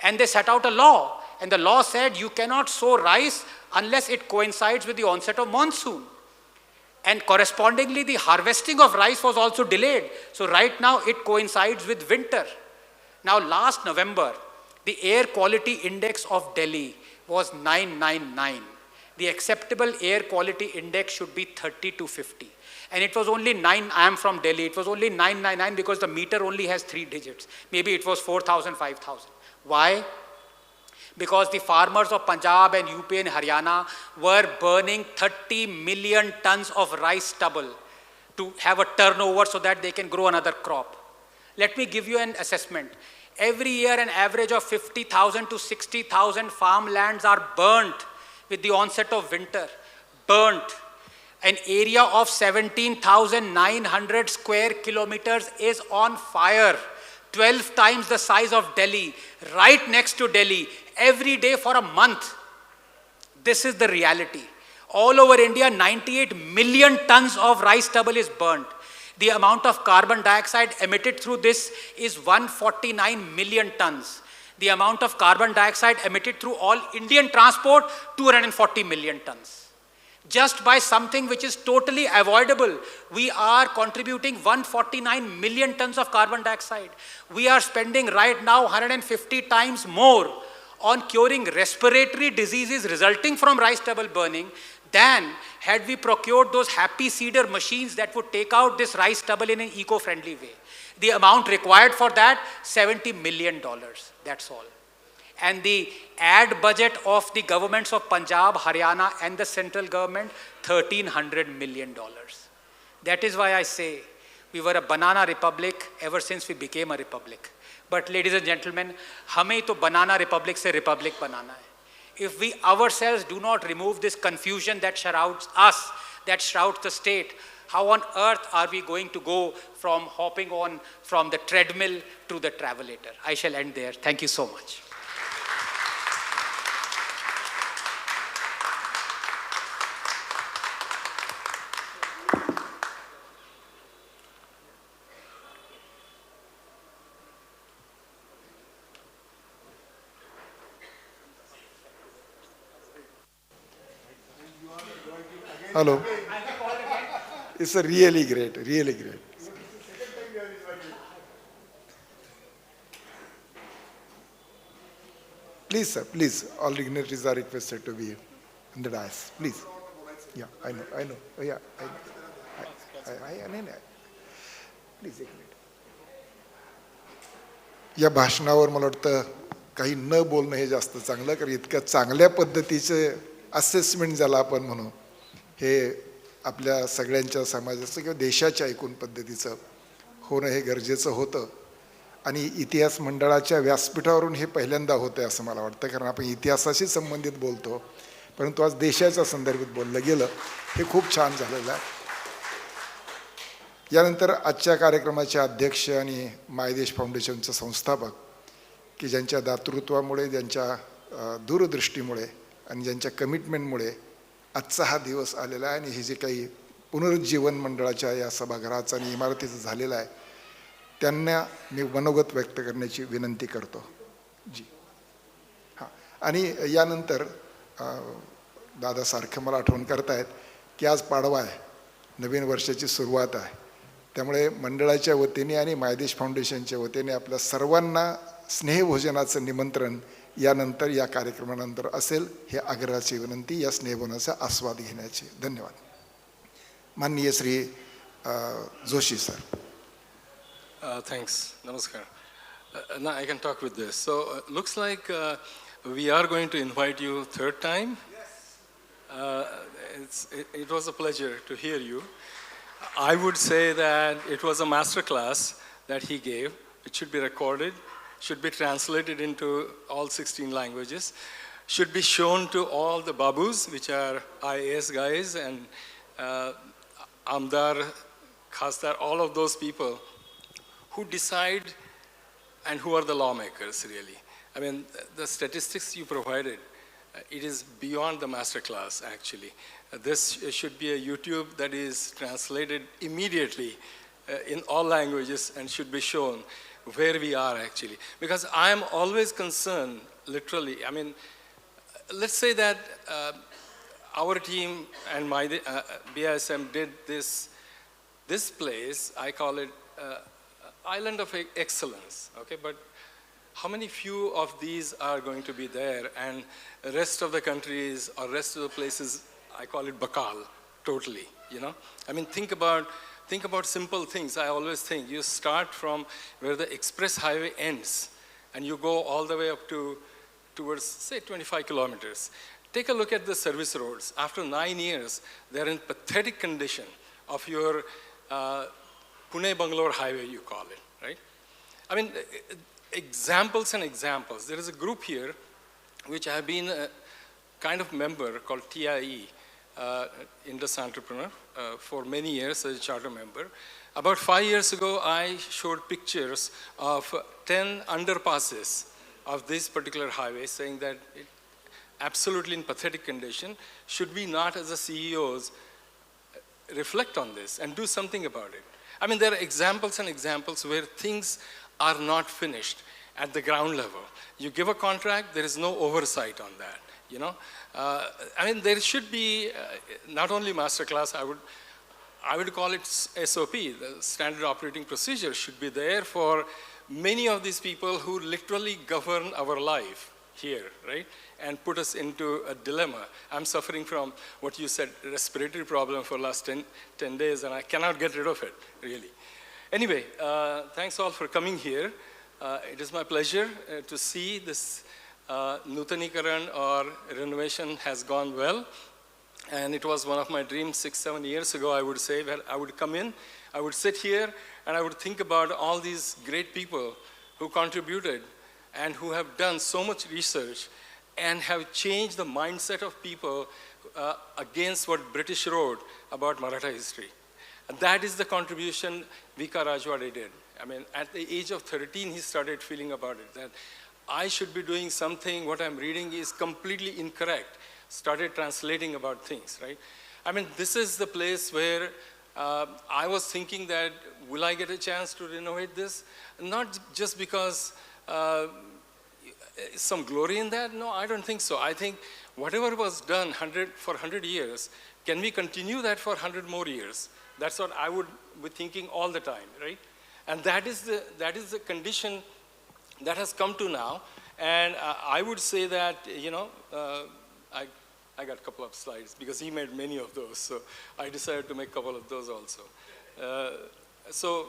and they set out a law. And the law said you cannot sow rice unless it coincides with the onset of monsoon. And correspondingly, the harvesting of rice was also delayed. So right now, it coincides with winter. Now, last November, the air quality index of Delhi was 999. The acceptable air quality index should be 30 to 50. And it was only 9, I am from Delhi, it was only 999 because the meter only has 3 digits. Maybe it was 4,000, 5,000. Why? Because the farmers of Punjab and UP and Haryana were burning 30 million tons of rice stubble to have a turnover so that they can grow another crop. Let me give you an assessment. Every year, an average of 50,000 to 60,000 farmlands are burnt with the onset of winter. Burnt. An area of 17,900 square kilometers is on fire. 12 times the size of Delhi, right next to Delhi, every day for a month. This is the reality. All over India, 98 million tons of rice stubble is burnt. The amount of carbon dioxide emitted through this is 149 million tons. The amount of carbon dioxide emitted through all Indian transport, 240 million tons. Just by something which is totally avoidable, we are contributing 149 million tons of carbon dioxide. We are spending right now 150 times more on curing respiratory diseases resulting from rice stubble burning than had we procured those happy seeder machines that would take out this rice stubble in an eco-friendly way. The amount required for that, $70 million, that's all. And the ad budget of the governments of Punjab, Haryana and the central government, $1,300 million. That is why I say we were a banana republic ever since we became a republic. But ladies and gentlemen, हमें तो बनाना Republic से Republic बनाना है. If we ourselves do not remove this confusion that shrouds us, that shrouds the state, how on earth are we going to go from hopping on from the treadmill to the Travelator? I shall end there. Thank you so much. Hello. It's a really great, really great. Please, sir, please. All dignitaries are requested to be in the dais. Please. Yeah, I know. Oh, yeah, I know. Please, एक minute. या भाषणावर मला वाटतं काही न बोलणं हे जास्त चांगलं, कारण इतक्या चांगल्या पद्धतीचं असेसमेंट ज्याला आपण म्हणू, हे आपल्या सगळ्यांच्या समाजाचं किंवा देशाच्या एकूण पद्धतीचं होणं हे गरजेचं होतं. आणि इतिहास मंडळाच्या व्यासपीठावरून हे पहिल्यांदा होतं आहे असं मला वाटतं, कारण आपण इतिहासाशी संबंधित बोलतो, परंतु आज देशाच्या संदर्भात बोललं गेलं, हे खूप छान झालेलं आहे. यानंतर आजच्या कार्यक्रमाचे अध्यक्ष आणि मायदेश फाउंडेशनचे संस्थापक, की ज्यांच्या दातृत्वामुळे, ज्यांच्या दूरदृष्टीमुळे आणि ज्यांच्या कमिटमेंटमुळे आजचा हा दिवस आलेला आहे. आणि हे जे काही पुनरुज्जीवन मंडळाच्या या सभागृहाचं आणि इमारतीचं झालेलं आहे, त्यांना मी मनोगत व्यक्त करण्याची विनंती करतो. जी हां. आणि यानंतर दादासारखं मला आठवण करतायत की आज पाडवा आहे, नवीन वर्षाची सुरुवात आहे. त्यामुळे मंडळाच्या वतीने आणि मायदेश फाउंडेशनच्या वतीने आपल्या सर्वांना स्नेहभोजनाचं निमंत्रण यानंतर, या कार्यक्रमानंतर असेल, हे आग्रहाची विनंती, या स्नेहभोजनाचा आस्वाद घेण्याची. धन्यवाद. माननीय Shri Joshi sir. Thanks. Namaskar. Now I can talk with this. So looks like we are going to invite you third time. It was a pleasure to hear you. I would say that it was a master class that he gave. It should be recorded, should be translated into all 16 languages, should be shown to all the babus, which are IAS guys, and Amdar, Khasdar, all of those people who decide and who are the lawmakers, really. I mean, the statistics you provided, it is beyond the master class, actually. This should be a YouTube that is translated immediately in all languages and should be shown where we are, actually. Because I am always concerned, literally, I mean, let's say that our team and my BISM did this place, I call it Island of Excellence, okay? But how many few of these are going to be there, and the rest of the countries or rest of the places, I call it Bakal, totally, you know? I mean, think about simple things. I always think you start from where the express highway ends and you go all the way up towards, say, 25 kilometers. Take a look at the service roads. After 9 years, they're in pathetic condition of your Pune-Bangalore highway, you call it, right? I mean, examples and examples. There is a group here which I have been a kind of member called TIE, Indus Entrepreneur, for many years as a charter member. About 5 years ago, I showed pictures of 10 underpasses of this particular highway, saying that it absolutely in pathetic condition. Should we not, as the CEOs, reflect on this and do something about it? I mean, there are examples and examples where things are not finished at the ground level. You give a contract, there is no oversight on that, you know? I mean, there should be not only masterclass, I would call it SOP, the standard operating procedure should be there for many of these people who literally govern our life here, right? And put us into a dilemma. I'm suffering from what you said, respiratory problem for the last 10 days, and I cannot get rid of it, really. Anyway, thanks all for coming here. It is my pleasure to see this Nutanikaran or renovation has gone well. And it was one of my dreams 6-7 years ago, I would say, where I would come in, I would sit here, and I would think about all these great people who contributed and who have done so much research and have changed the mindset of people against what British wrote about Maratha history. And that is the contribution V.K. Rajwade did. I mean, at the age of 13, he started feeling about it, that I should be doing something, what I'm reading is completely incorrect. Started translating about things, right? I mean, this is the place where I was thinking that, will I get a chance to renovate this? Not just because some glory in that. No, I don't think so. I think whatever was done for 100 years, can we continue that for 100 more years? That's what I would be thinking all the time, right? And that is the condition that has come to now. And I would say that, you know, I got a couple of slides because he made many of those. So I decided to make a couple of those also. So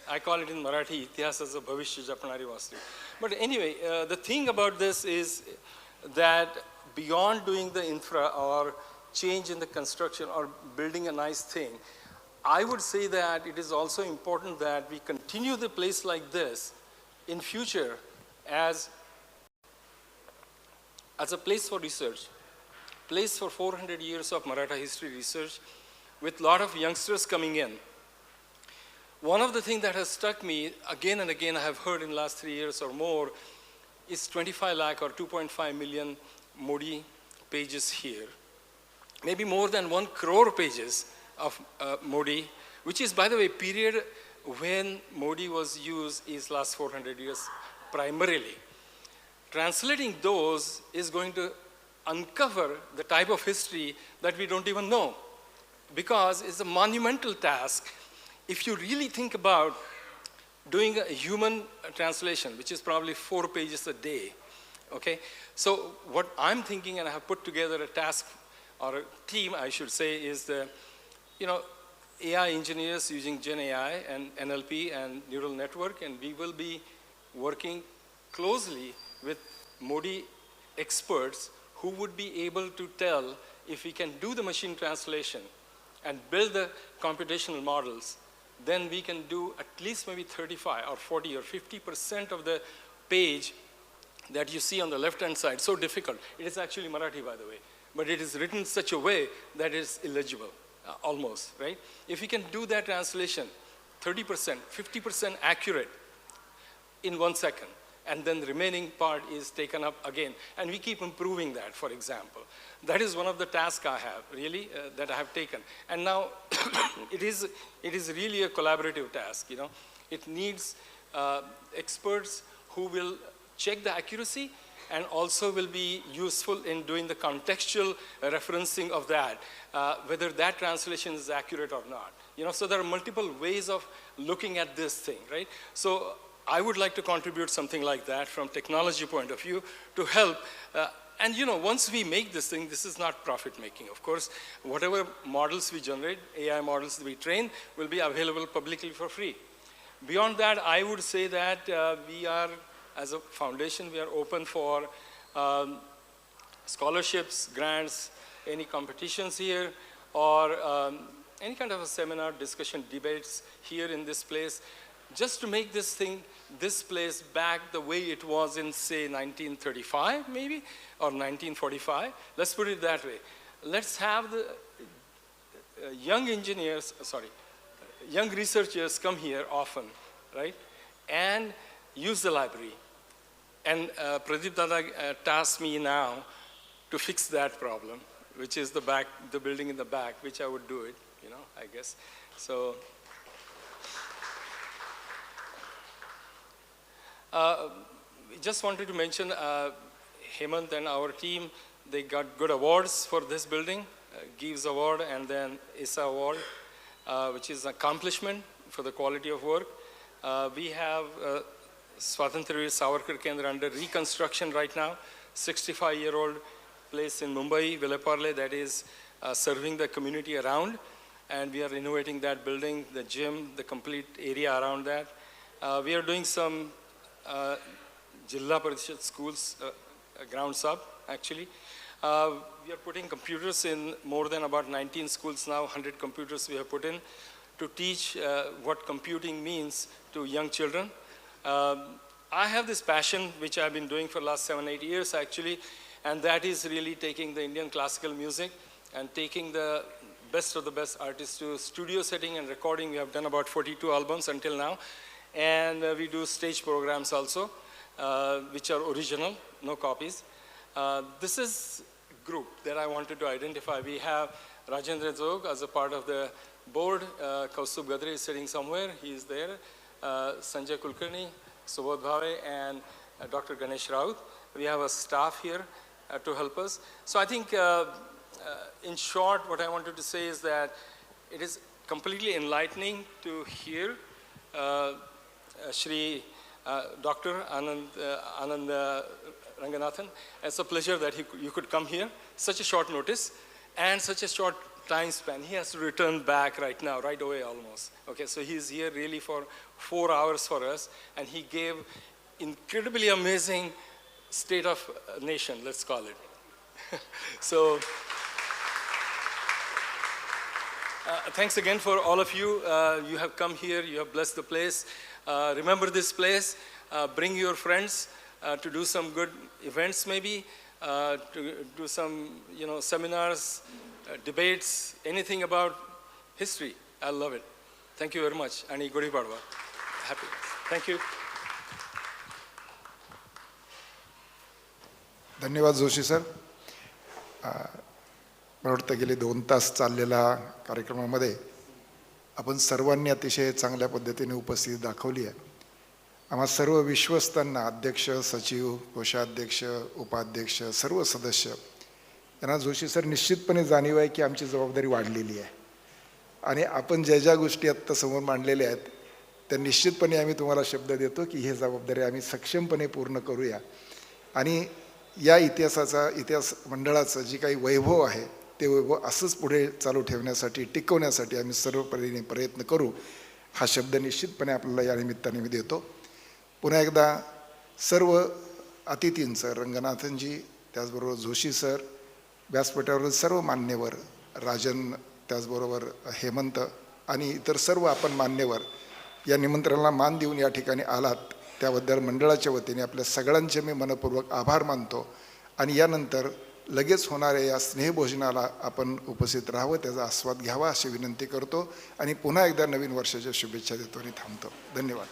I call it in Marathi, Itihasa Bhavishya Japnari Vastu. But anyway, the thing about this is that beyond doing the infra or change in the construction or building a nice thing, I would say that it is also important that we continue the place like this in future as a place for research, place for 400 years of Maratha history research with a lot of youngsters coming in. One of the things that has struck me again and again, I have heard in the last 3 years or more, is 25 lakh or 2.5 million Modi pages here. Maybe more than 1 crore pages of Modi, which is, by the way, period when Modi was used is last 400 years primarily. Translating those is going to uncover the type of history that we don't even know, because it's a monumental task. If you really think about doing a human translation, which is probably 4 pages a day, okay? So what I'm thinking, and I have put together a task, or a team, I should say, is the, you know, AI engineers using Gen AI and NLP and neural network, and we will be working closely with Modi experts who would be able to tell if we can do the machine translation and build the computational models, then we can do at least maybe 35 or 40 or 50% of the page that you see on the left-hand side. So difficult. It is actually Marathi, by the way, but it is written in such a way that is illegible, almost, right? If we can do that translation, 30%, 50% accurate in 1 second, and then the remaining part is taken up again. And we keep improving that, for example. That is one of the tasks I have, really, that I have taken. And now, it is really a collaborative task, you know. It needs experts who will check the accuracy and also will be useful in doing the contextual referencing of that, whether that translation is accurate or not. You know, so there are multiple ways of looking at this thing, right? So I would like to contribute something like that from technology point of view to help. And you know, once we make this thing, this is not profit making. Of course, whatever models we generate, AI models we train, will be available publicly for free. Beyond that, I would say that we are, as a foundation, we are open for scholarships, grants, any competitions here, or any kind of a seminar, discussion, debates here in this place, just to make this thing, this place back the way it was in, say, 1935, maybe, or 1945. Let's put it that way. Let's have the young engineers, young researchers come here often, right, and use the library. And Pradeep Dada tasked me now to fix that problem, which is the building in the back, which I would do it, you know, I guess. So, just wanted to mention Hemant and our team, they got good awards for this building, Gives Award and then ISA Award, which is accomplishment for the quality of work. We have Swatantraveer Savarkar Kendra under reconstruction right now, 65-year-old place in Mumbai, Vileparle, that is serving the community around. And we are renovating that building, the gym, the complete area around that. We are doing some Jilla Parishad schools, grounds up, actually. We are putting computers in more than about 19 schools now, 100 computers we have put in to teach what computing means to young children. I have this passion, which I've been doing for the last 7-8 years actually, and that is really taking the Indian classical music and taking the best of the best artists to studio setting and recording. We have done about 42 albums until now, and we do stage programs also, which are original, no copies. This is a group that I wanted to identify. We have Rajendra Zog as a part of the board. Kaustubh Gadre is sitting somewhere, he is there. Sanjay Kulkarni, Subodh Bhave, and Dr. Ganesh Raut. We have a staff here to help us. So I think, in short, what I wanted to say is that it is completely enlightening to hear Shri Dr. Anand Ranganathan. It's a pleasure that you could come here, such a short notice and such a short time span. He has to return back right now, right away almost. Okay, so he's here really for 4 hours for us, and he gave incredibly amazing state of nation, let's call it. So, thanks again for all of you. You have come here, you have blessed the place. Remember this place, bring your friends to do some good events maybe, to do some seminars, debates, anything about history. I love it. Thank you very much. And Gudi Padwa. Happy. Thank you. धन्यवाद Joshi sir. मला वाटतं गेले 2 तास चाललेल्या कार्यक्रमामध्ये आपण सर्वांनी अतिशय चांगल्या पद्धतीने उपस्थिती दाखवली आहे. आम्हा सर्व विश्वस्तांना, अध्यक्ष, सचिव, कोषाध्यक्ष, उपाध्यक्ष, सर्व सदस्य यांना जोशी सर निश्चितपणे जाणीव आहे की आमची जबाबदारी वाढलेली आहे आणि आपण ज्या ज्या गोष्टी आत्ता समोर मांडलेल्या आहेत त्या निश्चितपणे आम्ही तुम्हाला शब्द देतो की ही जबाबदारी आम्ही सक्षमपणे पूर्ण करूया. आणि या इतिहास मंडळाचं जी काही वैभव आहे ते वैभव असंच पुढे चालू ठेवण्यासाठी, टिकवण्यासाठी आम्ही सर्व परीने प्रयत्न करू, हा शब्द निश्चितपणे आपल्याला या निमित्ताने मी देतो. पुन्हा एकदा सर्व अतिथींचं, रंगनाथनजी, त्याचबरोबर जोशी सर, व्यासपीठावरील सर्व मान्यवर, राजन, त्याचबरोबर हेमंत आणि इतर सर्व आपण मान्यवर या निमंत्रणाला मान देऊन या ठिकाणी आलात त्याबद्दल मंडळाच्या वतीने आपल्या सगळ्यांचे मी मनपूर्वक आभार मानतो. आणि यानंतर लगेच होणाऱ्या या स्नेहभोजनाला आपण उपस्थित राहावं, त्याचा आस्वाद घ्यावा अशी विनंती करतो आणि पुन्हा एकदा नवीन वर्षाच्या शुभेच्छा देतो आणि थांबतो. धन्यवाद.